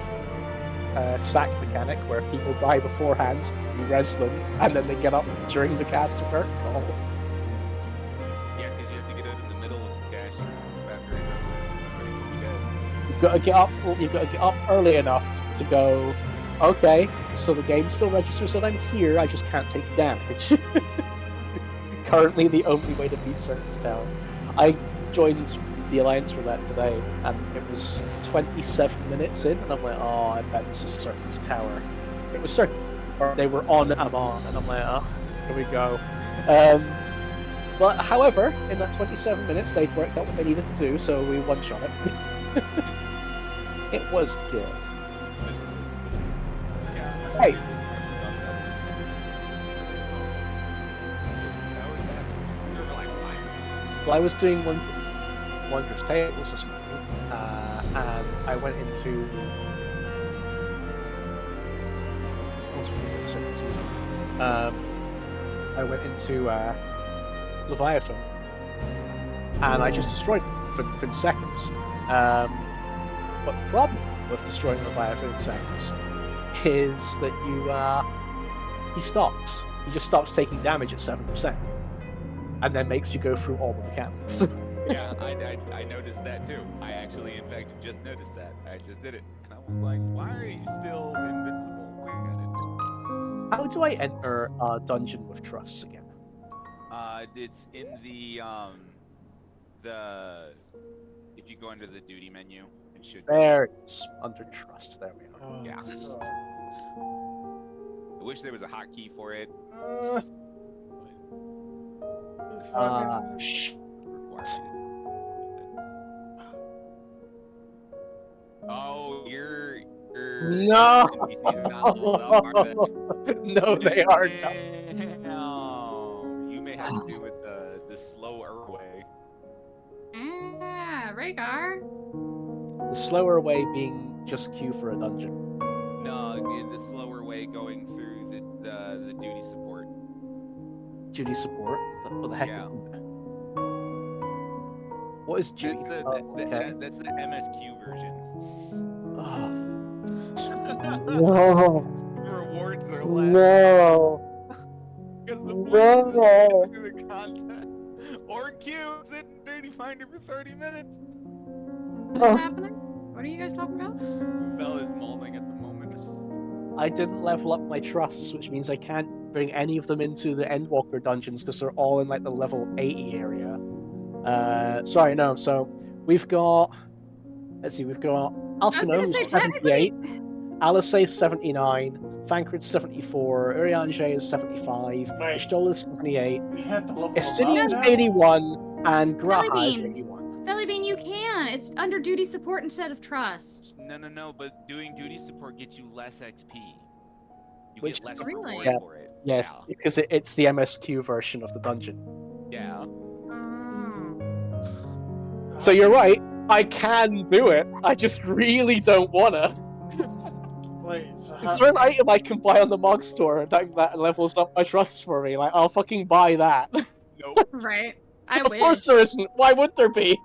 sack mechanic where people die beforehand, you res them, and then they get up during the cast of curtain call. Yeah, because you have to get out in the middle of the dash after it's You've got to get up. You've got to get up early enough to go. Okay, so the game still registers that I'm here. I just can't take damage. Currently, the only way to beat Circus Tower. I joined the Alliance for that today, and it was 27 minutes in, and I'm like, oh, I bet this is Circus Tower. It was Circus Tower. They were on, and I'm on, and I'm like, oh, here we go. But however, in that 27 minutes, they'd worked out what they needed to do, so we one-shot it. It was good. Hey. Well, I was doing Wondrous Tales this morning, and I went into I went into Leviathan, and I just destroyed him for seconds. But the problem with destroying Leviathan in seconds is that he stops. He just stops taking damage at 7%, and then makes you go through all the mechanics. Yeah, I noticed that too. I actually, in fact, just noticed that. I just did it, and I was like, "Why are you still invincible?" How do I enter a dungeon with trusts again? It's in the if you go under the duty menu, it should. There it's under trust. There we are. Yeah. I wish there was a hotkey for it. Oh, you're no. No, they are not. No, you may have to do with the slower way. Ah, Rhaegar. The slower way being just queue for a dungeon. No, the slower way going through the duty support. duty support. What the heck is that? What is duty? That's the MSQ version. No. Rewards are less. No. Because the point No. is the content. Or Q, sit in Duty Finder for 30 minutes. What's happening? What are you guys talking about? Bell is molding at the moment. I didn't level up my trusts, which means I can't bring any of them into the Endwalker dungeons because they're all in like the level 80 area. Sorry, no. So we've got. Let's see, we've got Alphino, who's 78. Alisei is 79. Thancred 74. Urianger is 75. Ishtola is 78. Estinian is 81. And Graha is 81. Fellybean, you can. It's under duty support instead of trust. No, but doing duty support gets you less XP. You Which get less reward yeah, for it. yes, because it's the MSQ version of the dungeon. Yeah. So you're right. I can do it. I just really don't wanna. Wait, so Is there an item I can buy on the Mog Store that levels up my trusts for me? Like, I'll fucking buy that. Nope. Right. I Of wish. course there isn't. Why would there be?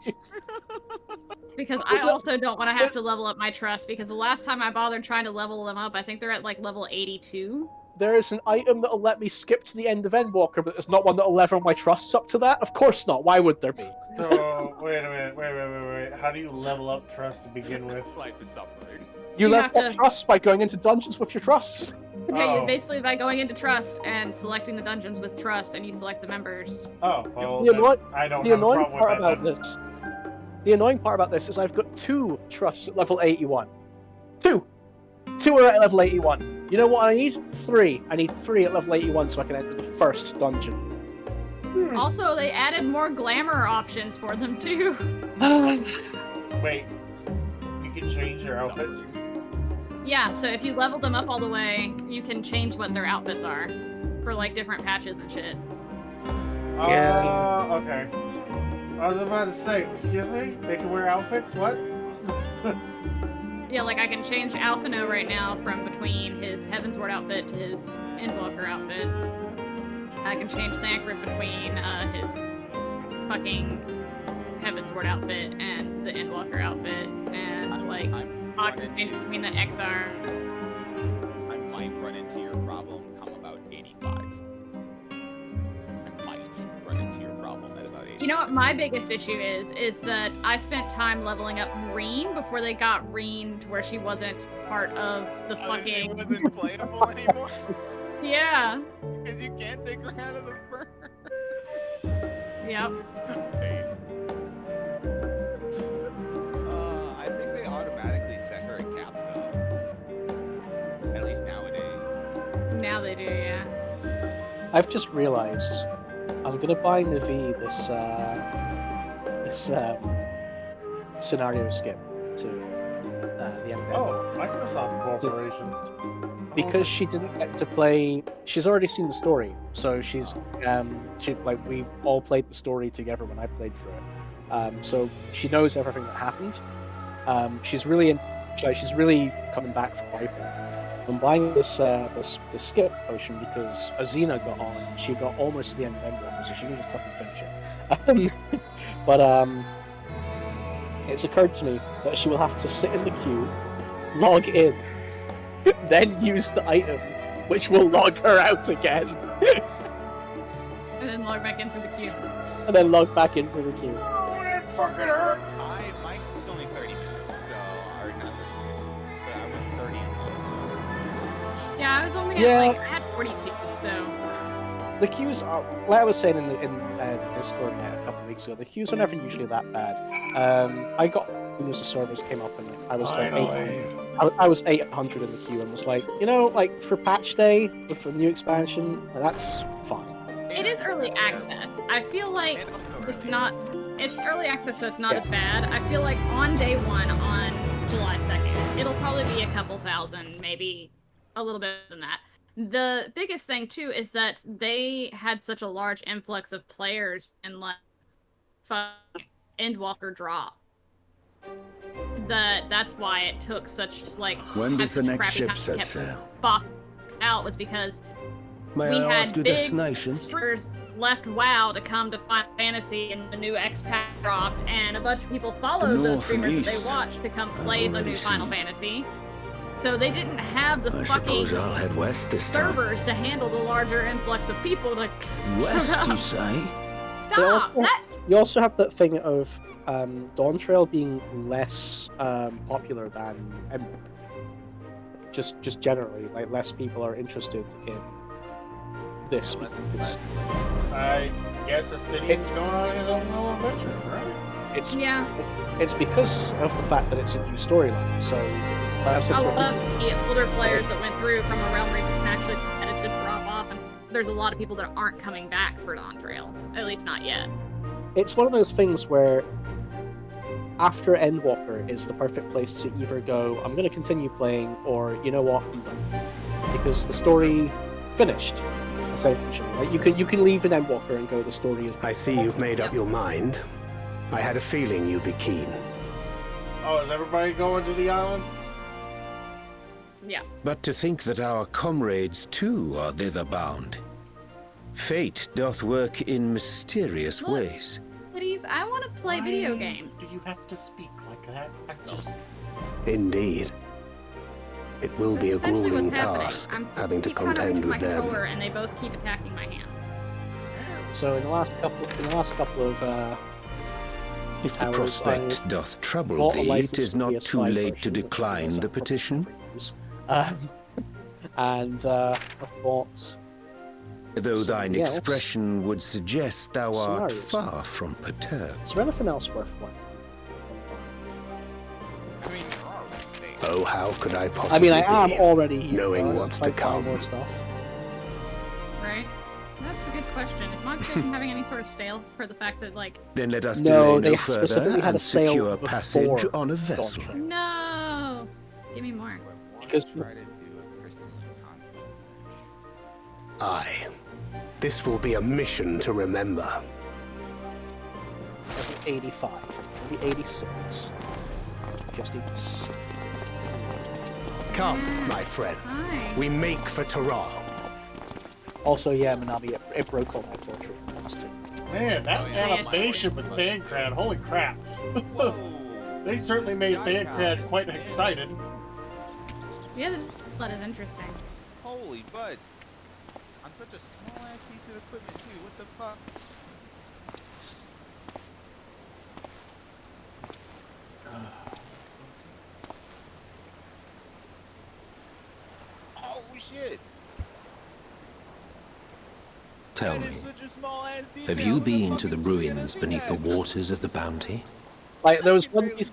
Because I also don't want to have to level up my trust, because the last time I bothered trying to level them up, I think they're at like level 82. There is an item that'll let me skip to the end of Endwalker, but there's not one that'll level my trusts up to that? Of course not. Why would there be? So, wait a minute. Wait. How do you level up trust to begin with? Life is suffering. You level up trusts by going into dungeons with your trusts. Yeah, you basically by going into trust and selecting the dungeons with trust, and you select the members. Oh, well, I don't the have a annoying problem part with that. about this. The annoying part about this is I've got 2 trusts at level 81. 2 are at level 81. You know what I need? 3. I need 3 at level 81 so I can enter the first dungeon. Also, they added more glamour options for them too. Wait, you can change your outfits? Yeah, so if you level them up all the way, you can change what their outfits are for like different patches and shit. Okay. I was about to say, excuse me? They can wear outfits? What? Yeah, like I can change Alphino right now from between his Heavensward outfit to his Endwalker outfit. I can change Thancred between his fucking Heavensward outfit and the Endwalker outfit, and I can change between the XR. I might run into your problem come about 85. I might run into your problem at about 85. You know what my biggest issue is that I spent time leveling up Reen before they got Reen to where she wasn't part of the fucking... She wasn't playable anymore? Yeah. Because you can't take her out of the burn. Yep. I think they automatically set her a cap though. At least nowadays. Now they do, yeah. I've just realized I'm gonna buy Navi this scenario skip to the end. Oh, Microsoft corporations. Because she didn't get to play, she's already seen the story, so she's we all played the story together when I played through it. So she knows everything that happened. She's really coming back for Viper. I'm buying this skip potion because Azina got on and she got almost to the end of Endwalker, so she can just fucking finish it. But it's occurred to me that she will have to sit in the queue, log in, then use the item, which will log her out again. And then log back in through the queue. And then log back in for the queue. Oh, it fucking hurt! Mine was only 30 minutes, so, or not 30 minutes, but I was 30 in mode, so. Yeah, I was only at I had 42, so. The queues are, like I was saying in Discord a couple of weeks ago, the queues are never usually that bad. I got, as soon as the servers came up, and I was like 800. I was 800 in the queue, and was like, like for patch day with the new expansion, that's fine. It is early access. I feel like it's early access, so it's not as bad. I feel like on day 1, on July 2nd, it'll probably be a couple thousand, maybe a little bit than that. The biggest thing too is that they had such a large influx of players in like Endwalker drop. That's why it took such like when does the next crappy ship time set kept sail? Bop out was because May we I had ask your big destination? streamers left WoW to come to Final Fantasy, and the new X pack dropped, and a bunch of people followed those North and streamers that East, they watched to come I've play the already new Final seen. Fantasy. So they didn't have the I fucking suppose I'll head west this time. servers to handle the larger influx of people to West, you say? Stop! You also have that thing of Dawntrail being less popular than Ember. Just generally, like less people are interested in this because I guess Estinian's going on his own little adventure, right? It's because of the fact that it's a new storyline. So I have A lot of the older players that went through from a realm region actually decided to drop off, and there's a lot of people that aren't coming back for Dawntrail. At least not yet. It's one of those things where after Endwalker is the perfect place to either go, I'm going to continue playing, or you know what, I'm done. Because the story finished, essentially. Like you can leave an Endwalker and go, the story is... I see you've made up your mind. I had a feeling you'd be keen. Oh, is everybody going to the island? Yeah. But to think that our comrades too are thither bound. Fate doth work in mysterious ways. Please, I want to play video game. Do you have to speak like that? I just... Indeed. It will be a Essentially grueling what's happening. task, I'm having to keep trying contend reach my with them. controller, and they both keep attacking my hands. So in the last couple of If the hours, prospect I've doth trouble bought a thee, license it is for not PS5 too late to version, which decline is the petition. and I've bought. Though thine something else. expression would suggest thou art Scenarios. far from perturbed. Is there anything else worthwhile? Oh, how could I I possibly mean, I am be, already here, knowing but what's I'd to like to buy come? more stuff. Right? That's a good question. Is Modification having any sort of sale for the fact that, like... Then let us No, delay they no further specifically had a and sale secure before passage on a vessel. Dawntrail. No! Give me more. Because Aye. This will be a mission to remember. maybe 85, maybe 86. Just need this. Come, my friend. Hi. We make for Taral. Also, yeah, Manami, it broke all my torture points too. Man, that animation with Thancred, holy crap. They certainly made Thancred quite excited. Yeah, that is interesting. Holy butts. On such a small ass piece of equipment too, what the fuck? Oh shit! Tell That me, is such a small ass detail. have you been to the ruins beneath the waters of the Bounty? Like, there was one piece...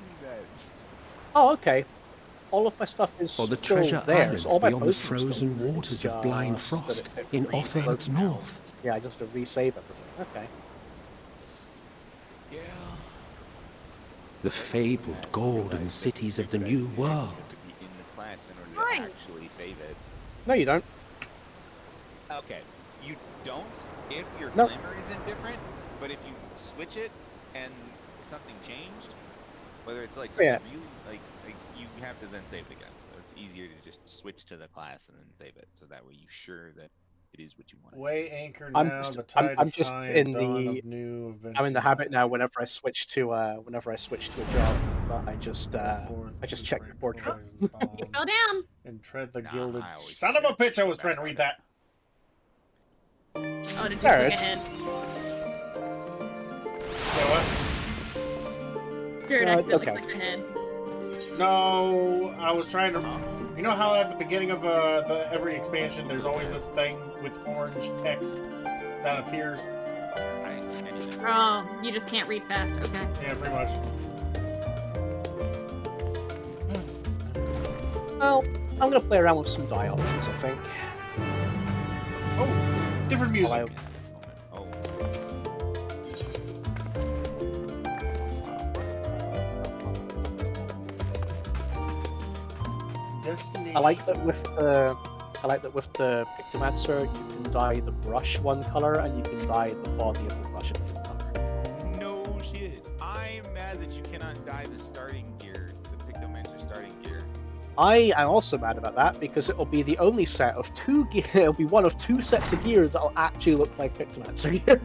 Oh, okay. All of my stuff is Or the still treasure there. islands So all my beyond the potions still frozen there. waters It's of blind just that frost it in really Offerd's broke now. north? Yeah, I just have to resave everything. Okay. Yeah. The fabled golden cities of the New World. To be in the class in order to actually save it. No, you don't. Okay, you don't if your Nope. glimmer is indifferent, but if you switch it and something changed, whether it's like something Yeah. really like you have to then save it again. So it's easier to just switch to the class and then save it, so that way you're sure that it is what you want. Way anchored I'm now, just, the tide I'm is just high, in dawn the of new I'm in the adventure. habit now. Whenever I switch to a job, that I just check the portrait. You fell down! And tread the gilded. I always Son of a bitch! I was trying to read that. Oh, did you There, click it's- ahead? Say what? Jared accidentally okay. clicked ahead. No, I was trying to. You know how at the beginning of every expansion, there's always this thing with orange text that appears. Oh, you just can't read fast. Okay. Yeah, pretty much. Well, I'm gonna play around with some die options, I think. Oh, different music. Oh. Destiny. I like that with the Pictomancer, you can dye the brush one color and you can dye the body of the brush a different color. No shit. I'm mad that you cannot dye the starting gear, the Pictomancer starting gear. I am also mad about that because it'll be the only set of two gear. It'll be one of two sets of gears that'll actually look like Pictomancer gear.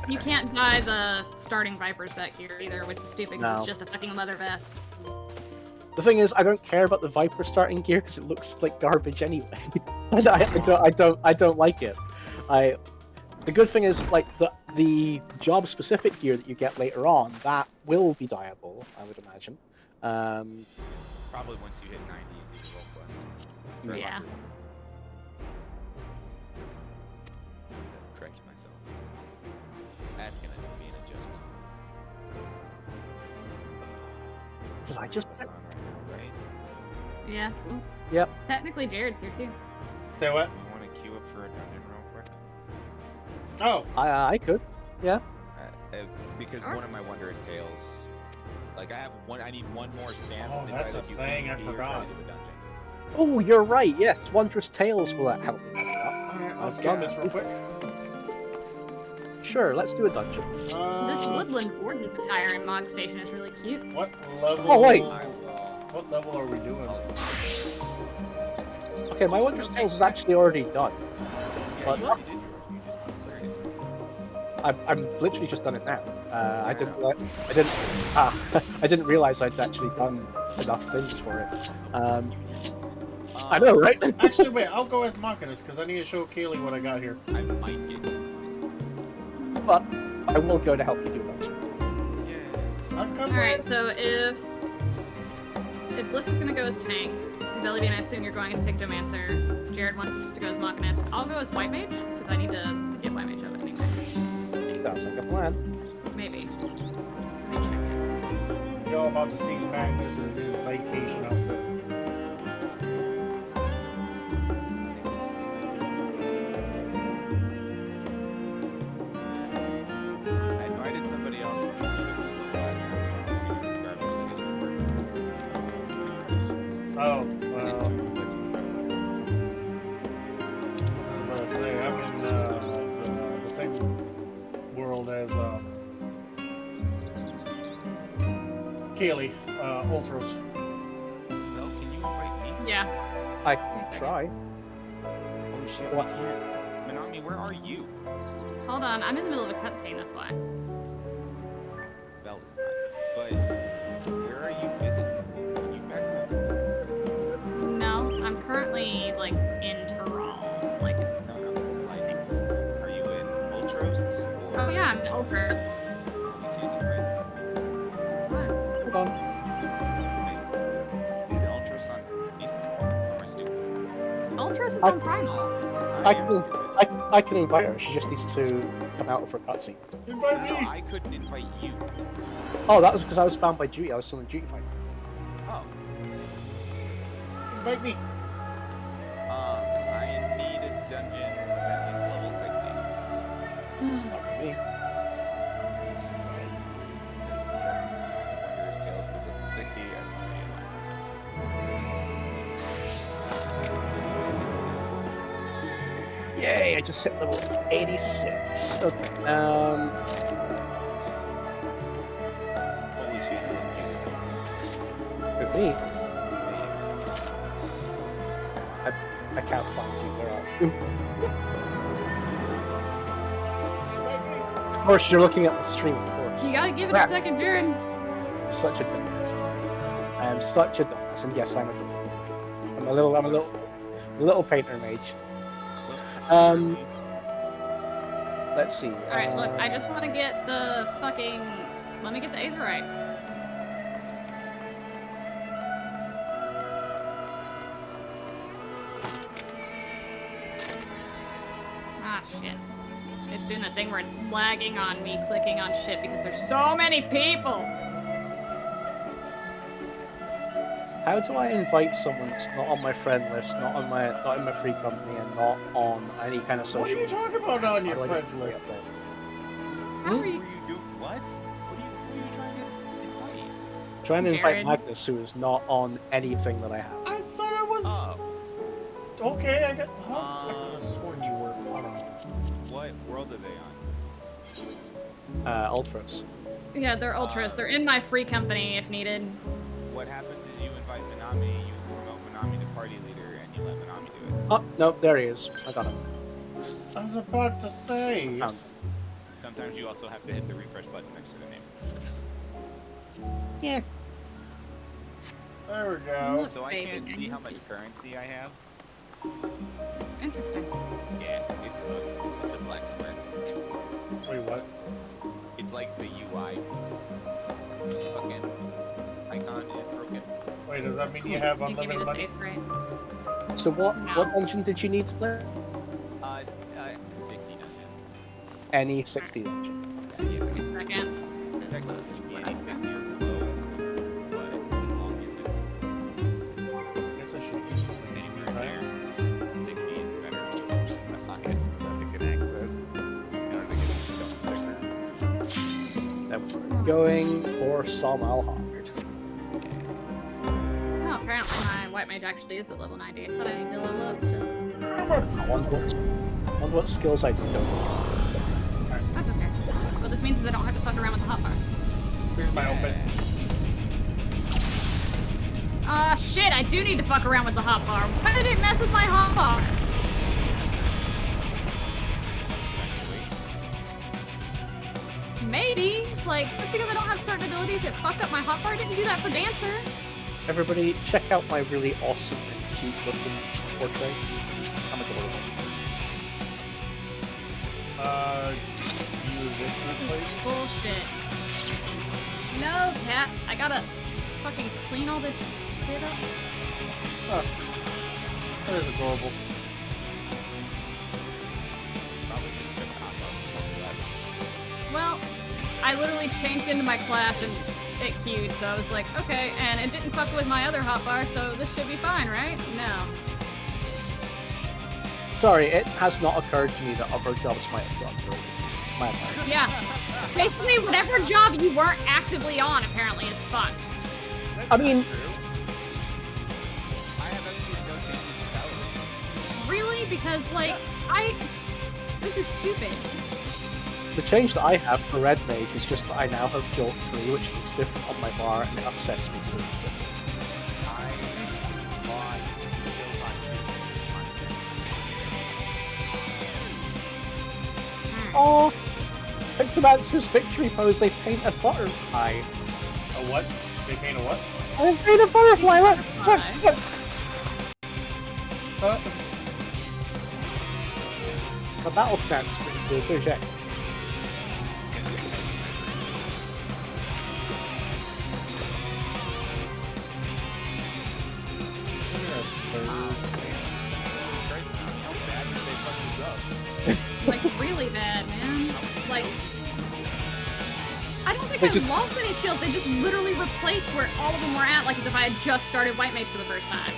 You can't buy the starting Viper set gear either, which is stupid because No. it's just a fucking leather vest. The thing is, I don't care about the Viper starting gear because it looks like garbage anyway. I don't like it. The good thing is, like the job specific gear that you get later on, that will be dyeable, I would imagine. Probably once you hit 90 and do the roll quest. Yeah. Correct myself. That's gonna be an adjustment. Did I just? Right? Yeah. Ooh. Yep. Technically, Jared's here too. Say what? You want to queue up for a dungeon real quick? Oh. I could. Yeah. Because one of my Wondrous Tales, like I need one more stamp. Oh, that's a thing I forgot. Oh, you're right. Yes, Wondrous Tales will help me. Alright, let's get this real quick. Sure, let's do a dungeon. This woodland warden's attire in Mog Station is really cute. What level? Oh wait. What level are we doing? Okay, my Wondrous Tales is actually already done. But I'm literally just done it now. I didn't realize I'd actually done enough things for it. I know, right? Actually, wait. I'll go as Machinus because I need to show Kaylee what I got here. I might get to But I will go to help you do that. Alright, so if Blitz is gonna go as tank, Bellybean, I assume you're going as Pictomancer, Jared wants to go as Machinist, I'll go as White Mage, because I need to get White Mage up anyway. Sounds like a plan. Maybe. Y'all about to see Magnus in his vacation outfit. I invited somebody else to do it last time, so Oh, I was about to say, I'm in the same world as Kaylee, Ultros. Well, can you invite me? Yeah. I can try. Oh shit, What? we can't. Manami, where are you? Hold on, I'm in the middle of a cutscene, that's why. Bell is not. But where are you visiting? Are you back home? No, I'm currently, like, in Tural. Like, No. Like, are you in Ultros? oh yeah, I'm in Ultros. Hold on. Is the Ultros on Ethan? Or am I stupid? Ultros is on Primal. I can invite her. She just needs to come out for a cutscene. Invite me! No, I couldn't invite you. Oh, that was because I was bound by duty. I was still in duty fight. Oh. Invite me! I need a dungeon with at least level 60. It's not for me. Wondrous Tales goes up to 60. I don't Yay! I just hit level 86. Okay. Holy shit. With me. I can't find you. Where are you? Of course, you're looking at the stream. Of course. You gotta give it Crap. a second, Jared. I'm such a dumbass. I am such a dumbass, and yes, I'm a dumbass. I'm a little painter mage. Let's see. Alright, look, I just want to get the fucking... Let me get the Aetherite. Ah, shit. It's doing the thing where it's lagging on me clicking on shit because there's so many people! How do I invite someone that's not on my friend list, not in my free company, and not on any kind of social? What are you talking about on your friends list? How are you? What? Who are you trying to invite? Trying to invite Jared. Magnus, who is not on anything that I have. I thought I was... Oh. Okay, I got... Huh? I could have sworn you were... Hold on. What world are they on? Ultras. Yeah, they're Ultras. They're in my free company if needed. what happens is you invite Minami, you promote Minami to party leader, and you let Minami do it. Oh, no, there he is. I got him. I was about to say. Sometimes you also have to hit the refresh button next to the name. Yeah. There we go. So I can't see how much currency I have. Interesting. Yeah, it's just a blacksmith. Wait, what? It's like the UI. Fucking icon is broken. Wait, does that mean you have unlimited money? So what dungeon did you need to play? 60 dungeon. Any 60 dungeon. Give me a second. Going for some Alhard. Oh, apparently my white mage actually is at level 90, but I need to level up still. I wonder what skills I don't have. That's okay. What this means is I don't have to fuck around with the hotbar. Here's my open. Ah, shit, I do need to fuck around with the hotbar. Why did it mess with my hotbar? Maybe. Like, just because I don't have certain abilities, it fucked up my hotbar. I didn't do that for Dancer. Everybody, check out my really awesome and cute looking portrait. I'm adorable. Bullshit. No, Cat. I gotta fucking clean all this shit up. Oh, that is adorable. Well, I literally changed into my class and it queued, so I was like, okay, and it didn't fuck with my other hotbar, so this should be fine, right? No. Sorry, it has not occurred to me that other jobs might have gone through. My apologies. Yeah. Basically, whatever job you weren't actively on, apparently, is fucked. I mean... Really? Because, like, this is stupid. The change that I have for Red Mage is just that I now have Jolt 3, which looks different on my bar, and it upsets me too. Oh, Pictomancer's victory pose, they paint a butterfly. A what? They paint a what? They paint a butterfly, look! The battle stance is pretty cool too, check. Like, really bad, man. Like, I don't think I lost any skills. They just literally replaced where all of them were at, like as if I had just started White Mage for the first time.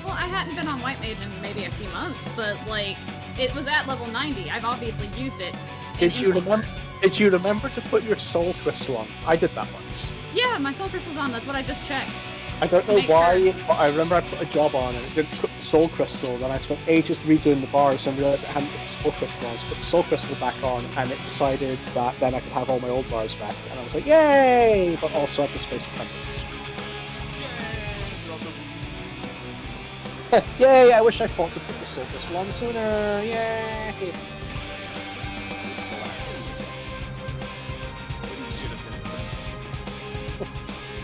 Well, I hadn't been on White Mage in maybe a few months, but, like, it was at level 90. I've obviously used it. Did you remember to put your soul crystal on? I did that once. Yeah, my soul crystal's on. That's what I just checked. I don't know why, but I remember I put a job on and it didn't put the soul crystal, then I spent ages redoing the bars and realised I hadn't put the soul crystal on, so I put the soul crystal back on and it decided that then I could have all my old bars back. And I was like, yay! But also at the space of 10 minutes. Yay! I wish I thought to put the soul crystal on sooner! Yay!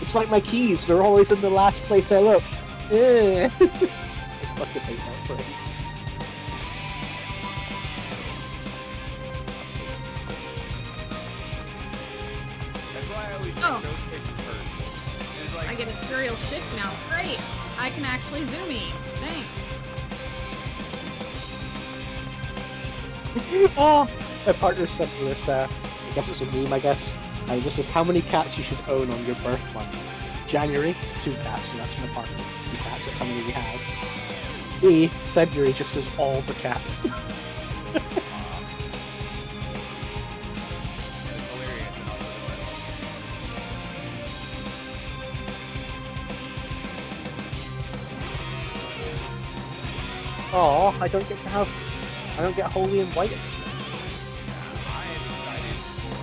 It's like my keys, they're always in the last place I looked. Yeah. I fucking hate that phrase. That's why I always do those things first. Like, I get a serial shift now. Great! I can actually zoomy. Thanks. Oh! My partner sent me this, I guess it's a meme, I guess. And this is how many cats you should own on your birth month. January, 2 cats, and that's my partner. 2 cats, that's how many we have. B, February just says all the cats. Oh, I don't get holy and white at this moment. I am excited for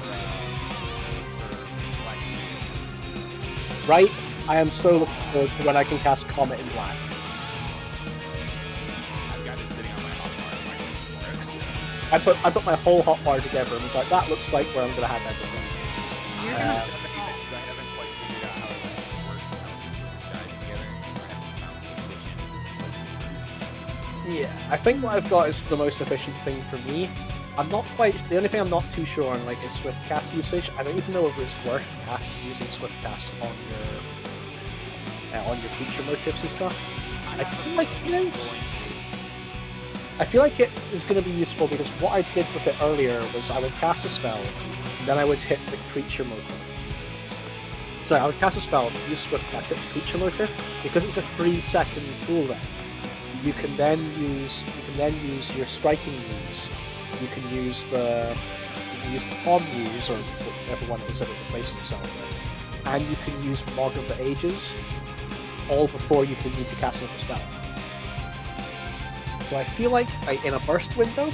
Right? I am so looking forward to when I can cast Comet in black. I've got it sitting on my hotbar. I put my whole hotbar together and was like, that looks like where I'm gonna have everything. You're gonna I haven't quite figured out how it works and how to tie together. Yeah, I think what I've got is the most efficient thing for me. I'm not quite. The only thing I'm not too sure on is Swift Cast usage. I don't even know if it's worth using Swift Cast on your creature motifs and stuff. I feel like it is. I feel like it is going to be useful because what I did with it earlier was I would cast a spell, and then I would hit the creature motif. So I would cast a spell, use Swift Cast, hit the creature motif, because it's a 3-second cooldown. You can then use your striking moves. You can use the Palm Muse, or whichever one it is that it replaces itself with, and you can use Mog of the Ages, all before you can need to cast another spell. So I feel like in a burst window,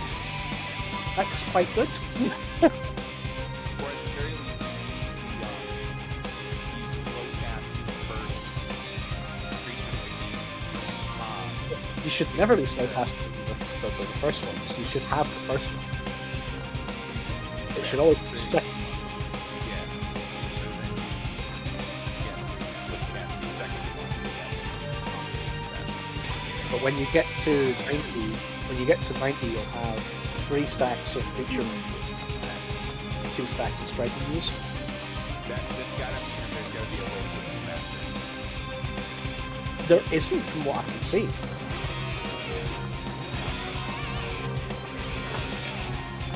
that's quite good. You should never be slow casting the first ones. You should have the first one. It should always be the second. But when you get to 90, you'll have 3 stacks of creature motif and 2 stacks of striking moves. There isn't, from what I can see.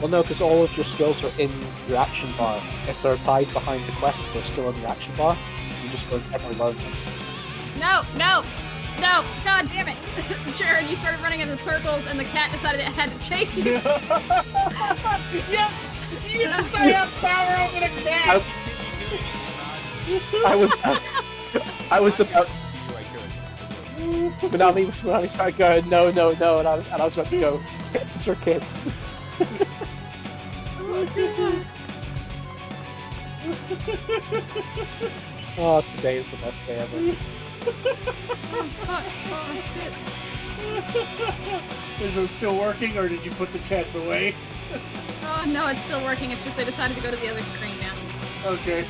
Well, no, because all of your skills are in your action bar. If they're tied behind the quest, they're still in the action bar. You just don't ever learn them. No! God damn it! Jared, you started running in circles, and the cat decided it had to chase you. Yes! Yes! I have power over the cat! I was about. But now me started going no, and I was about to go. It's for kids. Oh, today is the best day ever. Is it still working, or did you put the cats away? Oh no, it's still working. It's just they decided to go to the other screen now. Okay.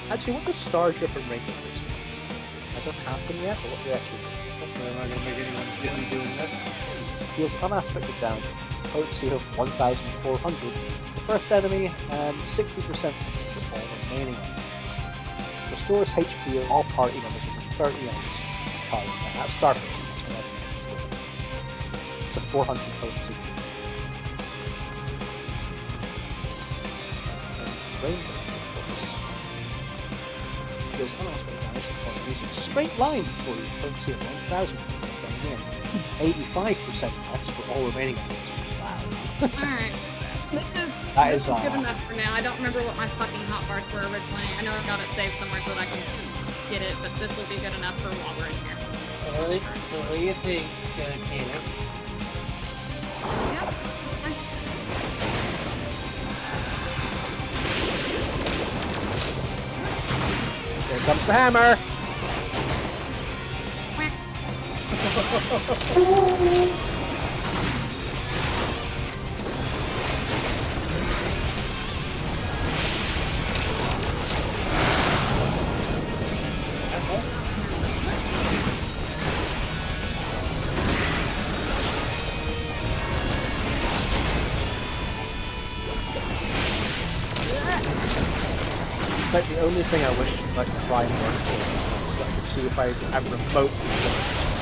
Actually, what does Star Drip and Ranking this? I don't have them yet, but what do they actually do? Am I going to make anyone really doing this? Deals unaspected damage, potency of 1,400 for the first enemy, and 60% for all remaining enemies. Restores HP of all party members within 30 enemies time. And that's start person, that's what everyone is doing. It's a 400 potency. And Rainbow deals unaspected damage for using straight line for your potency of 1,000 for the first enemy, and 85% less for all remaining enemies. Wow. Alright. This is good enough for now. I don't remember what my fucking hotbars were originally. I know I've got it saved somewhere so that I can get it, but this will be good enough for while we're in here. So what do you think, Caleb? Yep. Here comes the hammer! It's like the only thing I wish like Prime worked for so I could see if I'm remotely good at this one.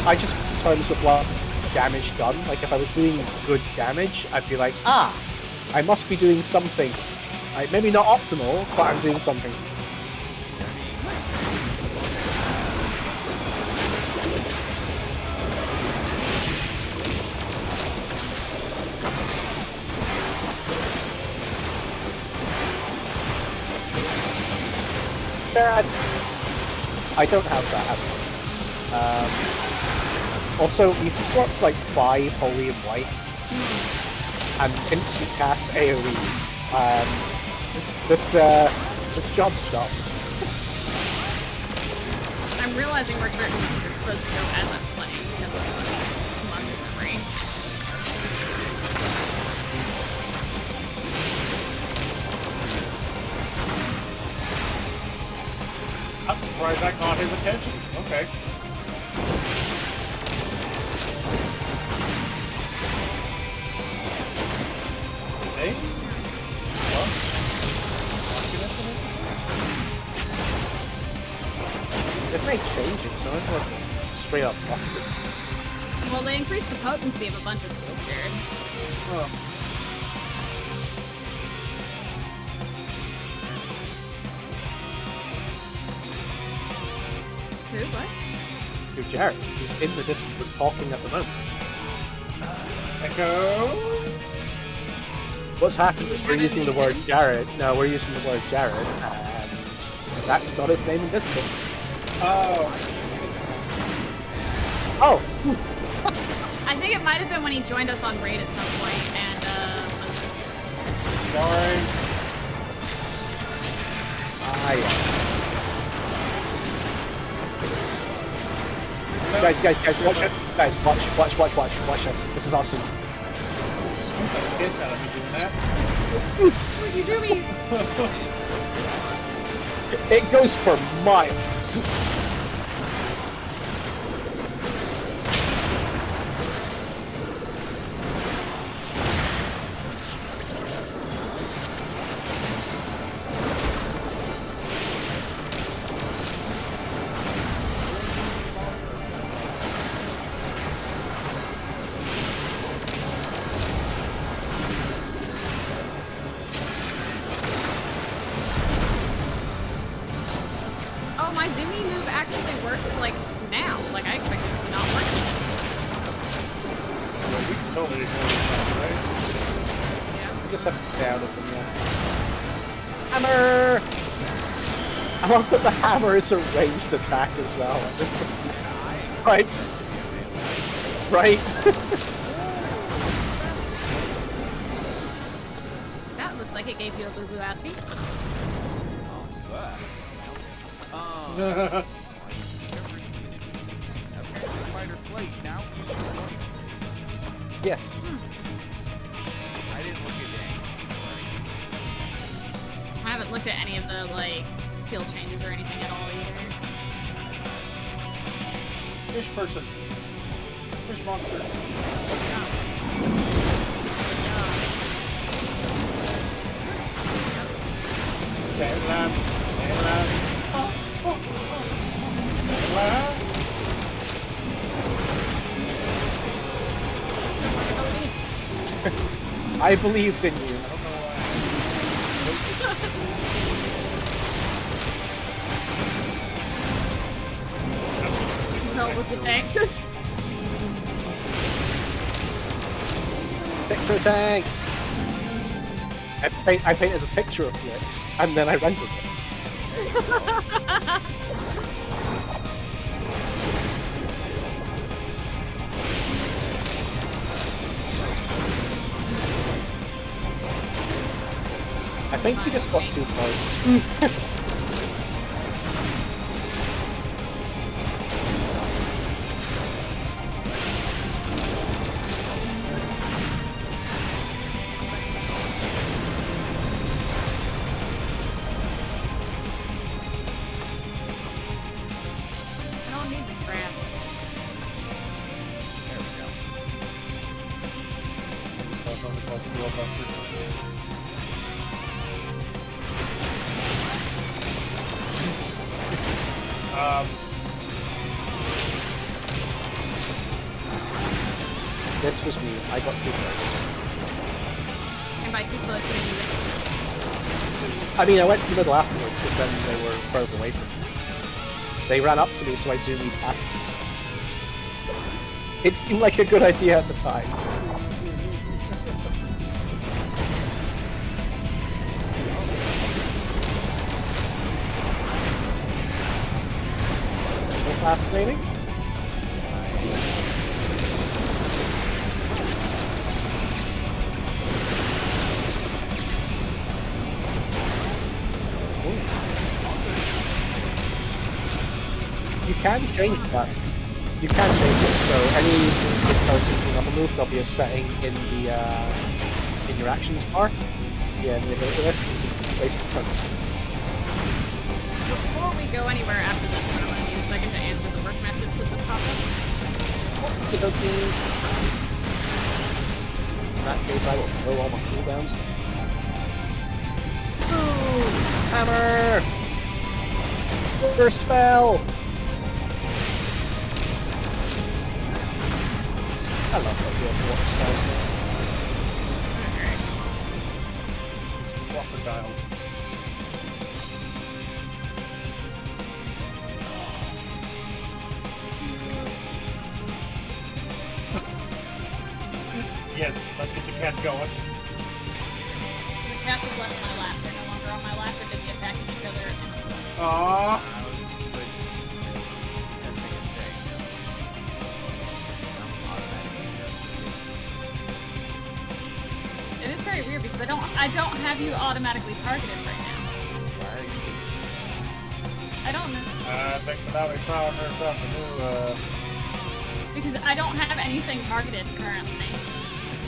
I just in terms of like damage done, like if I was doing good damage, I'd be like, I must be doing something. Like, maybe not optimal, but I'm doing something. I don't have that. Also, you can swap to like 5 holy and white and instant cast AoEs. This job's job. I'm realizing where certain things are supposed to go as I'm playing because of muscle memory. I'm surprised I caught his attention. Okay. Hey? Well, They've made changes, so I don't like straight up lost it. Well, they increased the potency of a bunch of skills, Jared. Oh. Who? What? Who, Jared? He's in the Discord talking at the moment. Echo? What's happened is we're using the word Jared. No, we're using the word Jared, and that's not his name in Discord. Oh. Oh! I think it might have been when he joined us on raid at some point, and Sorry. Ah, yes. Guys, watch it. Guys, watch this. This is awesome. Get out of me doing that. What'd you do me? It goes for miles. Oh, my zoomy move actually works, like, now. Like, I expected it to not work yet. Well, we can totally ignore this now, right? Yeah. You just have to down with them, yeah. Hammer! I love that the hammer is a ranged attack as well. Right. Right. That looks like it gave you a boo-boo outfit. Yes. I didn't look at any. I haven't looked at any of the, like, skill changes or anything at all either. Fish person. Fish monster. Sandland. Sandland. Sandland. I believed in you. No, with the tank. Picture tank! I painted a picture of Blitz, and then I rendered it. I think we just got too close. I don't need the crap. This was me. I got too close. And by too close, you mean I mean, I went to the middle afterwards because then they were further away from me. They ran up to me, so I zoomed past them. It seemed like a good idea at the time. class training. You can change that. You can change it. So any difficulty on the move, there'll be a setting in the in your actions bar. Yeah, in the ability list. Basically. Before we go anywhere after this, I'm going to need a second to answer the work message with the pop-up. In that case, I will throw all my cooldowns. Ooh, hammer! First spell! I love that you have water spells now. Crocodile. Yes, let's get the cats going. The cats have left my lap. They're no longer on my lap. They're busy attacking each other. Aww. It is very weird because I don't have you automatically targeted right now. Why are you? I don't know. I think Manavi's found herself a new, Because I don't have anything targeted currently.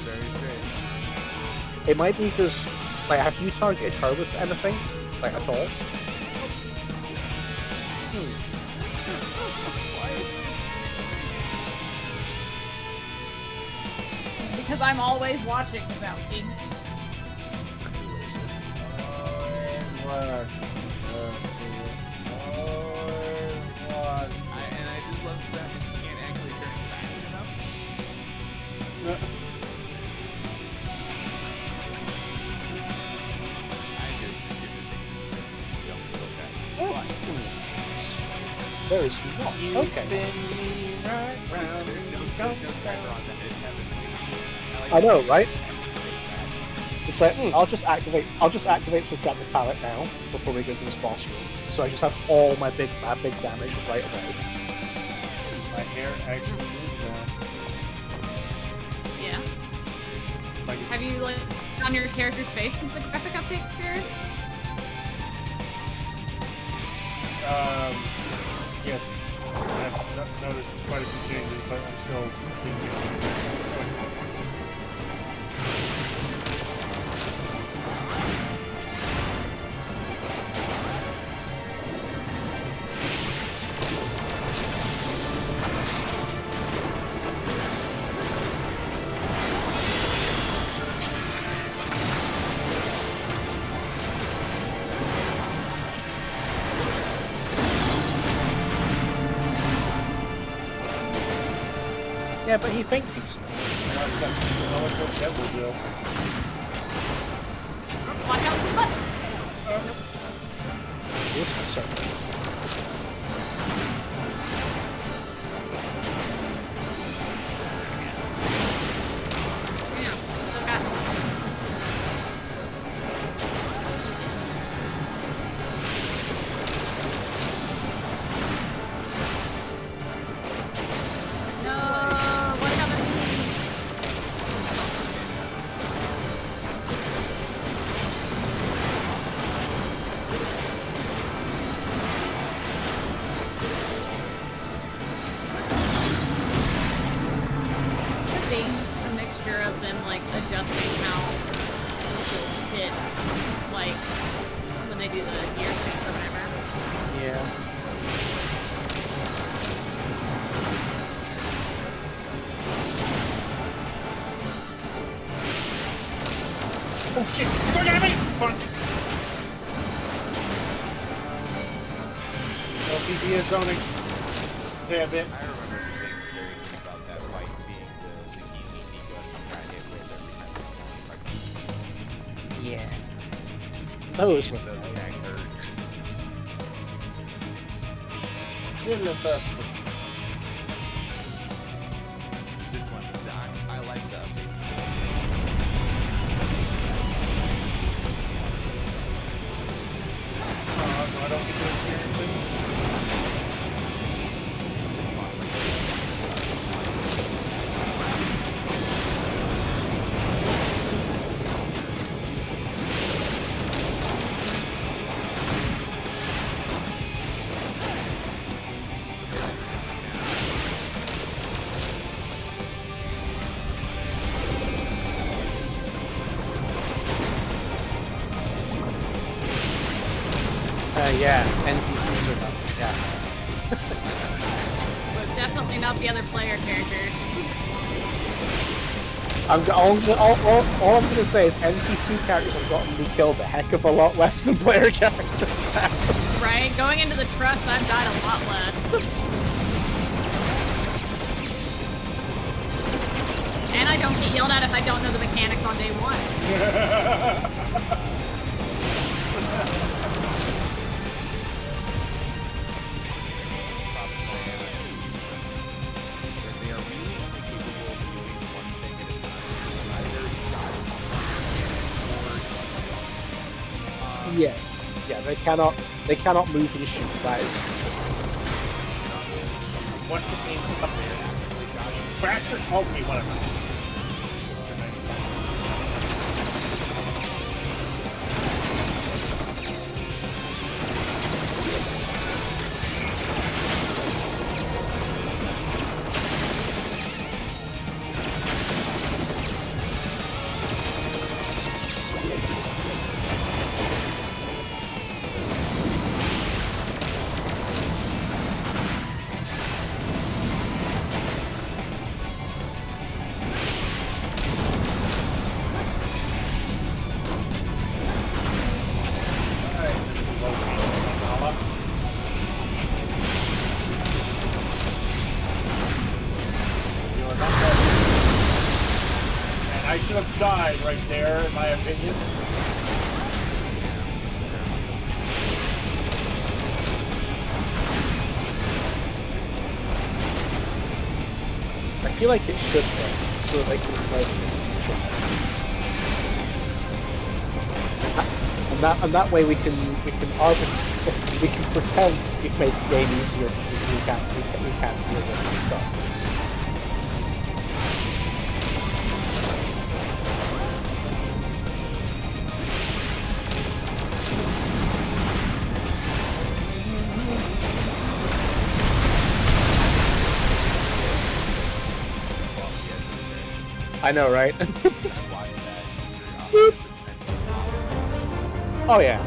Very strange. It might be because, like, have you targeted her with anything? Like, at all? Because I'm always watching the bounty. And I just love that she can't actually turn back enough. There is not. Okay. I know, right? It's like, I'll just activate the Captain Palette now before we go into this boss room. So I just have all my big damage right away. My hair actually moves now. Yeah. Have you like on your character's face since the graphic update appeared? Yes. I've noticed quite a few changes, but I'm still seeing it. Yeah, but he thinks he's... Watch out for the butt! This is so... Oh shit! Look at me! Punch! LPD is zoning. Say a bit. I remember being very good about that fight being the key sequence I'm trying to hit with every time. Yeah. Those were the attack hurt. Give me a best. This one, I like the updates. So I don't get to experience it. Yeah, NPCs are not. Yeah. But definitely not the other player characters. All I'm gonna say is NPC characters have gotten me killed a heck of a lot less than player characters have. Right? Going into the trust, I've died a lot less. And I don't get yelled at if I don't know the mechanics on day one. Yeah, they cannot move and shoot. That is What's the name? Bastard called me whatever. I should have died right there, in my opinion. I feel like it should be, so that they can play it in the future. And that way we can pretend we've made the game easier because we can't deal with the stuff. I know, right? Oh yeah.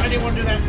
I didn't want to do that.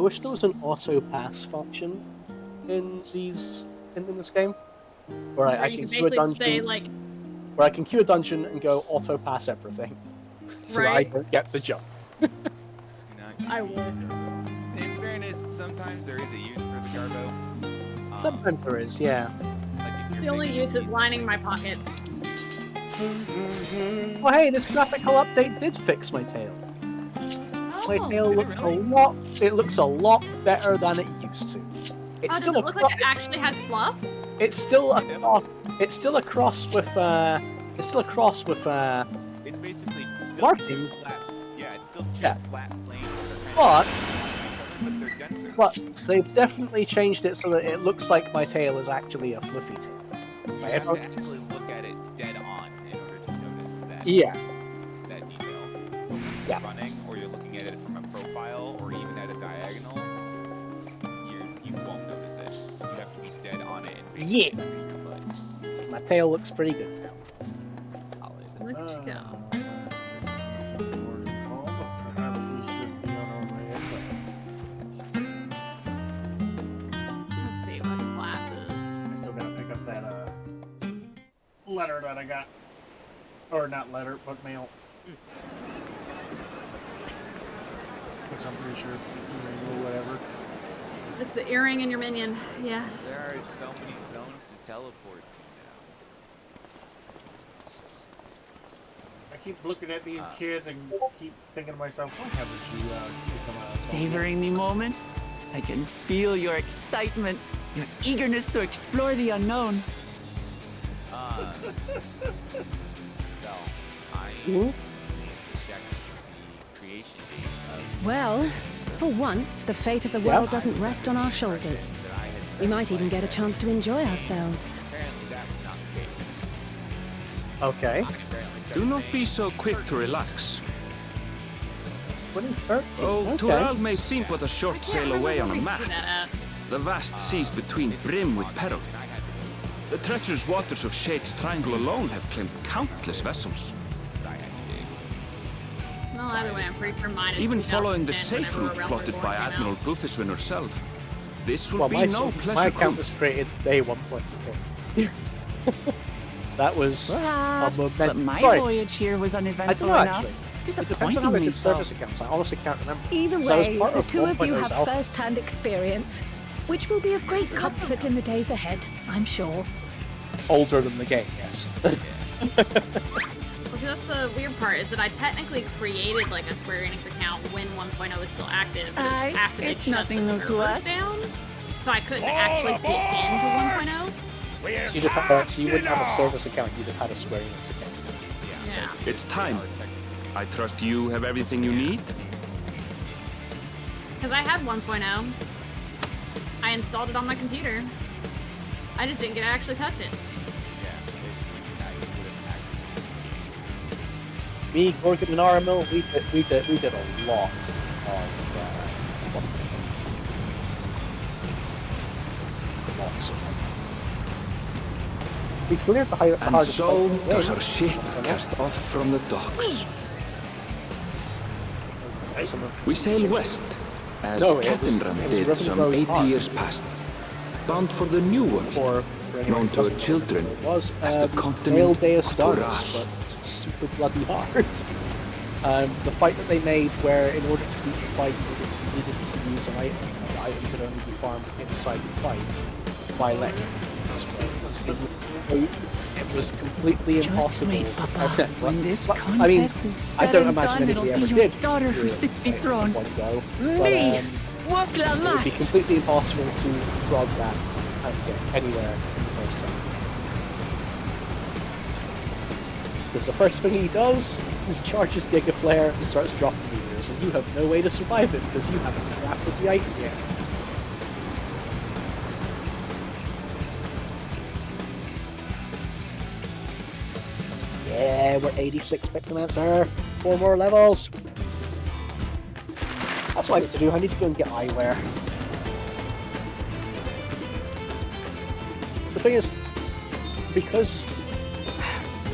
I wish there was an auto pass function in this game, where I you can can queue a basically dungeon, say like, where I can queue a dungeon and go auto pass everything, so that I Right. don't get the jump. I would. In fairness, sometimes there is a use for the Garbo. Sometimes there is, yeah. The only use is lining my pockets. Oh hey, this graphical update did fix my tail. My tail looks a lot. It looks a lot better than it used to. It's Does still it look like it actually has fluff? It's still a cross with It's still a cross with It's basically still markings. flat. Yeah, it's still flat planes. But they're denser. But they've definitely changed it so that it looks like my tail is actually a fluffy tail. You have to actually look at it dead on in order to notice that. Yeah. That detail. When you're running, or you're looking at it from a profile, or even at a diagonal, you won't notice it. You have to be dead on it and Yeah. your foot. My tail looks pretty good now. Look at you go. Let's see what classes. I still gotta pick up that letter that I got, or not letter, but mail. Which I'm pretty sure it's or whatever. Just the earring and your minion. Yeah. There are so many zones to teleport to I keep looking at these kids and keep thinking to myself, why haven't you become a Savoring the moment? I can feel your excitement, your eagerness to explore the unknown. now. I Ooh. check the creation date of Well, for once, the fate of the world doesn't rest on our shoulders. We might even get a chance to enjoy ourselves. apparently that's not the case. Okay. Do not be so quick to relax. 2013. Oh, Okay. Tural may seem but a short sail away on a map. That The vast seas between brim with peril. The treacherous waters of Shade's Triangle alone have claimed countless vessels. Well, either way, I'm pretty sure mine is Even following the 2010 safe whenever route Realm plotted Reborn by came out. Admiral Bluthishwin herself. This will Well, be my, no my pleasure account cruise. was created day 1.4. That was Perhaps, but my Sorry. voyage here was I don't uneventful know, enough. actually. It depends on how I Disappointingly did so. service accounts. I honestly can't remember. Either 'Cause I was way, part the of two of you 1.0's have alpha. first-hand experience, which will be of great comfort in the days ahead, I'm sure. Older than the game, yes. Well, see, that's the weird part, is that I technically created like a Square Enix account when 1.0 is still active, but Aye, it's after they it's shut nothing the new to servers us. down, so I couldn't actually get into 1.0. So you wouldn't have a service account, you'd have had a Square Enix account. Yeah. It's time. I trust you have everything you need? Because I had 1.0. I installed it on my computer. I just didn't get to actually touch it. Me, Gorgon, and Aramil, we did a lot of lots of them. We cleared the And hardest so fight. does our ship cast off from the docks. We sail west, as No, it was Kettenram did Riven some Road 80 Park. years past, bound for the new world, For anyone known who to our doesn't know, children it was as the Pale continent Day of of Stars, Tural. but super bloody hard. The fight that they made, where in order to beat the fight, you needed to use an item, and the item could only be farmed inside the fight by letting it spray. It was completely Just impossible. wait, Papa. When this But, contest is I said don't and imagine done, it'll anybody be ever your did. daughter who do it sits the in throne. one go. Me! But, Walk la it would be mat! completely impossible to grog that and get anywhere in the first time. Because the first thing he does is charges Giga Flare and starts dropping meters, and you have no way to survive it because you haven't crafted the item yet. Yeah, we're 86 Pictomancer. 4 more levels. That's what I need to do. I need to go and get eyewear. The thing is, because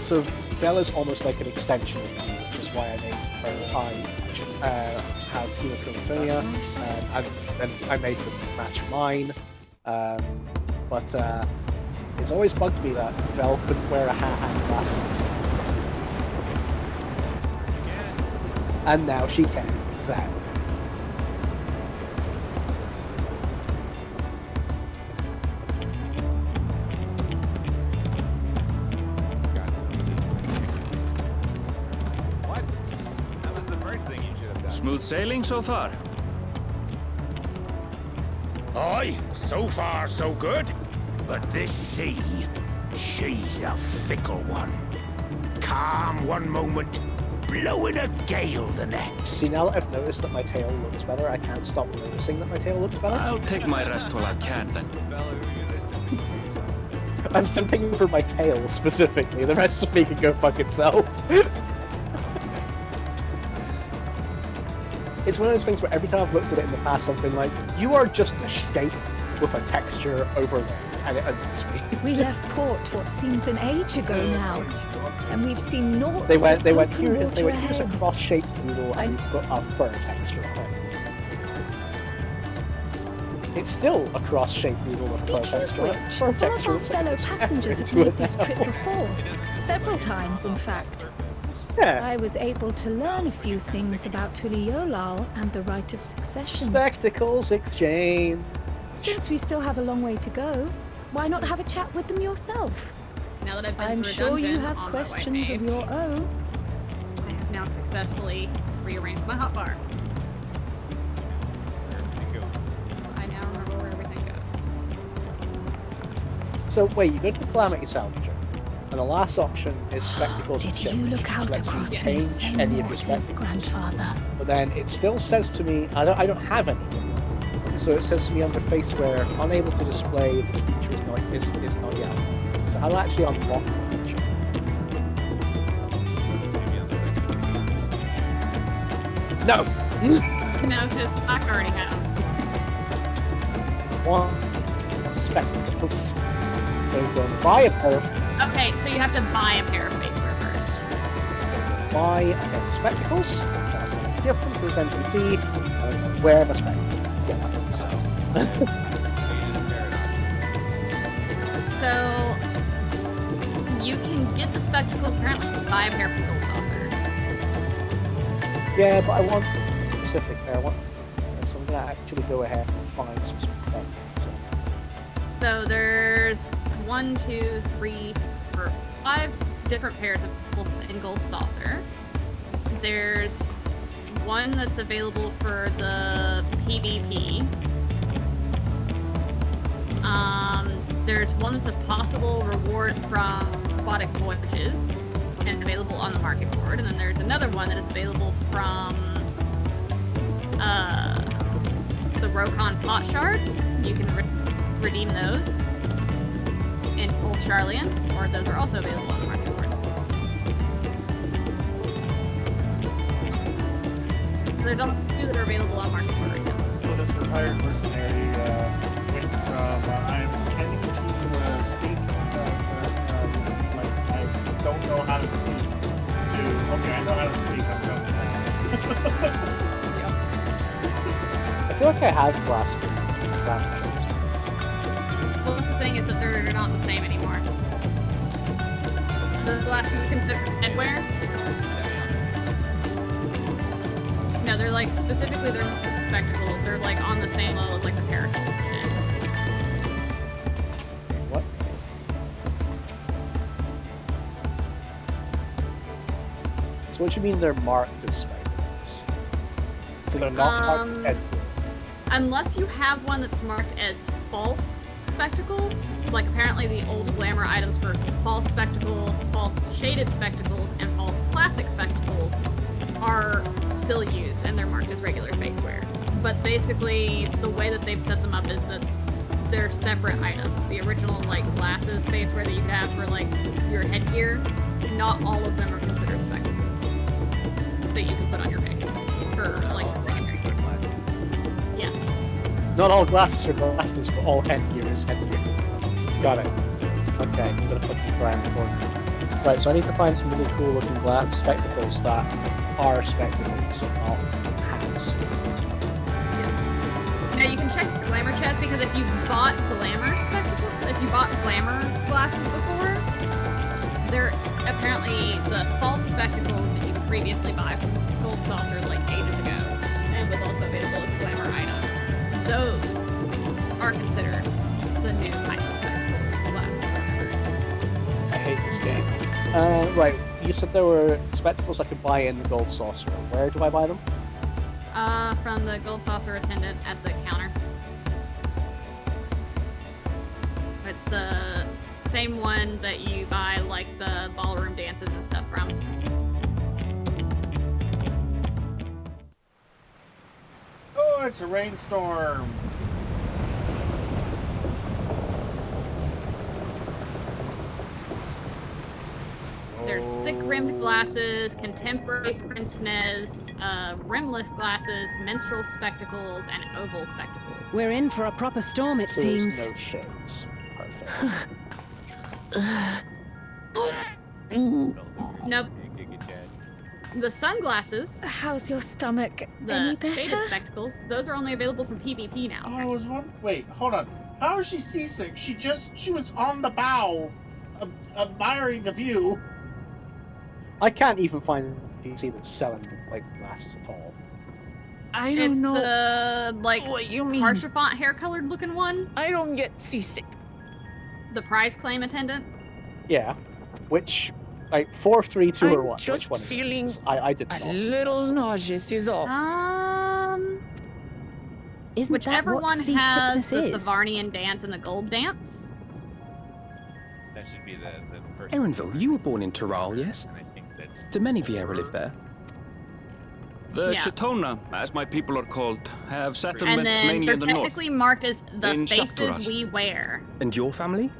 so Vella's almost like an extension of me, which is why I made her eyes have hemochromatonia. then I made them match mine. But it's always bugged me that Vel couldn't wear a hat and glasses. And now she can, exactly. What? That was the first thing you should have done. Smooth sailing so far? Aye, so far so good. But this sea, she's a fickle one. Calm one moment, blowing a gale the next. See, now that I've noticed that my tail looks better, I can't stop noticing that my tail looks better. I'll take my rest while I can then. I'm simping for my tail specifically, the rest of me can go fuck itself. It's one of those things where every time I've looked at it in the past, I've been like, you are just a shape with a texture overlay, and it annoys me. We left port what seems an age ago now, and we've seen naught. They went but here's open a water cross-shaped noodle, and you've got a fur texture on it. It's still a cross-shaped noodle with a fur texture on it. Fur Some of texture our looks like fellow it's passengers have effort into made this it trip now. before, several times in fact. Yeah. I was able to learn a few things about Tuliolal and the right of succession. Spectacles exchange. Since we still have a long way to go, why not have a chat with them yourself? Now that I've been I'm through a sure you dungeon have on my questions way of your own. I have now successfully rearranged my hotbar. I now remember where everything goes. So wait, you go to the Calamity Salvager, and the last option is Spectacles Did exchange. you look out Lets you across change these same any of your waters, spectacles. grandfather? But then it still says to me, I don't have any. So it says to me under Faceware, unable to display this feature is not yet. So how do I actually unlock the feature? No! No, because I already have. One spectacles. So go and buy a pair of Okay, so you have to buy a pair of Faceware first. buy a pair of spectacles. Gift them to this NPC. Wear the spectacles. Yeah, that makes sense. So you can get the spectacles. Apparently, you can buy a pair from Gold Saucer. Yeah, but I want specific there. I want, so I'm gonna actually go ahead and find some specific. So there's 1, 2, 3, 4, 5 different pairs of in Gold Saucer. There's one that's available for the PvP. There's one that's a possible reward from aquatic voyages and available on the market board, and then there's another one that is available from the Rokon pot shards. You can redeem those in Old Charlian, or those are also available on the market board. There's also 2 that are available on market board right now. So this retired mercenary went from I'm pretending to speak, like I don't know how to speak, to okay, I know how to speak, I'm going to I feel like I have glasses. Well, that's the thing is that they're not the same anymore. The glasses are considered headwear. No, they're like specifically they're spectacles. They're like on the same level as like the parasol and shit. What? So what do you mean they're marked as spectacles? So they're not marked as head. Unless you have one that's marked as false spectacles, like apparently the old glamour items for false spectacles, false shaded spectacles, and false classic spectacles are still used and they're marked as regular faceware. But basically, the way that they've set them up is that they're separate items. The original like glasses faceware that you have for like your headgear, not all of them are considered spectacles that you can put on your face. Or like yeah. Not all glasses are glasses, but all headgear is headgear. Got it. Okay, I'm gonna put the brand for. Right, so I need to find some really cool looking spectacles that are spectacles and not hats. Now you can check the glamour chest because if you bought glamour spectacles, if you bought glamour glasses before, they're apparently the false spectacles that you could previously buy from Gold Saucer like ages ago, and was also available as a glamour item. Those are considered the new hyper-spectacle glasses. I hate this game. Right, you said there were spectacles I could buy in the Gold Saucer. Where do I buy them? From the Gold Saucer attendant at the counter. It's the same one that you buy, like, the ballroom dances and stuff from. Oh, it's a rainstorm. There's thick-rimmed glasses, contemporary Prince Nez, rimless glasses, minstrel spectacles, and oval spectacles. We're in for a proper storm, it seems. There's no shades. Perfect. Nope. The sunglasses. How's your stomach? The Any better? shaded spectacles. Those are only available from PvP now. Oh, I was wondering. Wait, hold on. How is she seasick? She was on the bow, admiring the view. I can't even find a PC that's selling like glasses at all. I don't know. It's the like what you mean. Harshafont hair-colored looking one. I don't get seasick. The prize claim attendant. Yeah, which like 432 or what? Just Which one is feeling it? I didn't. a little nauseous is all. Isn't whichever that what one has seasickness the is? Varnian dance and the gold dance. That should be the first. Erenville, you were born in Tural, yes? I think that's Do many Viera live there? The Yeah. Setona, as my people are called, have And settlements then mainly they're in the north. technically marked as the In faces Shaptural. we wear. And your family?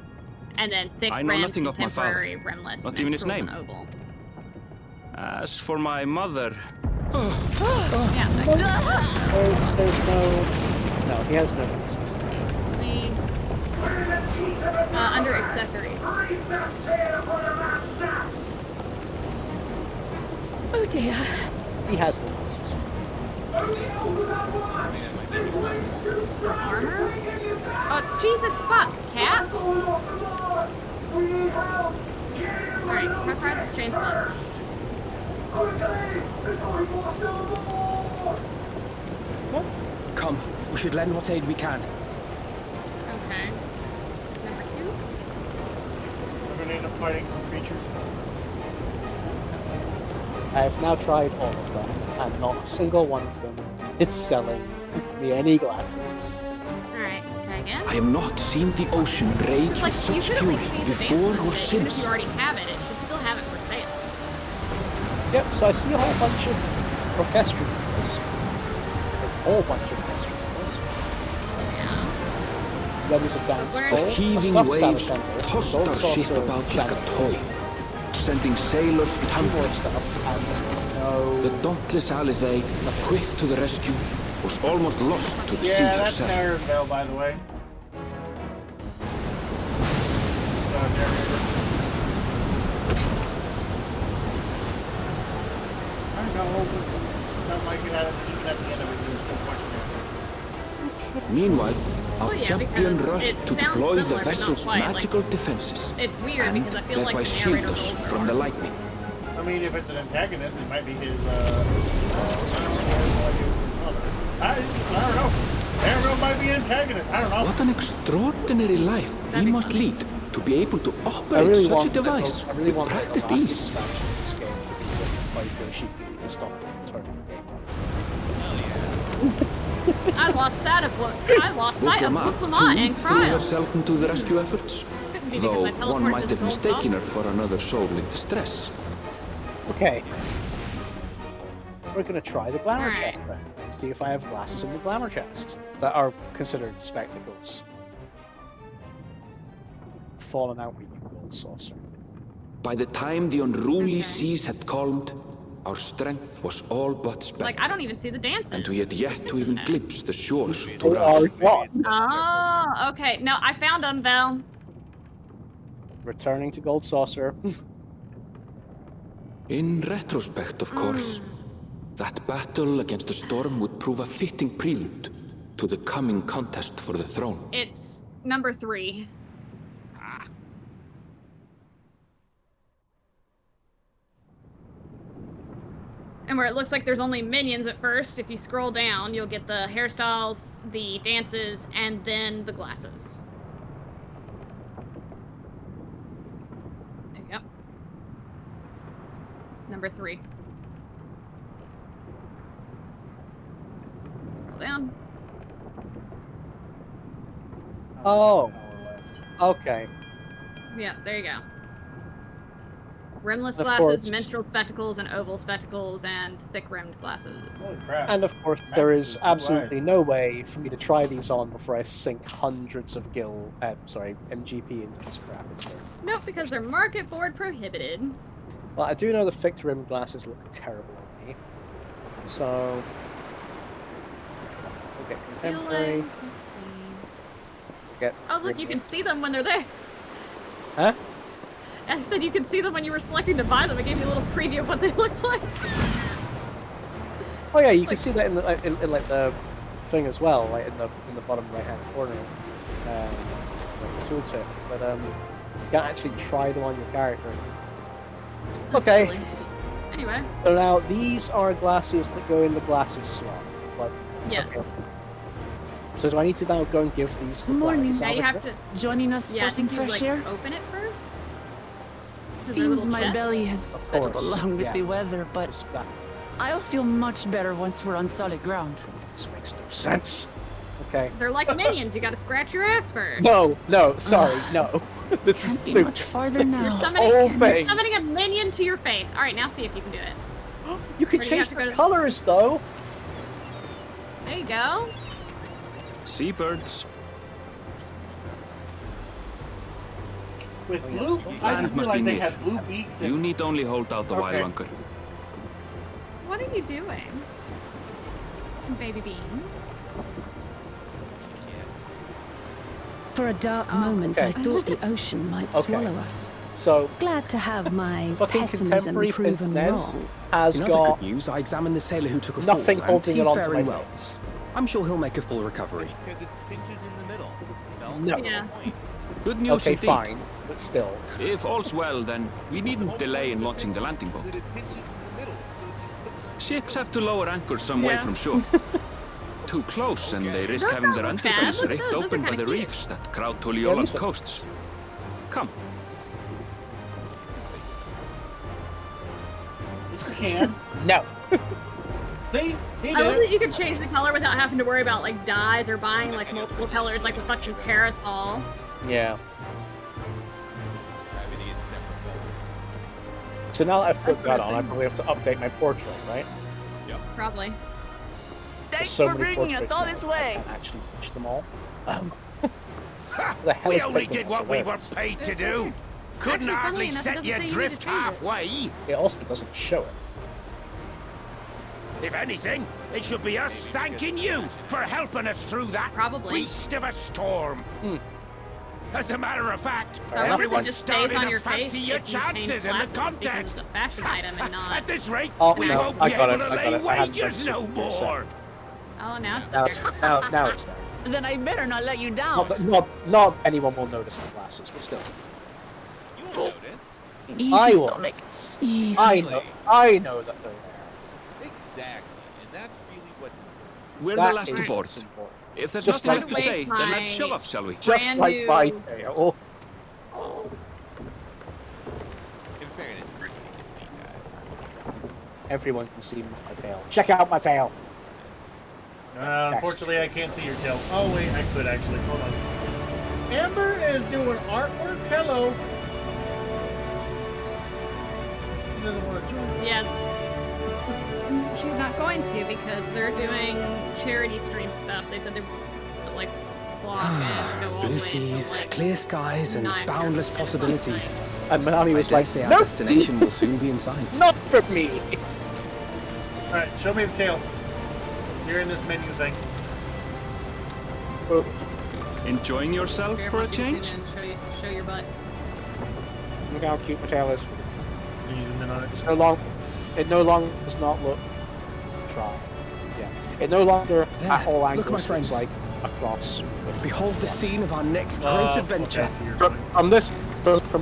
And then thick I know rimmed, nothing of my father. contemporary, rimless, Not even his minstrels, name. and oval. As for my mother, Yeah, There's no, he has no glasses. under accessories. Oh dear. He has no glasses. Armor? Oh, Jesus fuck, cat! Alright, Prepares Exchange Club. Come, we should lend what aid we can. Okay. Number 2? We're gonna end up fighting some creatures. I have now tried all of them, and not a single one of them is selling me any glasses. Alright, try again. I have not seen the ocean rage It's like, with you such should at fury least see the before dance or with it, even if since. you already have it, it should still have it for sale. Yep, so I see a whole bunch of orchestral videos. A whole bunch of orchestral videos. Yeah. Then there's a dance where- floor, a Heaving stuffed waves salamander, tossed gold our ship saucer about like channel, a toy, sending sailors two more tumbling. stuff, and no... The dauntless Alizé, quick to the rescue, was almost lost to the sea Yeah, that's herself. Narrowville, by the way. Narrator. I know, but something like it even at the end of it, there's no question. Meanwhile, our Well, yeah, champion because rushed it to sounds deploy similar, the but not vessel's quite, like- magical defenses, It's weird and because I feel like thereby the shield narrator us roles are from the hard. lightning. I mean, if it's an antagonist, it might be his, I don't know. Narrowville might be antagonist. I don't know. What an extraordinary life he must lead to be able to I operate really such want a device I really with want practiced the last ease. expansion of this game to be the fight where she can to stop turning the game off. I lost sight of Buklama, Buklama too, and threw Cryo. herself into the rescue efforts, Couldn't be though because I one teleported might to have the mistaken her gold for another soul in distress. Okay. We're gonna try the glamour Alright. chest then. See if I have glasses in the glamour chest that are considered spectacles. Fallen out with you, gold saucer. By the time the unruly seas had calmed, our strength was all but spent, Like, I don't even see the dances. and we had yet to even glimpse the shores of They Tural. are not. Oh, okay. No, I found them, Val. Returning to gold saucer. In retrospect, of course, that battle against the storm would prove a fitting prelude to the coming contest for the throne? It's number 3. And where it looks like there's only minions at first, if you scroll down, you'll get the hairstyles, the dances, and then the glasses. There you go. Number 3. Scroll down. Oh. Okay. Yeah, there you go. Rimless Of glasses, course. minstrel spectacles, and oval spectacles, and thick-rimmed glasses. Holy crap. And of course, Max there is is blue absolutely eyes. no way for me to try these on before I sink hundreds of MGP into this crap. Is there? Nope, because they're market board prohibited. Well, I do know the thick rimmed glasses look terrible on me. So, we'll get contemporary. Get Oh, look, you can see them when they're there. Huh? I said you can see them when you were selecting to buy them. It gave you a little preview of what they looked like. Oh yeah, you can see that in like the thing as well, like in the bottom right hand corner, like the tooltip. But you can't actually try them on your character. Okay. Silly. Anyway. So now these are glasses that go in the glasses slot. But, Yes. okay. So do I need to now go and give these the Morning. glasses Now out you of have it? to. Joining us Yeah, for I some think you fresh like air? open it first. Seems my chest? belly has Of settled course, along with yeah. the weather, but I'll feel much better once we're on solid ground. This makes no sense. Okay. They're like minions. You got to scratch your ass first. No, sorry, no. This is Be stupid. much farther This now. is Summoning, whole you're thing. summoning a minion to your face. All right, now see if you can do it. You can Or do you change have to go the to- colors though. There you go. Seabirds. With Oh, yeah, blue, so- I Land just must be realized they near. had blue beaks You and need only hold out a while Okay. longer. What are you doing, baby bean? For a dark moment, okay. I thought the ocean might Okay. swallow us. So Glad to have my fucking pessimism contemporary proven Pince-Nez wrong. has In other got good news, I examined the sailor who took a fall, nothing and holding it he's onto faring my well. face. I'm sure he'll make a full recovery. Because it pinches in the middle. No. Yeah. Good news Okay, indeed. fine, but still. If all's well, then we needn't delay in launching the landing boat. But it pinches in the middle, so it just flips. Ships have to lower anchors some way Yeah. from shore. Too close, and they risk Those having don't their look bad. underbellies Look at ripped those. Those open are by kinda the cute. reefs that crowd Yeah, Tuliola's these are- coasts. Come, Mr. Can. No. See? He I love did. that you can change the color without having to worry about like dyes or buying like multiple colors like the fucking parasol. Yeah. Gravity is separate. So now that I've put that on, I probably have to update my portrait, right? Probably. There's Thanks so for many bringing us portraits all now, this I way. can't actually finish them all. The hell We is only put did them what we were as paid to It's do. okay. Couldn't Actually, funnily hardly enough, it set doesn't you say you need to adrift change it. halfway. It also doesn't show it. If anything, it should be us thanking you for helping us through that Probably. beast of a storm. As a matter of fact, So I wonder if it everyone just stays started on to your face fancy if your you change chances in the glasses because contest. it's a fashion item and not. At this rate, Oh, we no, won't I be got able it, to I lay got it. I hadn't wagers done no super for a more. Oh, now it's Now there. it's there. Then I better not let you down. Not anyone will notice the glasses, but still. You won't notice. Easy, I will. stomach. Easy. I know that they're there. Exactly, and that's really what's we're That the last is to board. what's important. If there's Just nothing like- left to say, Waste then my let's shove off, shall we? Just Brand like new- my tail. in fairness, you can see that. Everyone can see my tail. Check out my tail. Unfortunately, I can't see your tail. Oh, wait, I could actually. Hold on. Amber is doing artwork. Hello. She doesn't want to join. Yeah. She's not going to because they're doing charity stream stuff. They said they're like block and go all the way Blue until, seas, like, clear skies, and 9 boundless or possibilities. And Manami I was dare like, say our nope, destination will soon be in sight. not for me. All right, show me the tail. You're in this menu thing. Oh, Enjoying yourself for a change? Show your butt. look how cute my tail is. Do you zoom in on it? It no longer does not look. Try. Yeah. It no longer There, that whole angle look, my friends. like across. Behold the scene of our next great adventure. From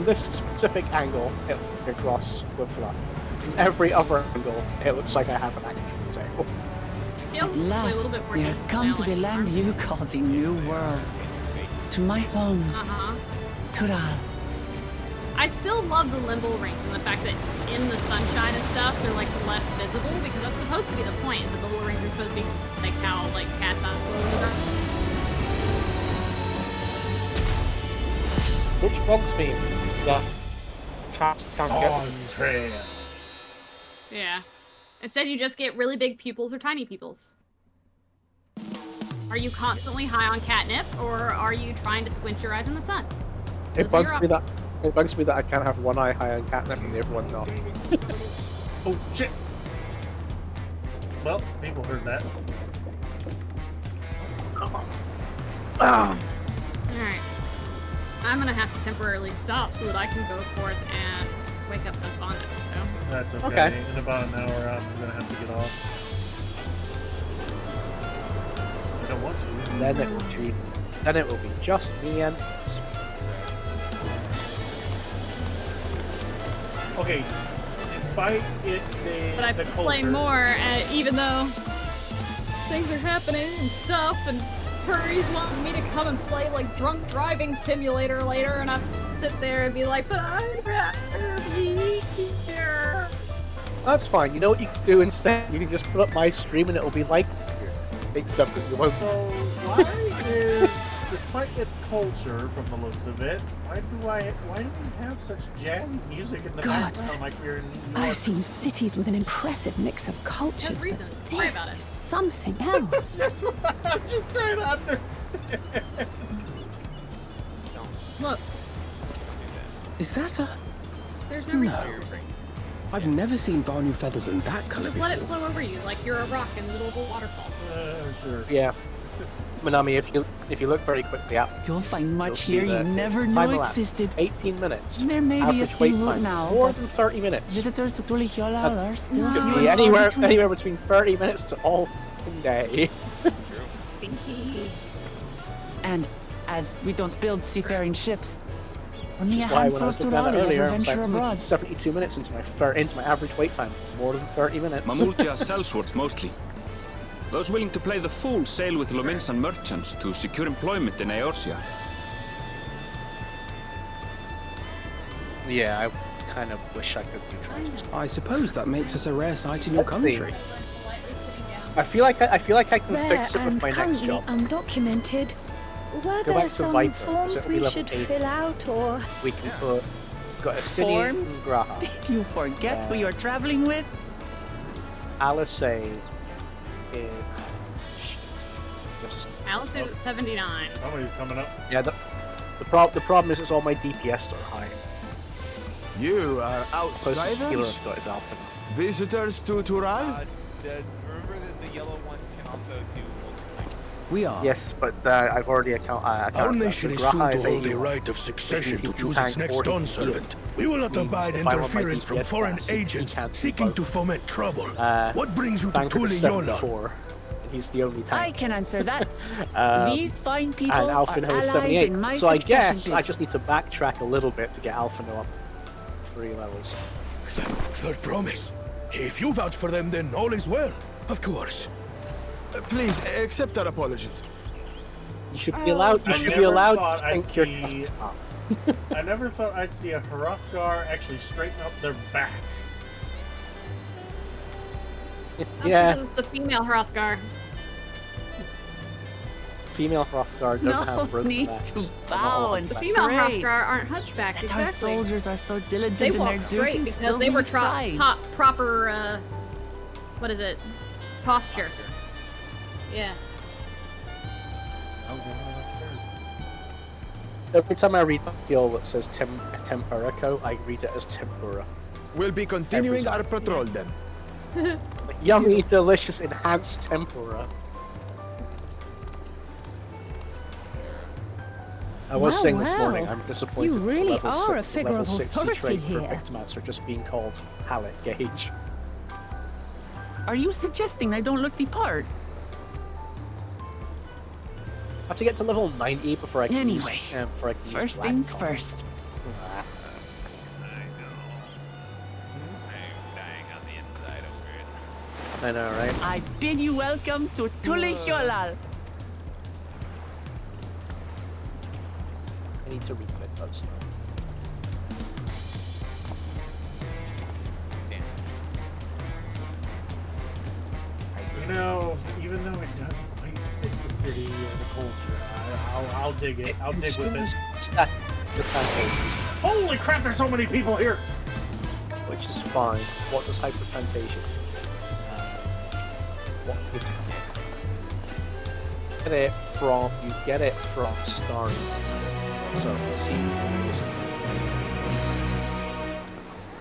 this specific angle, it looks across with fluff. From every other angle, it looks like I have an action table. At last, we are come to the land you call the New World. To my home, Tural. I still love the limbo rings and the fact that in the sunshine and stuff, they're like less visible because that's supposed to be the point. Is that the little rings are supposed to be like how like cats eyes glow. Which bugs me? The cats can't get Dawntrail. Yeah. Instead, you just get really big pupils or tiny pupils. Are you constantly high on catnip, or are you trying to squint your eyes in the sun? It bugs me that I can't have one eye high on catnip and the other one not. Oh shit! Well, people heard that. Alright. I'm gonna have to temporarily stop so that I can go forth and wake up Husbandus, so. That's okay. In about an hour, I'm gonna have to get off. I don't want to. Then it will be just me and. Okay, despite it But I've been playing more, even though things are happening and stuff, and Hurry's wanting me to come and play like drunk driving simulator later, and I sit there and be like, but I'd rather be here. That's fine. You know what you can do instead? You can just put up my stream and it'll be like except that you won't. So why is, despite its culture from the looks of it, why do we have such jazzy music in the background like we're in New York? I've seen cities with an impressive mix of cultures, but this is something else. I'm just trying to understand. Look. Is that a... There's no reason. I've never seen Varnu feathers in that colour Just before. let it flow over you like you're a rock in the middle of a waterfall. Sure. Yeah. Minami, if you look very quickly up, you'll find much here you never knew existed. 18 minutes. There may be a sea route now, more but than 30 minutes. visitors to Tulihiola are still few Could be and anywhere far between. between 30 minutes to all fucking day. And as we don't build seafaring ships, only a Which is why when I handful was of looking at it Turali earlier, ever I was venture like, abroad. 72 minutes into my average wait time. More than 30 minutes. Mamultia sellswords mostly. Those willing to play the fool sail with Lominsan merchants to secure employment in Eorzea. Yeah, I kind of wish I could do trans. I suppose that makes us a rare sight in your country. I feel like I can Rare fix it with and my next currently job. undocumented. Were Go there back to some Viper, forms so it'll be we level should 8. fill out, or...? We can put Gustinian Forms? Graha, Did you forget who you're traveling with? Alice Alice is at 79. Somebody's coming up. Yeah, the problem is all my DPS are high. You are Closest healer outsiders? I've got is Alpha. Visitors to Tural? Remember that the yellow ones can also do We are. Yes, but I've already accounted. Our nation is soon to hold the 81. right of succession to Which choose means its you next tank 40 dawn servant. We will not means abide if I want my interference from DPS foreign class, he agents can't do seeking both. to foment trouble. What brings you to Bangkok is Tulihiola? 74, and he's the only I tank. can answer that. These fine people And are Alphino is allies 78. in my So I succession guess bid. I just need to backtrack a little bit to get Alphino up 3 levels. Third promise. If you vouch for them, then all is well. Of course. Please, accept our apologies. You should be allowed. You should be allowed to think your trust up. I never thought I'd see a Hrothgar actually straighten up their back. Yeah, The female Hrothgar. female Hrothgar don't have No broken need backs. to They're not bow all and The hunchbacks. female Great. Hrothgar aren't hunchbacked, That our exactly. soldiers are so diligent They in their walk straight duties because fills they me were with pride. proper, what is it? Posture. Yeah. Every time I read a skill that says Temporico, I read it as Tempura. We'll be continuing our patrol then. Like, yummy, delicious, enhanced tempura. I was saying this morning, I'm disappointed. You with the really level are a six- figure level of 60 authority trait for here. Pictomaster just being called Halleck Gauge. Are you suggesting I don't look the part? have to get to level 90 before I can Anyway, use, first things first. I know, right? I bid you welcome to Tulicholal. I need to recommit those. You know, even though it doesn't quite fit the city or the culture, I'll dig it. I'll dig with it. Holy crap, there's so many people here! Which is fine. What does hyperphantasia? What you get it from starring. So see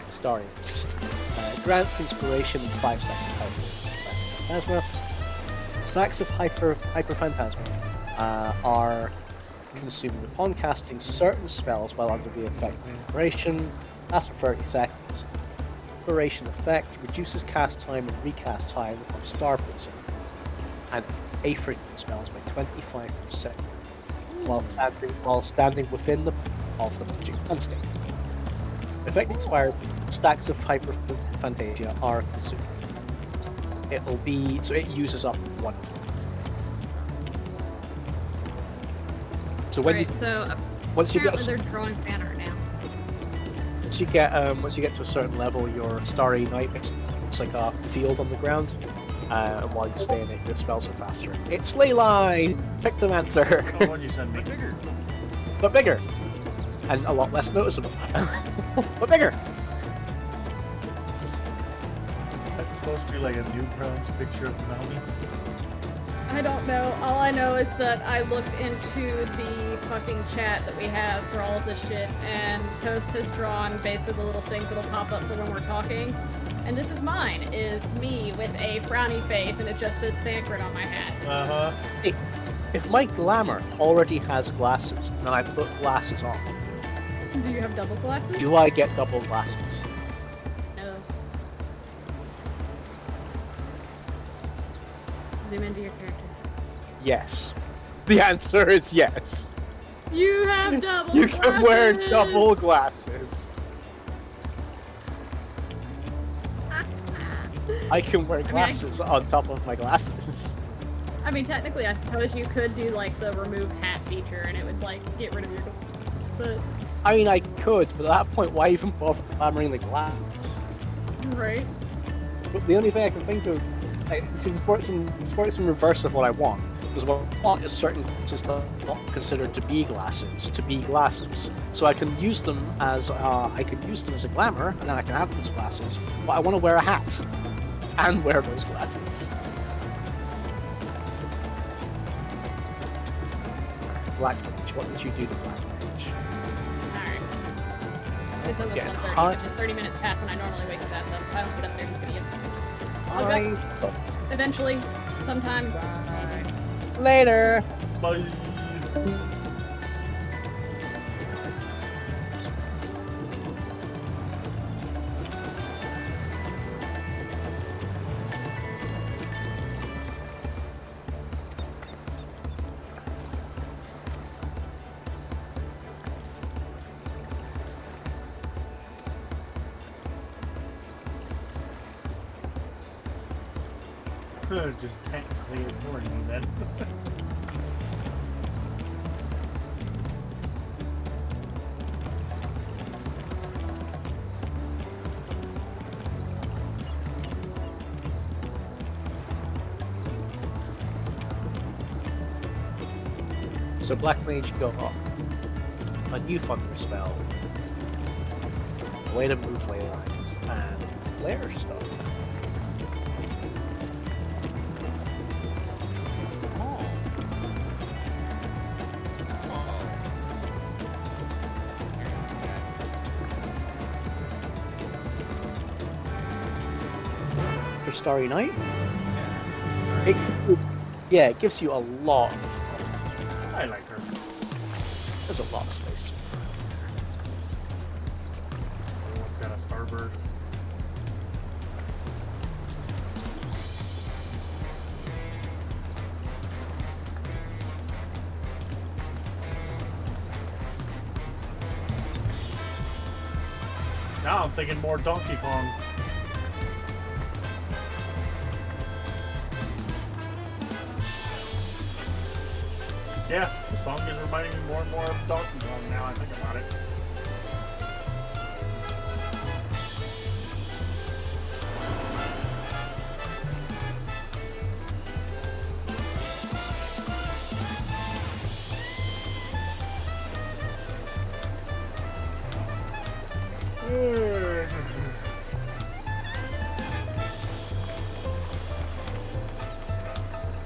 starring. Grants inspiration in 5 stacks of hyperphantasma. Stacks of hyperphantasma are consumed upon casting certain spells while under the effect of inspiration. Lasts for 30 seconds. Inspiration effect reduces cast time and recast time of Star Prism and Aphrodite spells by 25% while standing within the magic landscape. Effect expired, stacks of hyperphantasia are consumed. It uses up 1 of them. So when once you get they're drawing fan art now. once you get to a certain level, your Starry Night looks like a field on the ground. And while you stay in it, your spells are faster. It's Leyline! Pictomancer! Oh, what you said, bigger? But bigger! And a lot less noticeable. But bigger! Is that supposed to be like a new bronze picture of Naomi? I don't know. All I know is that I looked into the fucking chat that we have for all of this shit, and Toast has drawn basically the little things that'll pop up for when we're talking. And this is mine, is me with a frowny face, and it just says Thancred on my hat. Uh-huh. Hey, if my glamour already has glasses, and I put glasses on, Do you have double glasses? do I get double glasses? No. Zoom into your character. Yes. The answer is yes. You have double You glasses! can wear double glasses. I can wear glasses on top of my glasses. I mean, technically, I suppose you could do, like, the remove hat feature, and it would, like, get rid of your glasses, but... I mean, I could, but at that point, why even bother glamoring the glass? Right. But the only thing I can think of... It works in reverse of what I want. Because what I want is certain glasses that are not considered to be glasses, So I can use them as a glamour, and then I can have those glasses, but I want to wear a hat. And wear those glasses. Black Mage, what did you do to Black Mage? Alright. It's almost 1:30, which is 30 minutes past when I normally wake his ass up. If I don't get up there, he's gonna get... I'll go. Eventually. Sometime. Later! Bye! Just technically ignoring you then. So Black Mage got a new Thunder spell, a way to move ley lines, and flare stuff. For Starry Night? It gives you a lot of... I like her. There's a lot of space. Everyone's got a Starbird. Now I'm thinking more Donkey Kong. Yeah, the song is reminding me more and more of Donkey Kong now I think about it.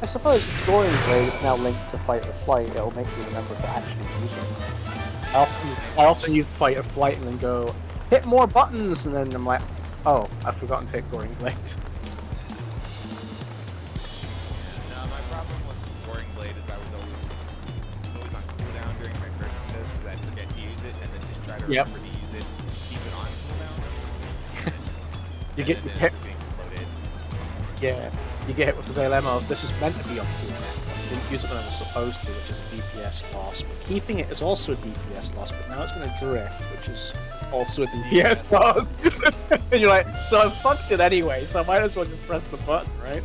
I suppose if Soaring Blade is now linked to Fight or Flight, it'll make you remember to actually use it. I often use Fight or Flight and then go, hit more buttons, and then I'm like, oh, I've forgotten to hit Soaring Blade. No, my problem with Soaring Blade is I was always on cooldown during my first because I'd forget to use it and then just try to remember to use it, keep it on cooldown. You get hit. Yeah, you get hit with the dilemma of this is meant to be on cooldown. I didn't use it when I was supposed to, which is a DPS loss. But keeping it is also a DPS loss, but now it's going to drift, which is also a DPS loss. And you're like, so I fucked it anyway, so I might as well just press the button, right?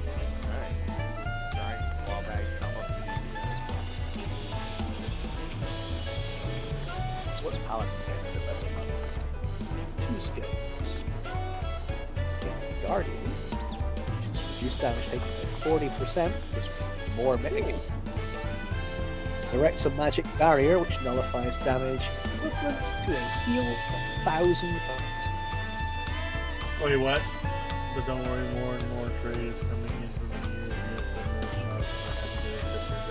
So what's Paladin getting as a level 2 skills? Guardian. Reduce damage taken by 40%, gives more mitigate. Erects a magic barrier which nullifies damage equivalent to a heal of 1,000 points. Wait, what? But don't worry, more and more trades coming in from the years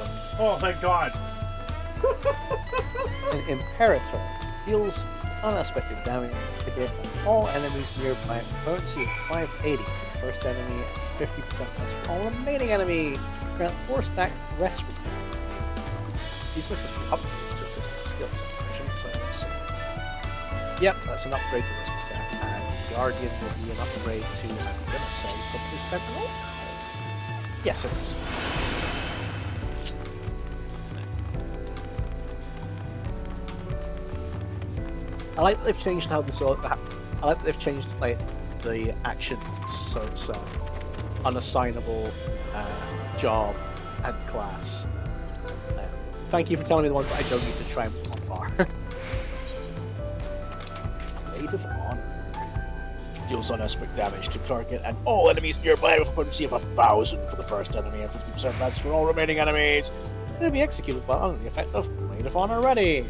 and oh, thank God! An Imperator deals unexpected damage to hit all enemies nearby at a potency of 580 for the first enemy and 50% less for all remaining enemies. Grant 4 stack rest response. These must just be upgrades to existing skills, I shouldn't say this. Yep, that's an upgrade to Risk Stack, and Guardian will be an upgrade to, I'm gonna say, probably Sentinel? Yes, it is. I like that they've changed how this all. I like that they've changed like the actions, so it's unassignable job and class. Thank you for telling me the ones that I don't need to try and put on bar. Blade of Honor deals unexpected damage to target and all enemies nearby with a potency of 1,000 for the first enemy and 50% less for all remaining enemies. It'll be executed by under the effect of Blade of Honor ready.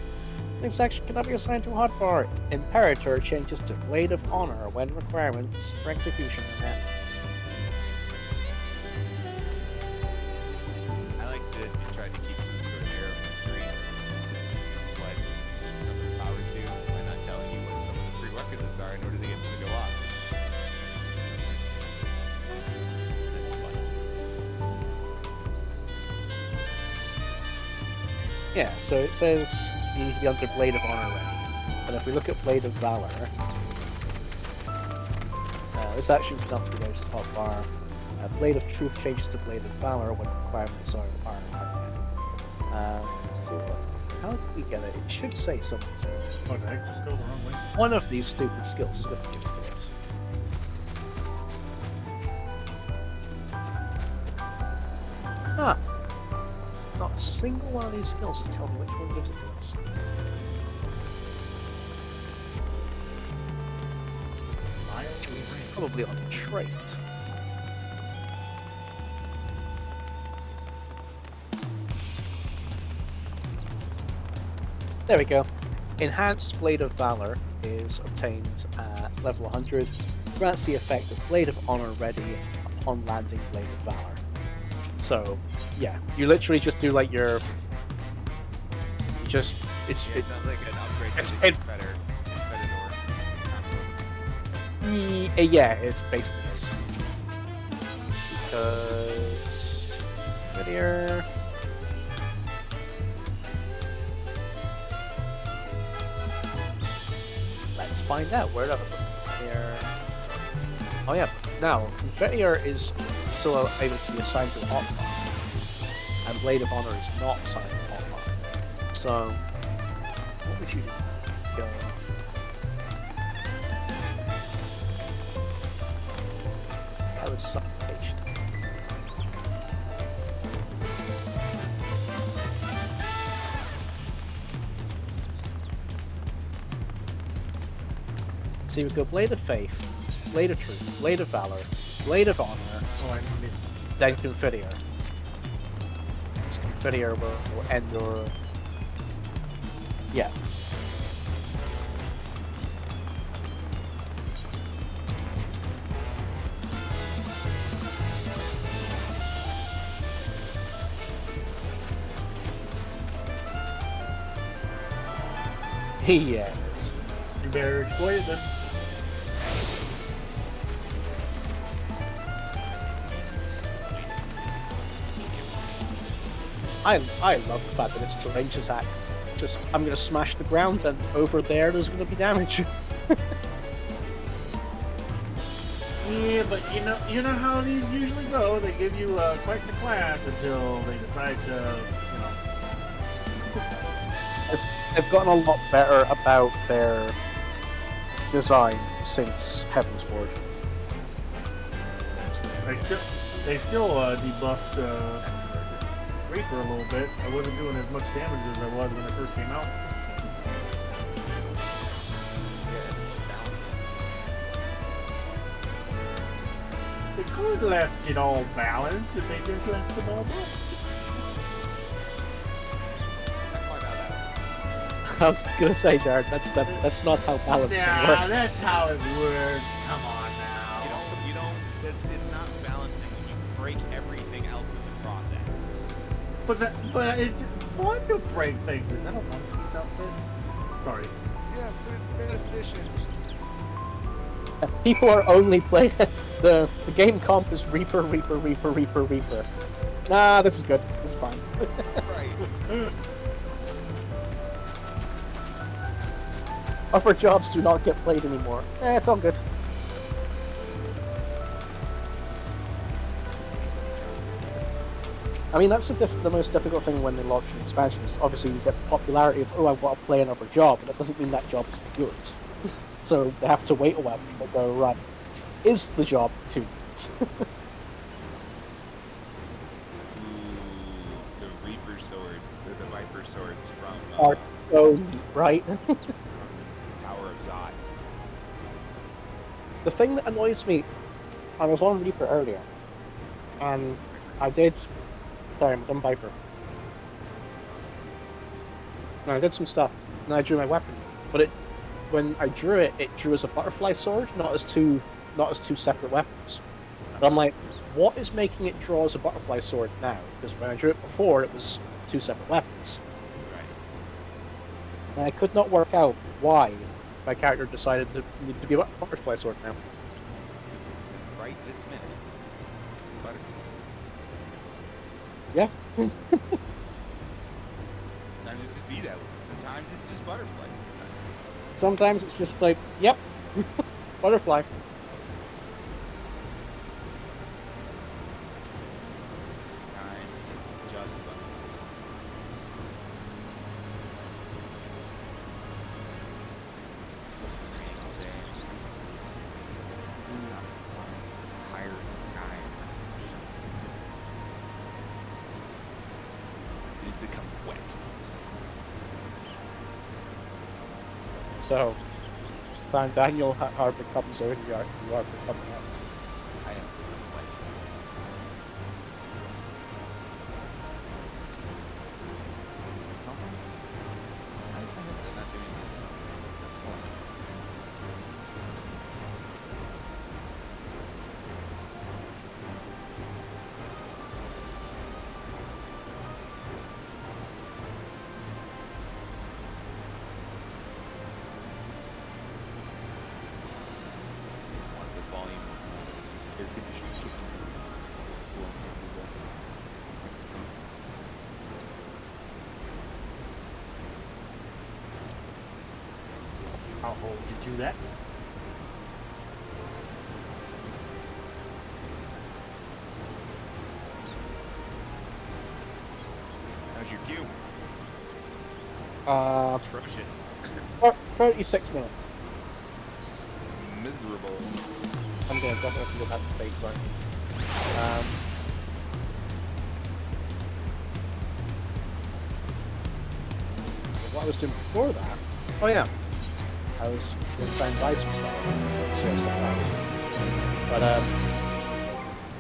This action cannot be assigned to a hotbar. Imperator changes to Blade of Honor when requirements for execution are met. I like that you tried to keep some sort of air of mystery. What some of the powers do by not telling you what some of the prerequisites are in order to get them to go off. That's fun. Yeah, so it says you need to be under Blade of Honor ready. And if we look at Blade of Valor, this action cannot be used to hotbar. Blade of Truth changes to Blade of Valor when requirements are met. So how do we get it? It should say something. Oh, did I just go the wrong way? One of these stupid skills is going to give it to us. Huh. Not a single one of these skills is telling me which one gives it to us. It's probably on trait. There we go. Enhanced Blade of Valor is obtained at level 100. Grants the effect of Blade of Honor ready upon landing Blade of Valor. So, yeah, you literally just do like your. You just. It sounds like an upgrade to the better yeah, it's basically this. Because. Video. Let's find out where that here. Oh yeah, now Confetier is still able to be assigned to the hotbar, and Blade of Honor is not assigned to the hotbar. So, what would you go? with suffocation. So you would go Blade of Faith, Blade of Truth, Blade of Valor, Blade of Honor, then Confiteor. Confiteor will end your... Yeah. Yes. You better exploit it then. I love the fact that it's a range attack. Just, I'm gonna smash the ground and over there's gonna be damage. Yeah, but you know how these usually go. They give you quite the class until they decide to, They've gotten a lot better about their design since Heaven's Ward. They still debuffed Reaper a little bit. I wasn't doing as much damage as I was when it first came out. They could have left it all balanced if they just left it all balanced. I was gonna say, Jared, that's not how balancing works. That's how it works. Come on now. You don't. It's not balancing when you break everything else in the process. But it's fun to break things. Is that a one-piece outfit? Sorry. Yeah, but efficient. People are only playing the game comp is Reaper. Nah, this is good. This is fine. Right. Other jobs do not get played anymore. It's all good. I mean, that's the most difficult thing when they launch an expansion is obviously you get the popularity of, oh, I want to play another job, but that doesn't mean that job is good. So they have to wait a while before they go, right, is the job 2 minutes? The Reaper swords, the Viper swords from... Are so neat, right? Tower of Zod. The thing that annoys me, I was on Reaper earlier, and I was on Viper. And I did some stuff, and I drew my weapon, but when I drew it, it drew as a butterfly sword, not as two separate weapons. And I'm like, what is making it draw as a butterfly sword now? Because when I drew it before, it was 2 separate weapons. Right. And I could not work out why my character decided to need to be a butterfly sword now. Right this minute. Butterfly sword. Yeah. Sometimes it just be that way. Sometimes it's just butterflies. Sometimes it's just like, yep, butterfly. Sometimes it's just butterflies. It's supposed to rain all day. The sun's higher in the sky. It has become wet. So, time Daniel Harper comes out, you are becoming out. I am wet. Why is my headset not doing this? Hold on. The volume air conditioning. I'll hold you to that. How's your queue? Atrocious. 36 minutes. Miserable. I'm gonna definitely go back to fake run. What I was doing before that? Oh yeah, I was going to try and buy some stuff. But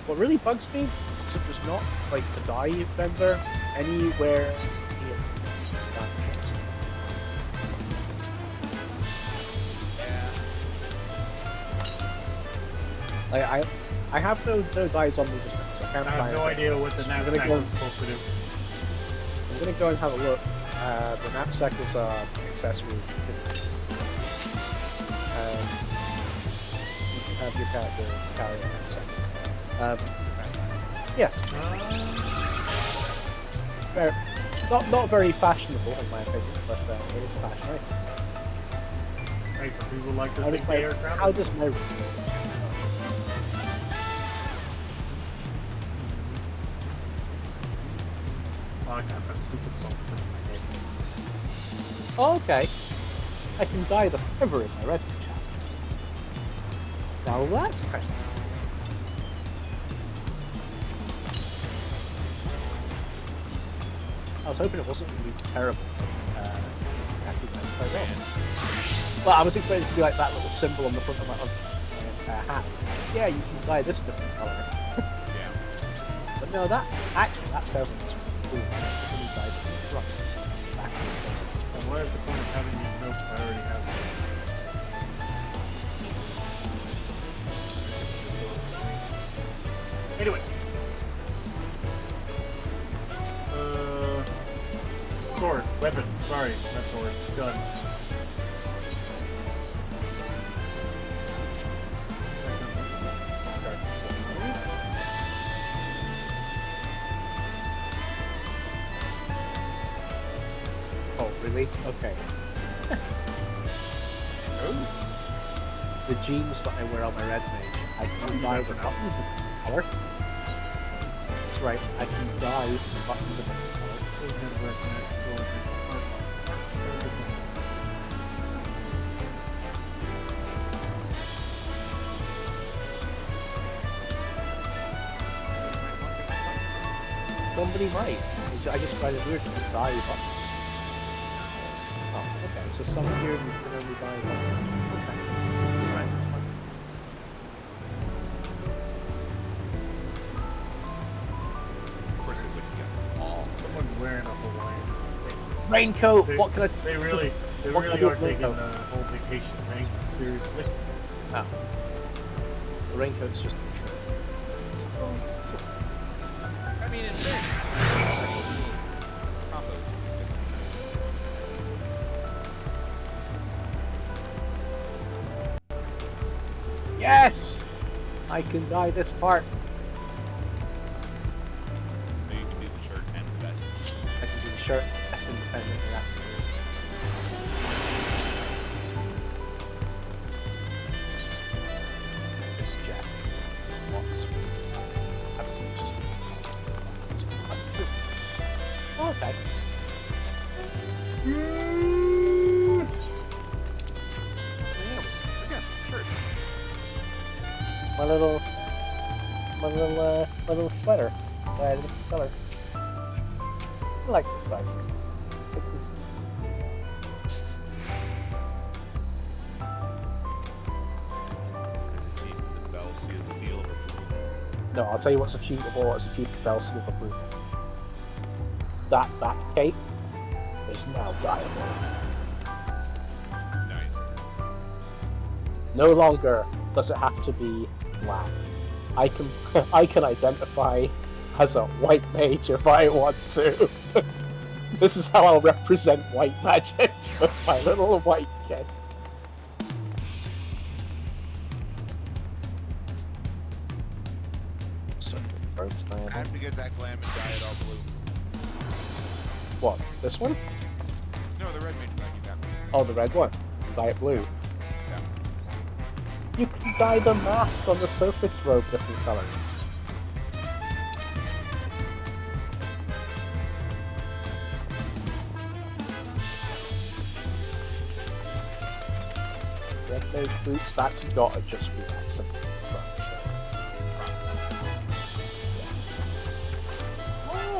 what really bugs me is if there's not like a dye vendor anywhere near. Like I have no dyes on me just now, so I can't buy have no idea what the knapsack is supposed to do. I'm gonna go and have a look. The knapsack is accessory. You can have your character carry a knapsack. Yes. Not very fashionable in my opinion, but it is fashion. Hey, some people like to think they are crowned. How does my I got that stupid song in my head. Oh, okay. I can dye the quiver in my red chest. Now that's kind of... I was hoping it wasn't going to be terrible. Well, I was expecting it to be like that little symbol on the front of my hat. Yeah, you can dye this different colour. Yeah. But no, that feather is really cool. It really dyes it in the front. And what is the point of having these notes if I already have them? Anyway. Sword, weapon, sorry, not sword, gun. Oh, really? Okay. The jeans that I wear on my red mage, I can dye the buttons a different colour. That's right, I can dye the buttons a different colour. Somebody might. I just find it weird to dye buttons. Oh, okay. So some here you can only dye buttons. Okay. Alright, that's fine. Of course it wouldn't get all. Someone's wearing a Hawaiian. Raincoat! What can I... They really are taking the whole vacation thing seriously. Oh. The raincoat's just a trick. I mean, it's fair. Yes! I can dye this part. So you can do the shirt and the vest. I can do the shirt, vest independent, and that's this jacket. What's just oh, okay. My little sweater. Different color. I like the spices. No, I'll tell you what's achievable, what's achieved the Bell Seal of Approval. That cape is now dyeable. Nice. No longer does it have to be black. I can identify as a white mage if I want to. This is how I'll represent white magic with my little white cape. I have to get that glam and dye it all blue. What? This one? No, the red mage dye you got. Oh, the red one. Dye it blue. Yeah. You can dye the mask on the surface robe different colors. Red mage boots, that's gotta just be that simple.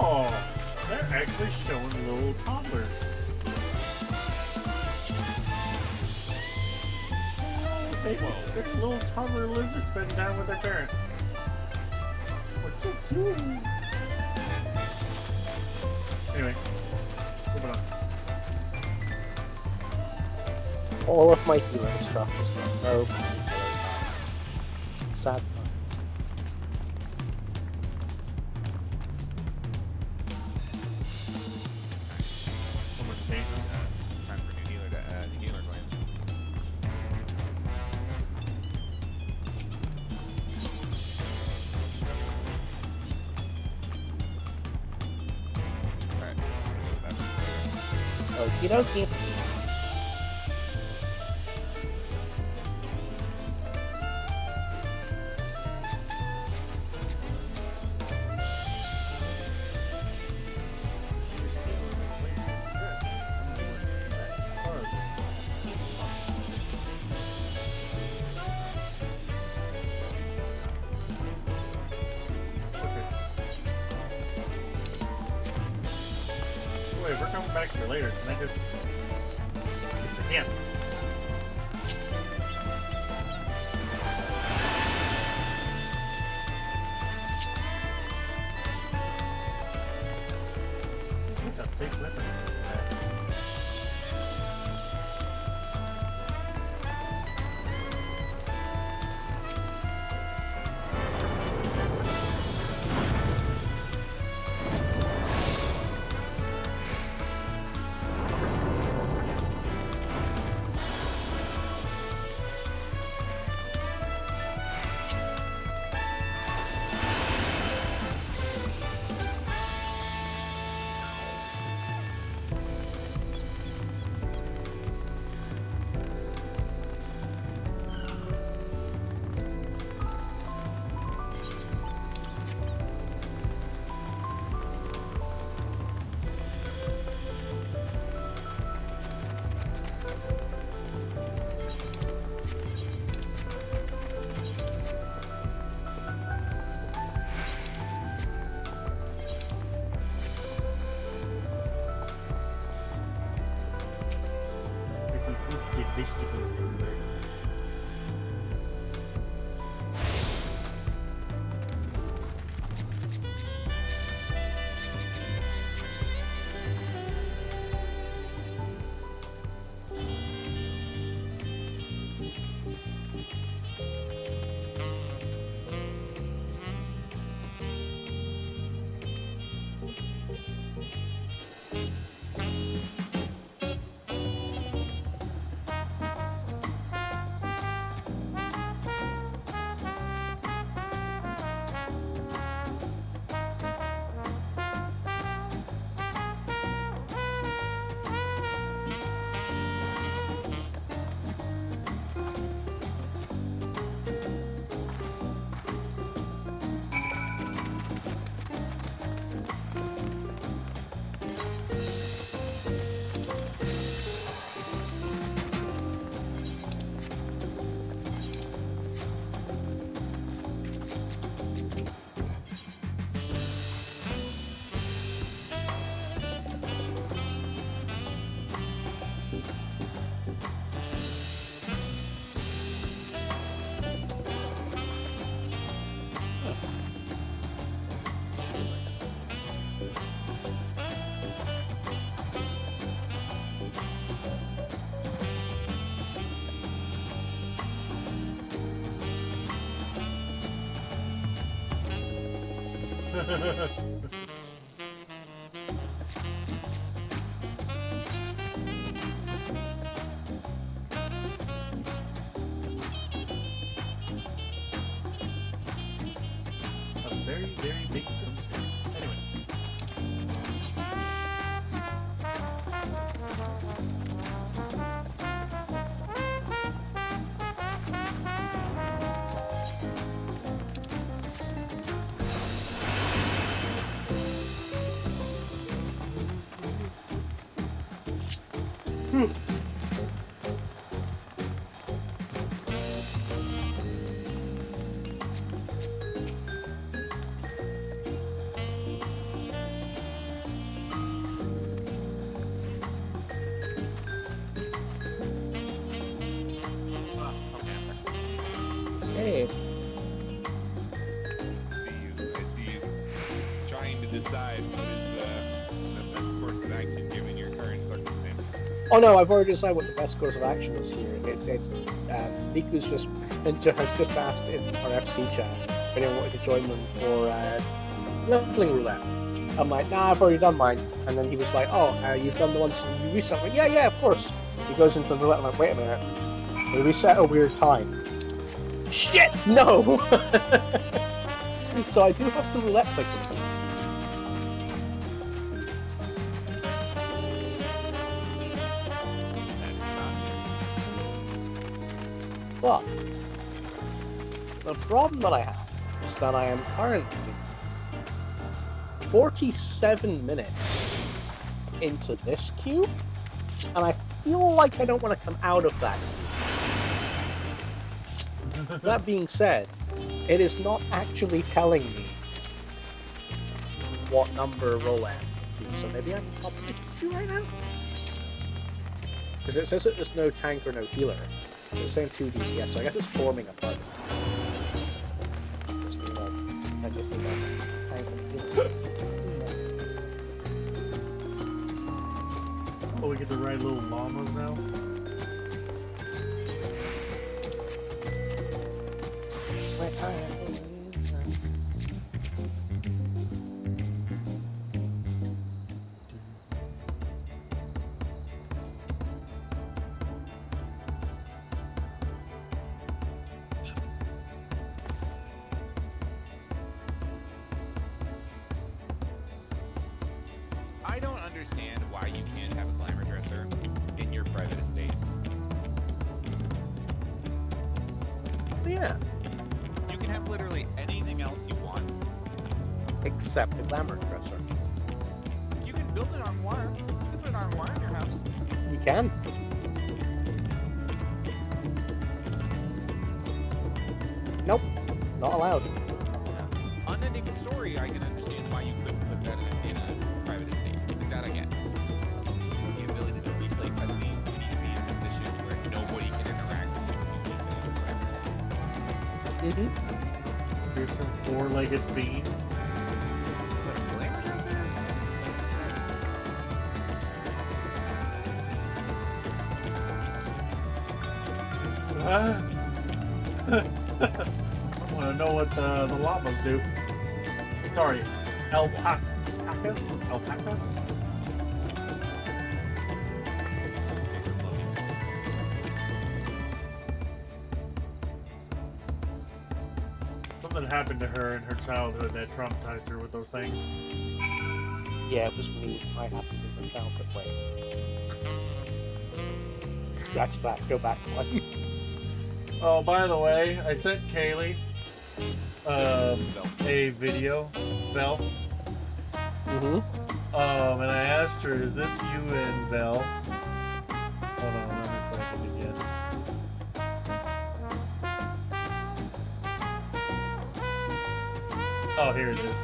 Oh, they're actually showing little toddlers. There's little toddler lizards spending time with their parents. What's so cute? Anyway, moving on. All of my hero stuff is got no particular times. Sad times. Almost amazing. Time for new healer to healer claims. Alright. Okie dokie. Wait, we're coming back here later. Can I just... Yes, I can. That's a big weapon. Vegetables in there. Very, very big thumbstick. Anyway. Oh no, I've already decided what the best course of action is here. It's Niku's has just asked in our FC chat if anyone wanted to join them for leveling roulette. I'm like, nah, I've already done mine. And then he was like, oh, you've done the ones you reset. I'm like, yeah, of course. He goes into the roulette. I'm like, wait a minute, we reset a weird time. Shit, no. So I do have some roulette cycles. But the problem that I have is that I am currently 47 minutes into this queue, and I feel like I don't want to come out of that queue. That being said, it is not actually telling me what number roll I am to, so maybe I'm top 52 right now? Because it says that there's no tank or no healer. It's saying 2 DPS, so I guess it's forming a party. I just need a tank and healer. Oh, we get to ride little llamas now? I don't understand why you can't have a glamour dresser in your private estate. Yeah. You can have literally anything else you want. Except the glamour dresser. You can build an armoire. You can put an armoire in your house. You can. Nope. Not allowed. Unending story, I can understand why you couldn't put that in a private estate. Like that again. The ability to replay cutscenes when you be in a position where nobody can interact with you. Here's some four-legged beans. I want to know what the llamas do. Sorry, alpacas? Alpacas? Something happened to her in her childhood that traumatized her with those things. Yeah, it was me. I happened in the childhood way. Scratch that. Go back one. Oh, by the way, I sent Kaylee a video, Vel. And I asked her, is this you and Vel? Hold on, let me find it again. Oh, here it is.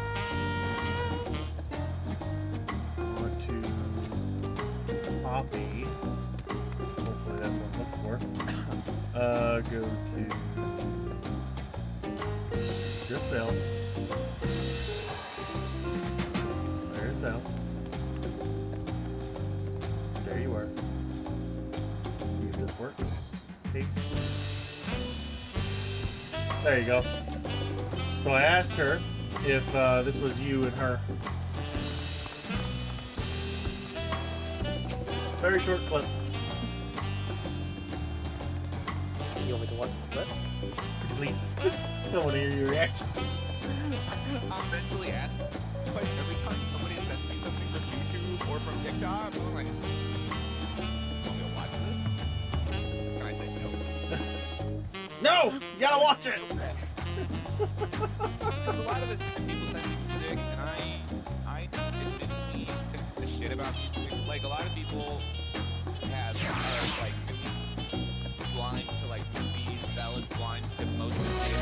I want to copy. Hopefully that's what I'm looking for. Go to just Vel. There's Vel. There you are. See if this works. Paste. There you go. So I asked her if this was you and her. Very short clip. You want me to watch the clip? Please. I want to hear your reaction. I'm mentally asking, like, every time somebody sends me something from YouTube or from TikTok, I'm like, want me to watch this? Can I say no? No! You gotta watch it! A lot of the people send me music, and I admittedly think the shit about music. Like, a lot of people are like blind to like movies, Val is blind to most of the shit.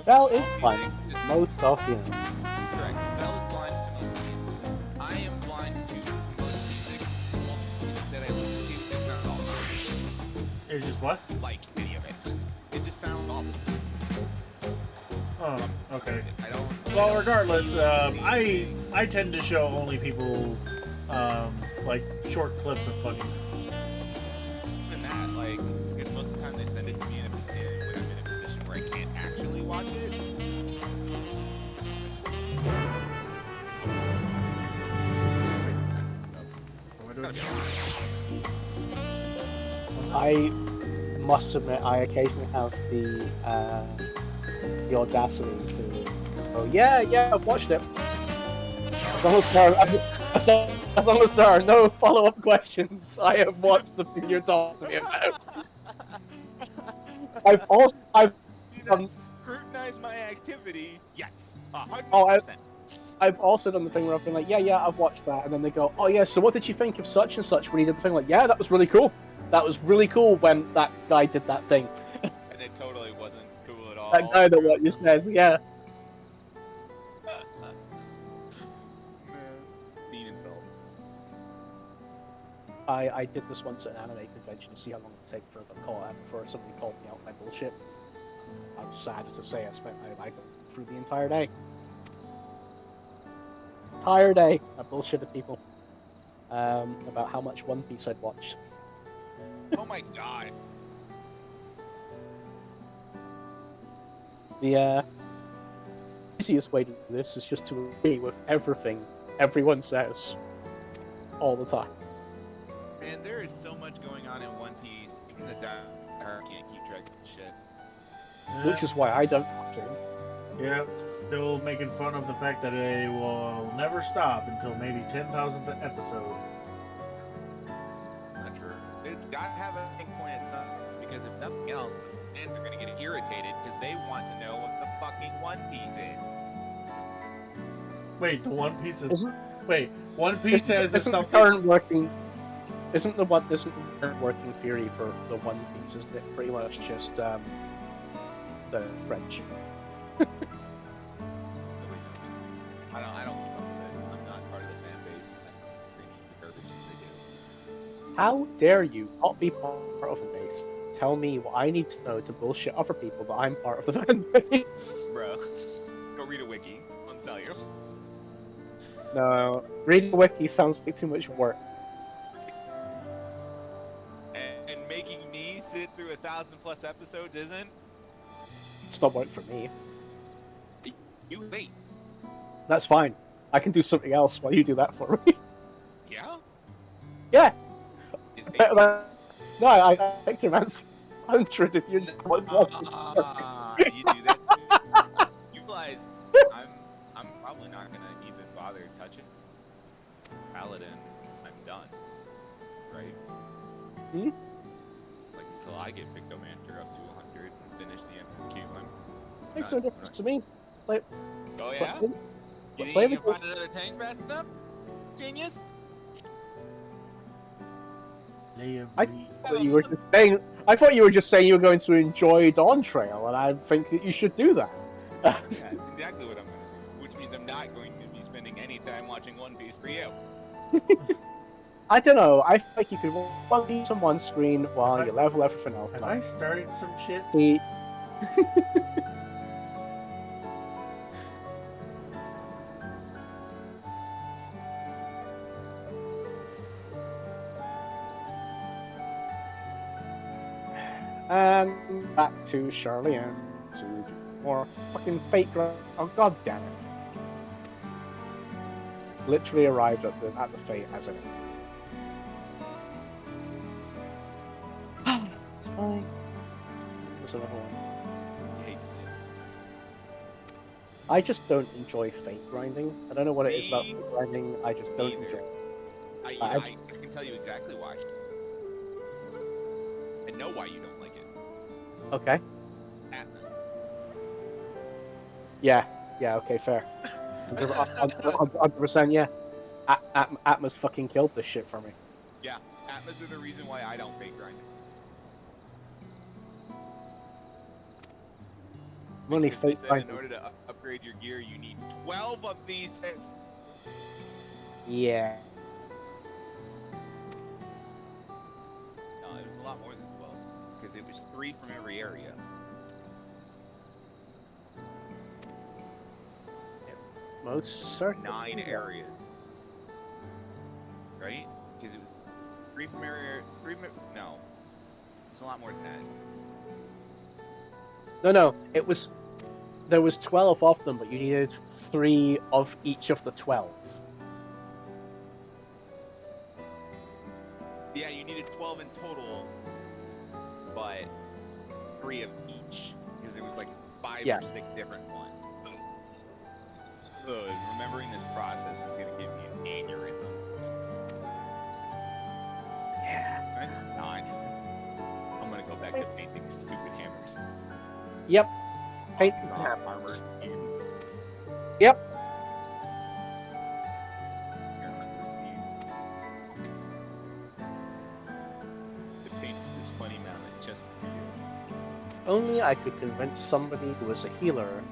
Val is blind. Most of you. Correct. Val is blind to most music. I am blind to most music. Most music that I listen to just sounds awful. It's just what? Like any of it. It just sounds awful. Oh, Okay. I don't. Well, regardless, I tend to show only people like short clips of funnies. Even that, like, because most of the time they send it to me when I'm in a position where I can't actually watch it. I must admit, I occasionally have the audacity to go, yeah, I've watched it. As long as there are no follow-up questions, I have watched the thing you're talking to me about. I've Scrutinize my activity. Yes, 100%. Oh, I've also done the thing where I've been like, yeah, I've watched that, and then they go, oh yeah, so what did you think of such and such when he did the thing? Like, yeah, that was really cool. That was really cool when that guy did that thing. And it totally wasn't cool at all. That guy that what you said, yeah. I did this once at an anime convention to see how long it would take for the call out before somebody called me out my bullshit. I'm sad to say I go through the entire day. I bullshitted people about how much One Piece I'd watched. Oh my god. The easiest way to do this is just to agree with everything everyone says all the time. Man, there is so much going on in One Piece. Even the diehard can't keep track of shit. Which is why I don't have to. Yeah, still making fun of the fact that it will never stop until maybe 10,000th episode. Not true. It's got to have a point at some, because if nothing else, the fans are going to get irritated because they want to know what the fucking One Piece is. Wait, the One Piece is... Wait, One Piece has isn't something... the current working... Isn't the current working theory for the One Piece, isn't it pretty much just the French? I don't keep up with it. I'm not part of the fan base. I read the garbage that they do. How dare you not be part of the base? Tell me what I need to know to bullshit other people that I'm part of the fan base. Bro, go read a wiki. I'll tell you. No, reading a wiki sounds like too much work. And making me sit through 1,000+ episodes isn't? It's not work for me. You wait. That's fine. I can do something else while you do that for me. Yeah? Yeah. No, I think your man's 100 if you just want you do that too. You realize I'm probably not gonna even bother touching Paladin. I'm done. Right? Hmm? Like until I get Pictomancer up to 100 and finish the MSQ. Makes no difference to me. Like, oh yeah? You think play you can find another tank fast enough? Genius? I thought you were just saying. I thought you were just saying you were going to enjoy Dawntrail, and I think that you should do that. Yeah, that's exactly what I'm going to do. Which means I'm not going to be spending any time watching One Piece for you. I don't know. I think you could One Piece on one screen while you level everything else. Have I started some shit? See. And back to Shirley and to do more fucking fake. Oh god damn it! Literally arrived at the fate as it. It's fine. There's another one. Hates it. I just don't enjoy fate grinding. I don't know what it is about fate grinding. I just don't enjoy it. I can tell you exactly why. I know why you don't like it. Okay. Atmos. Yeah, okay, fair. 100%, yeah. Atmos fucking killed this shit for me. Yeah, Atmos are the reason why I don't fake grind it. Money fake grinding. In order to upgrade your gear, you need 12 of these. Yeah. No, it was a lot more than 12 because it was 3 from every area. Most certainly. 9 areas. Right? Because it was 3 from area. No. It's a lot more than that. No. It was. There was 12 of them, but you needed 3 of each of the 12. Yeah, you needed 12 in total, but 3 of each. Because there was like 5 or 6 different ones. Ugh, remembering this process is going to give me an aneurysm. Yeah. That's not. I'm going to go back to painting stupid hammers. Yep. Painting hammers. Armored skins. Yep. To paint this funny mountain just for you. Only I could convince somebody who was a healer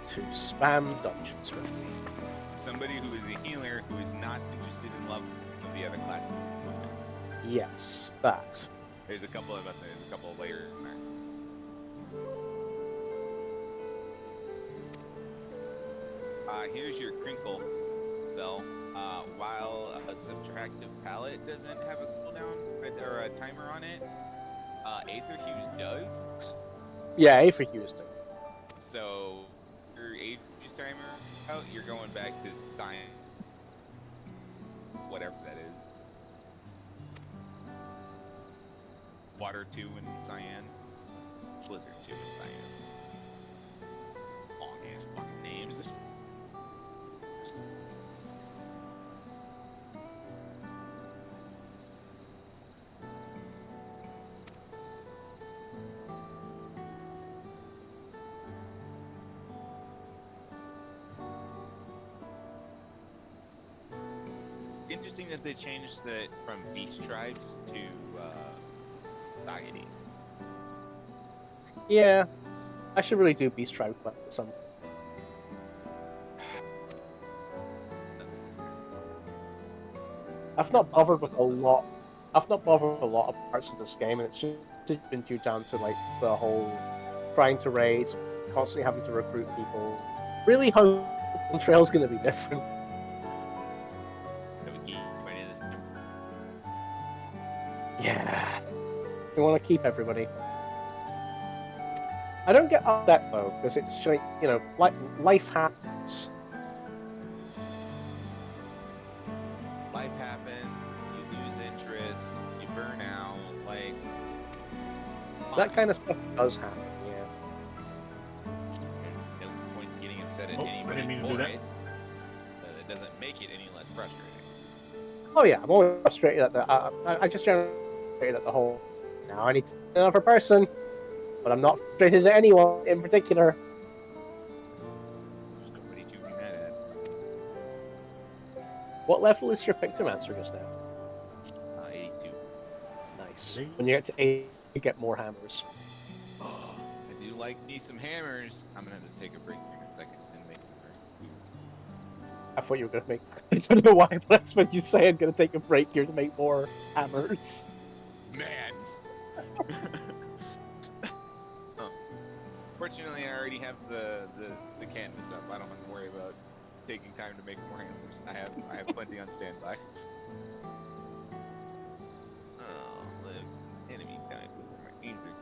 to spam dungeons with me. Somebody who is a healer who is not interested in love of the other classes. Yes, that. There's a couple of layers in there. Here's your crinkle, though. While a subtractive palette doesn't have a cooldown or a timer on it, Aether Hues does. Yeah, Aether Hues do. So your Aether Hues timer out, you're going back to cyan, whatever that is. Water 2 in cyan, Blizzard 2 in cyan. Long ass fucking names. Interesting that they changed that from beast tribes to societies. Yeah, I should really do Beast Tribe at some. I've not bothered with a lot. I've not bothered with a lot of parts of this game, and it's just been due down to like the whole trying to raid, constantly having to recruit people. Really hope Dawntrail's going to be different. Yeah, we want to keep everybody. I don't get upset though, because it's like, you know, like life happens. Life happens, you lose interest, you burn out, like... That kind of stuff does happen, yeah. There's no point in getting upset at I anybody didn't mean to for do that. it. It doesn't make it any less frustrating. Oh yeah, I'm always frustrated at the. I just generally frustrated at the whole. Now I need another person, but I'm not frustrated at anyone in particular. There's nobody to be mad at. What level is your Pictomancer just now? 82. Nice. When you get to 8, you get more hammers. Oh, I do like me some hammers. I'm gonna have to take a break here in a second and make another. I thought you were gonna make. I don't know why, but that's what you say. I'm gonna take a break here to make more hammers. Man. Fortunately, I already have the canvas up. I don't have to worry about taking time to make more hammers. I have plenty on standby. Oh, look, enemy died with my Aether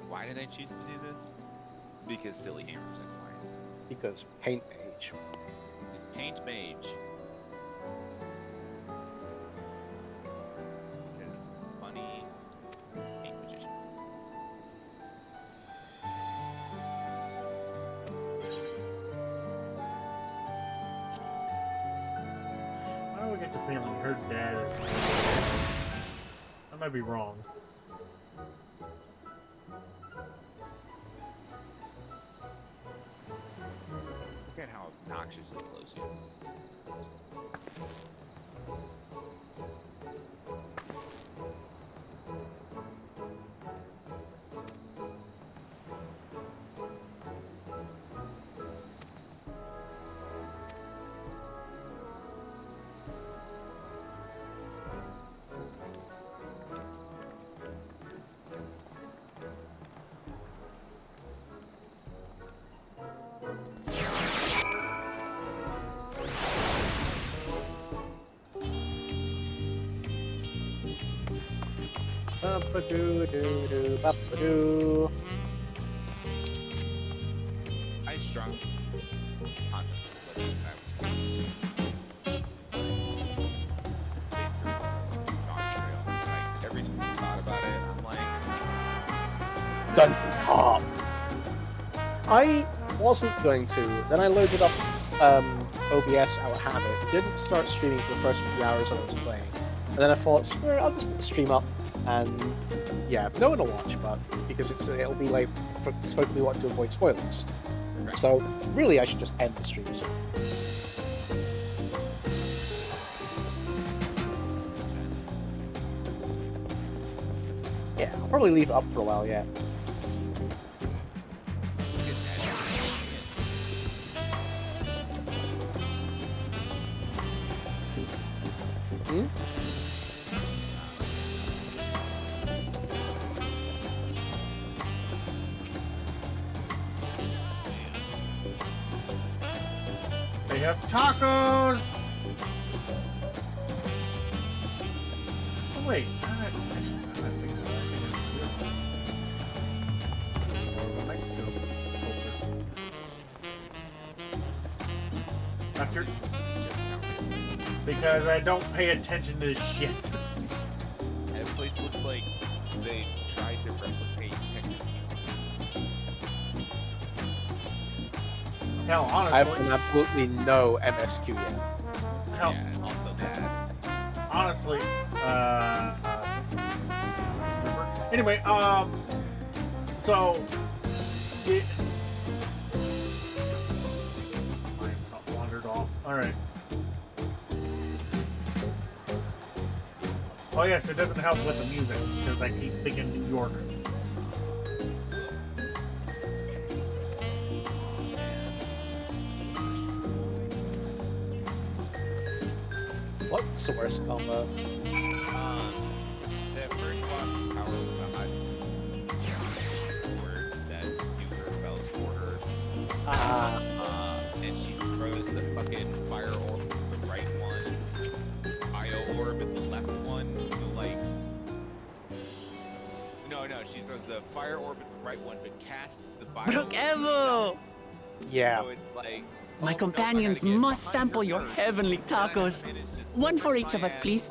Why did I choose to do this? Because silly hammers, that's why. Because Paint Mage. It's Paint Mage. Because funny Paint Magician. Why do I get the feeling her dad is... I might be wrong. Look at how obnoxious and close he is. Ba-ba-doo-doo-doo, ba-ba-doo. I strongly contemplate that. Dawntrail. Like, every time I thought about it, I'm like, Done. Oh. I wasn't going to. Then I loaded up OBS out of habit. Didn't start streaming for the first few hours I was playing. And then I thought, screw it, I'll just put the stream up. And yeah, no one will watch, but because it'll be like it's supposed to be what to avoid spoilers. Right. So really, I should just end the stream. So. Yeah, I'll probably leave it up for a while. Yeah. Hmm? They have tacos! So wait, Doctor? Because I don't pay attention to this shit. that place looks like they tried to replicate technology. Hell, honestly. I have absolutely no MSQ yet. Hell, Yeah, also that. honestly, anyway, so it I wandered off. All right. Oh yes, it doesn't help with the music because I keep thinking New York. What's the worst combo? That first boss power was a high words that do her spells for her. And she throws the fucking fire orb with the right one, bio orb in the left one. So like, no, she throws the fire orb in the right one, but casts the bio. Brook Evo! Yeah. So it's like, My companions must sample your heavenly tacos. One for each of us, please.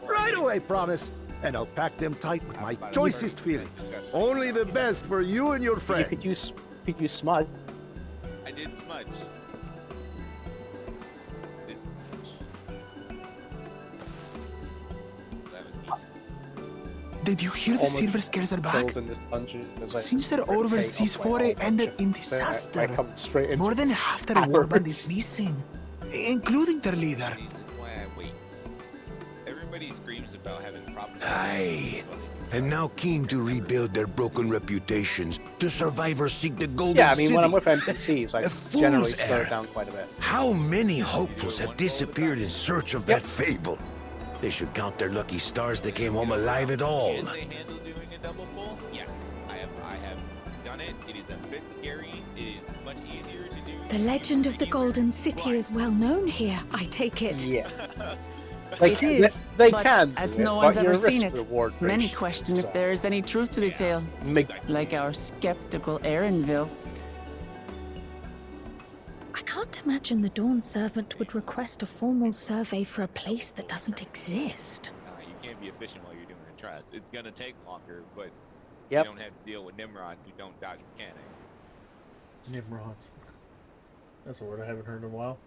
Right away, promise. And I'll pack them tight with my choicest feelings. Only the best for you and your friends. You could use smudge. I did smudge. Did you hear the silver scales are back? Seems that overseas foray ended in disaster. More than half their warband is missing, including their leader. Everybody screams about having problems. Aye. And now keen to rebuild their broken reputations, the survivors seek the golden Yeah, I mean, city. when I'm with NPCs, I A generally fool's slow errand. it down quite a bit. How many hopefuls have disappeared in search of that fable? They should count their lucky stars they came home alive at all. Can they handle doing a double pull? Yes, I have done it. It is a bit scary. It is much easier to do. The legend of the Golden City is well known here, I take it. Yeah. It is, they but can as do it, no one's but ever your seen it, risk-reward many ratio question is, if there is any truth to the tale. Like our skeptical Erinville. I can't imagine the Dawn Servant would request a formal survey for a place that doesn't exist. You can't be efficient while you're doing a trust. It's gonna take longer, but Yep. you don't have to deal with Nimrods who don't dodge mechanics. Nimrods. That's a word I haven't heard in a while.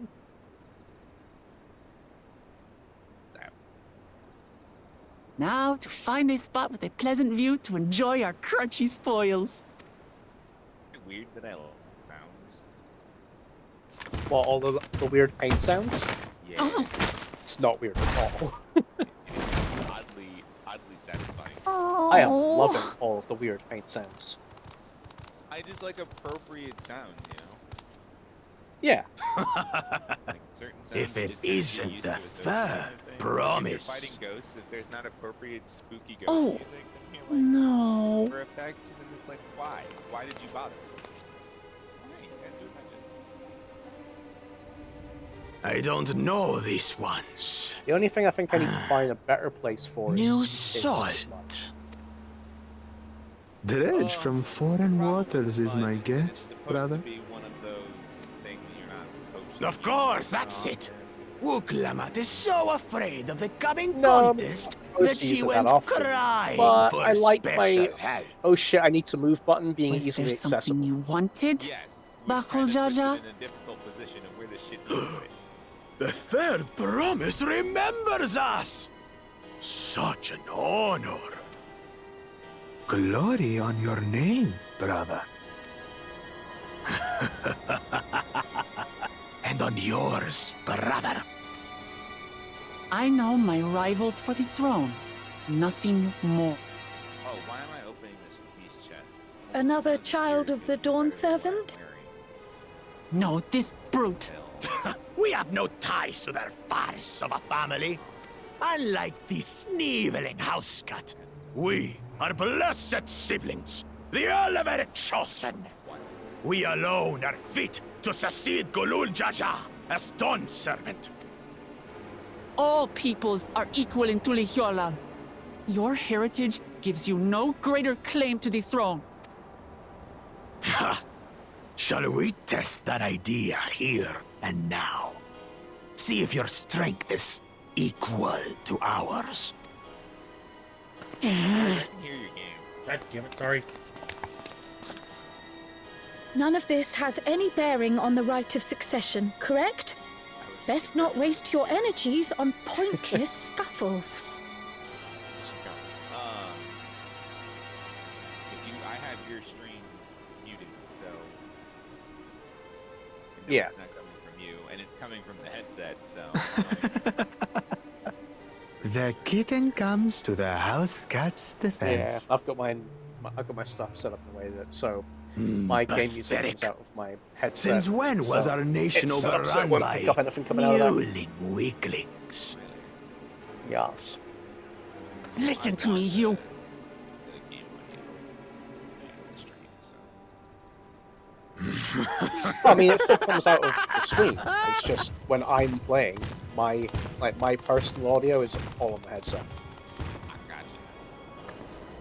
Now to find a spot with a pleasant view to enjoy our crunchy spoils. Weird vanilla sounds. Well, all the weird paint sounds? Yeah. It's not weird at all. Oddly satisfying. I am loving all of the weird paint sounds. I just like appropriate sound, you know? Yeah. Like certain sounds If you it just kinda get isn't used the to, it's those third kind of things. promise. If you're fighting ghosts, if there's not appropriate spooky ghost Oh, music, then you're like, no. for effect, and then it's like, why? Why did you bother? Why? You can't do I don't know these ones. The only thing I think I need to find a better place for New is salt. smut. Dredge from foreign waters is my guess, brother. Of course, that's it. Wuklamat is so afraid of the coming contest that she went crying but for I like special my help. oh shit, I need to move button being Was easily there something accessible. you wanted? Bakul Jaja? The third promise remembers us! Such an honor. Glory on your name, brother. And on yours, brother. I know my rivals for the throne. Nothing more. Oh, why am I opening these chests? Another child of the Dawn Servant? No, this brute. We have no ties to their farce of a family. Unlike the sneeveling housecut, we are blessed siblings, the elevated chosen. We alone are fit to succeed Gulul Jaja as Dawn Servant. All peoples are equal in Tulihyolal. Your heritage gives you no greater claim to the throne. Ha! Shall we test that idea here and now? See if your strength is equal to ours. I can hear your game. God damn it, sorry. None of this has any bearing on the right of succession, correct? Best not waste your energies on pointless scuffles. I have your stream muted, so Yeah. It's not coming from you, and it's coming from the headset, so. The kitten comes to the house cat's defense. Yeah, I've got my stuff set up in a way that my game music comes out of my headset. Since when was our nation it's set up so it overrun won't by pick up anything coming out of that. mewling weaklings? Yes. Listen to me, you. I mean, it still comes out of the screen. It's just when I'm playing, my personal audio is all on the headset.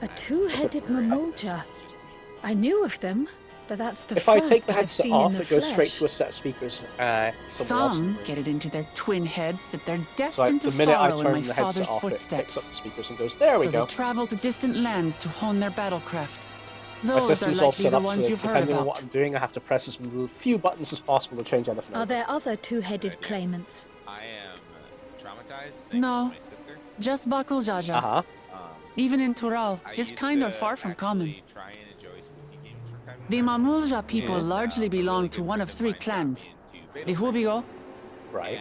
A two-headed Mamulja. I knew of them, but that's the If I first take the I've headset seen off, in the it goes straight flesh. to a set of speakers. Somewhere else in the Some room. get it into their twin heads that they're So destined the to minute I follow in turn my the headset father's off, it footsteps. picks up the speakers and goes, there we So go. they travel to distant lands to hone their battlecraft. My Those are system's all likely set the up so ones that you've heard depending on about. what I'm doing, I have to press as few buttons as possible to change anything. Are there other two-headed claimants? I am traumatized. No, just Bakul Jaja. Uh-huh. Even in Tural, his kind are far from common. The Mamulja people largely belong to one of three clans. The Hubigo, right,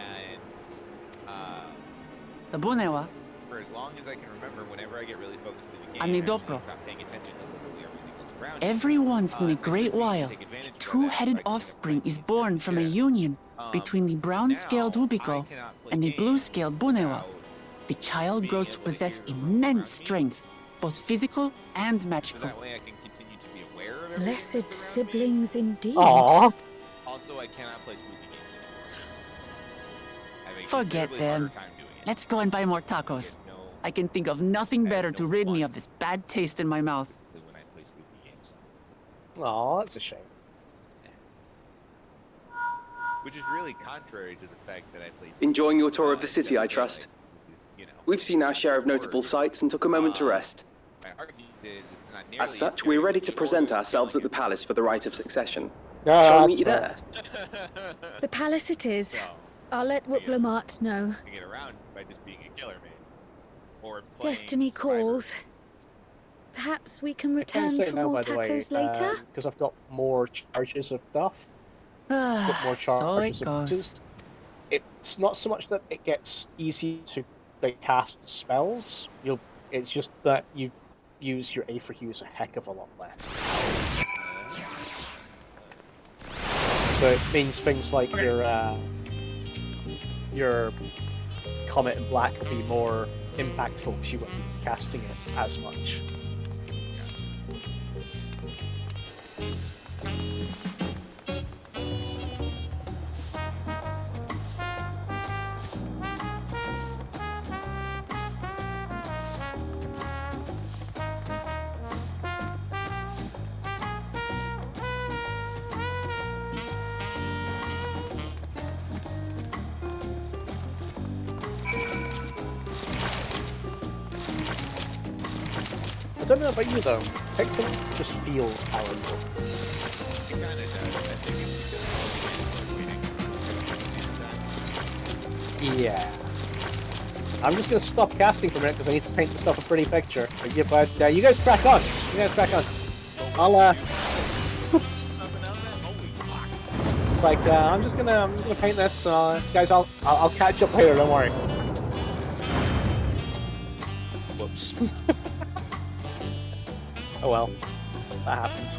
the Bunewa, For as long as I can remember, whenever I get really focused in the game, and the I'm just Dopro. not paying attention to literally everything else around me. Every once in a great while, a two-headed offspring is born from a union between the brown-scaled Hubigo and the blue-scaled Bunewa. The child grows to possess immense strength, both physical and magical. That way I can continue to be aware of everything. Blessed siblings indeed. Aww. Also, I cannot play spooky games anymore. I have a Forget considerably them. harder time doing it. Let's go and buy more tacos. I can think of nothing better to rid me of this bad taste in my mouth. When I play spooky games. Aw, that's a shame. Which is really contrary to the fact that I played. Enjoying your tour of the city, I trust. We've seen our share of notable sights and took a moment to rest. My argument is it's not nearly As such, we're ready to present ourselves at the palace for the rite of succession. Ah, Shall we that's meet you fair. there? The palace it is. I'll let Wuklamart know. I get around by just being a killer man. Or playing Destiny calls. Perhaps we can I return can say for now, more by the way, tacos later? because I've got more charges of stuff. Got more So charges it of goes. boosters. It's not so much that it gets easy to cast spells. It's just that you use your A for Hughes a heck of a lot less. So it means things like your Comet and Black will be more impactful because you won't be casting it as much. don't know about you though. Picton just feels powerful. It kind of does. I think it's because Yeah. I'm just gonna stop casting for a minute because I need to paint myself a pretty picture. But you guys crack on. You guys crack on. I'll It's like I'm just gonna paint this. Guys, I'll catch up later. Don't worry. Whoops. Oh well, that happens.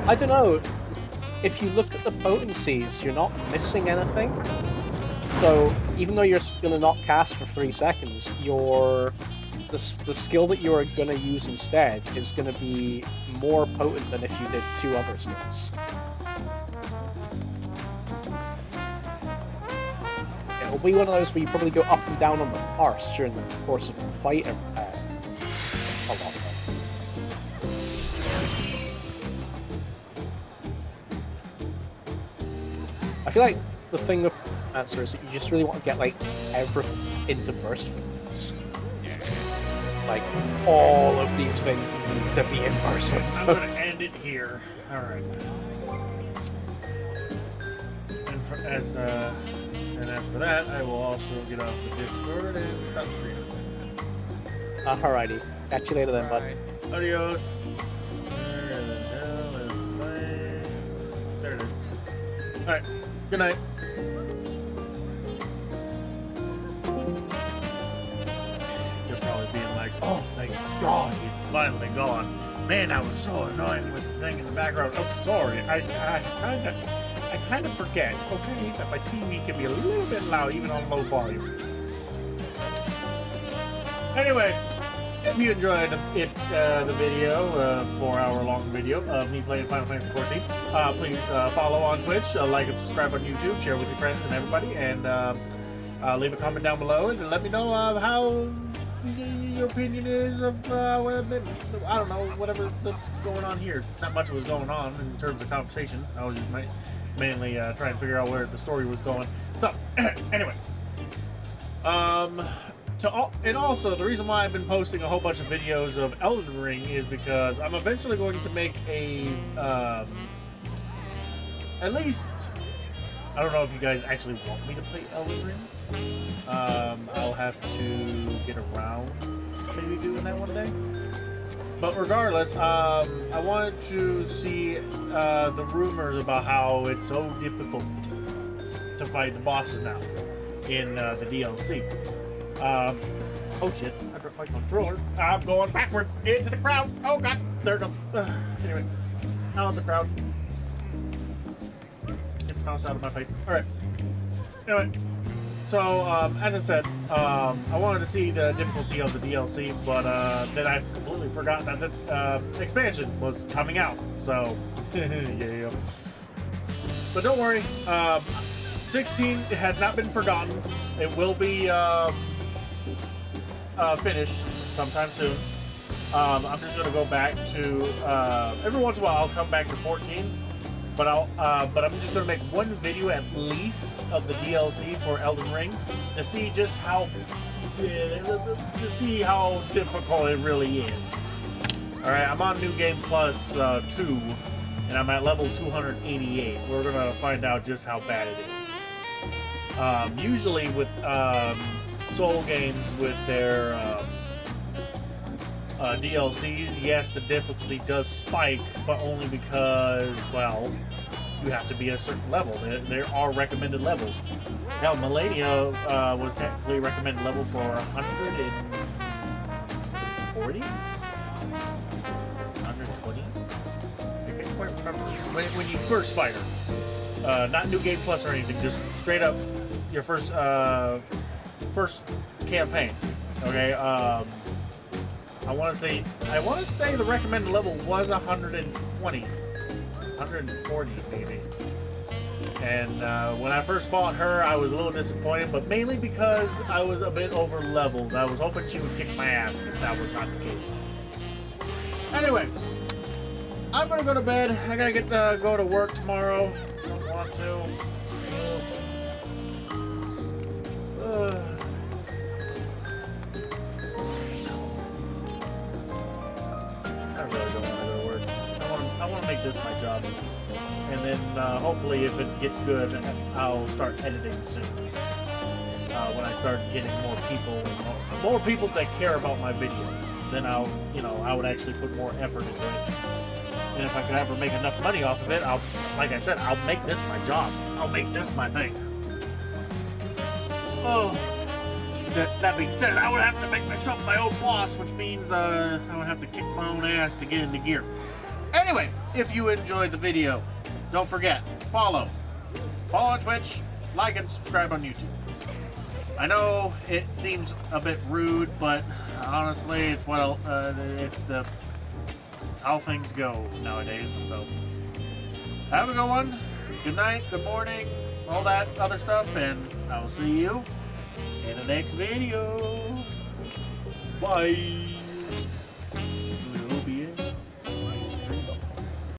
I don't know. If you look at the potencies, you're not missing anything. So even though you're gonna not cast for 3 seconds, the skill that you're gonna use instead is gonna be more potent than if you did 2 other skills. It'll be one of those where you probably go up and down on the parse during the course of the fight a lot. I feel like the thing with answer is that you just really want to get like everything into burst windows. Like all of these things need to be in burst windows. I'm gonna end it here. All right. And as for that, I will also get off the Discord and stop streaming. Alrighty. Catch you later then, bud. Adios. There it is. All right. Good night. You're probably being like, oh, thank God he's finally gone. Man, I was so annoying with the thing in the background. I'm sorry. I kind of forget, okay, that my TV can be a little bit loud, even on low volume. Anyway, if you enjoyed the video, 4-hour-long video of me playing Final Fantasy XIV, please follow on Twitch, like and subscribe on YouTube, share with your friends and everybody, and leave a comment down below and let me know how your opinion is of, I don't know, whatever's going on here. Not much was going on in terms of conversation. I was just mainly trying to figure out where the story was going. So, anyway. And also, the reason why I've been posting a whole bunch of videos of Elden Ring is because I'm eventually going to make a, at least, I don't know if you guys actually want me to play Elden Ring. I'll have to get around to maybe doing that one day. But regardless, I wanted to see the rumors about how it's so difficult to fight the bosses now in the DLC. Oh shit, I dropped my controller. I'm going backwards into the crowd. Oh god, there it goes. Anyway, out of the crowd. Get the mouse out of my face. Alright. Anyway, so, as I said, I wanted to see the difficulty of the DLC, but then I completely forgot that this expansion was coming out. So, yeah. But don't worry, 16 has not been forgotten. It will be finished sometime soon. I'm just gonna go back to every once in a while I'll come back to 14, but I'm just gonna make one video at least of the DLC for Elden Ring to see just how difficult it really is. All right, I'm on New Game Plus 2, and I'm at level 288. We're gonna find out just how bad it is. Usually with Soul games with their DLCs, yes, the difficulty does spike, but only because, well, you have to be a certain level. There are recommended levels. Hell, Melania was technically recommended level for 140? 120? I can't quite remember. When you first fight her. Not New Game Plus or anything, just straight up your first campaign. Okay, I want to say the recommended level was 120, 140 maybe. And when I first fought her, I was a little disappointed, but mainly because I was a bit over leveled. I was hoping she would kick my ass, but that was not the case. Anyway, I'm gonna go to bed. I gotta get go to work tomorrow. Don't want to. I really don't want to go to work. I want to make this my job, and then hopefully, if it gets good, I'll start editing soon. When I start getting more people that care about my videos, then I would actually put more effort into it. And if I could ever make enough money off of it, like I said, I'll make this my job. I'll make this my thing. Oh, that being said, I would have to make myself my own boss, which means I would have to kick my own ass to get into gear. Anyway, if you enjoyed the video, don't forget, follow on Twitch, like and subscribe on YouTube. I know it seems a bit rude, but honestly, it's how things go nowadays. So have a good one. Good night, good morning, all that other stuff, and I will see you in the next video. Bye.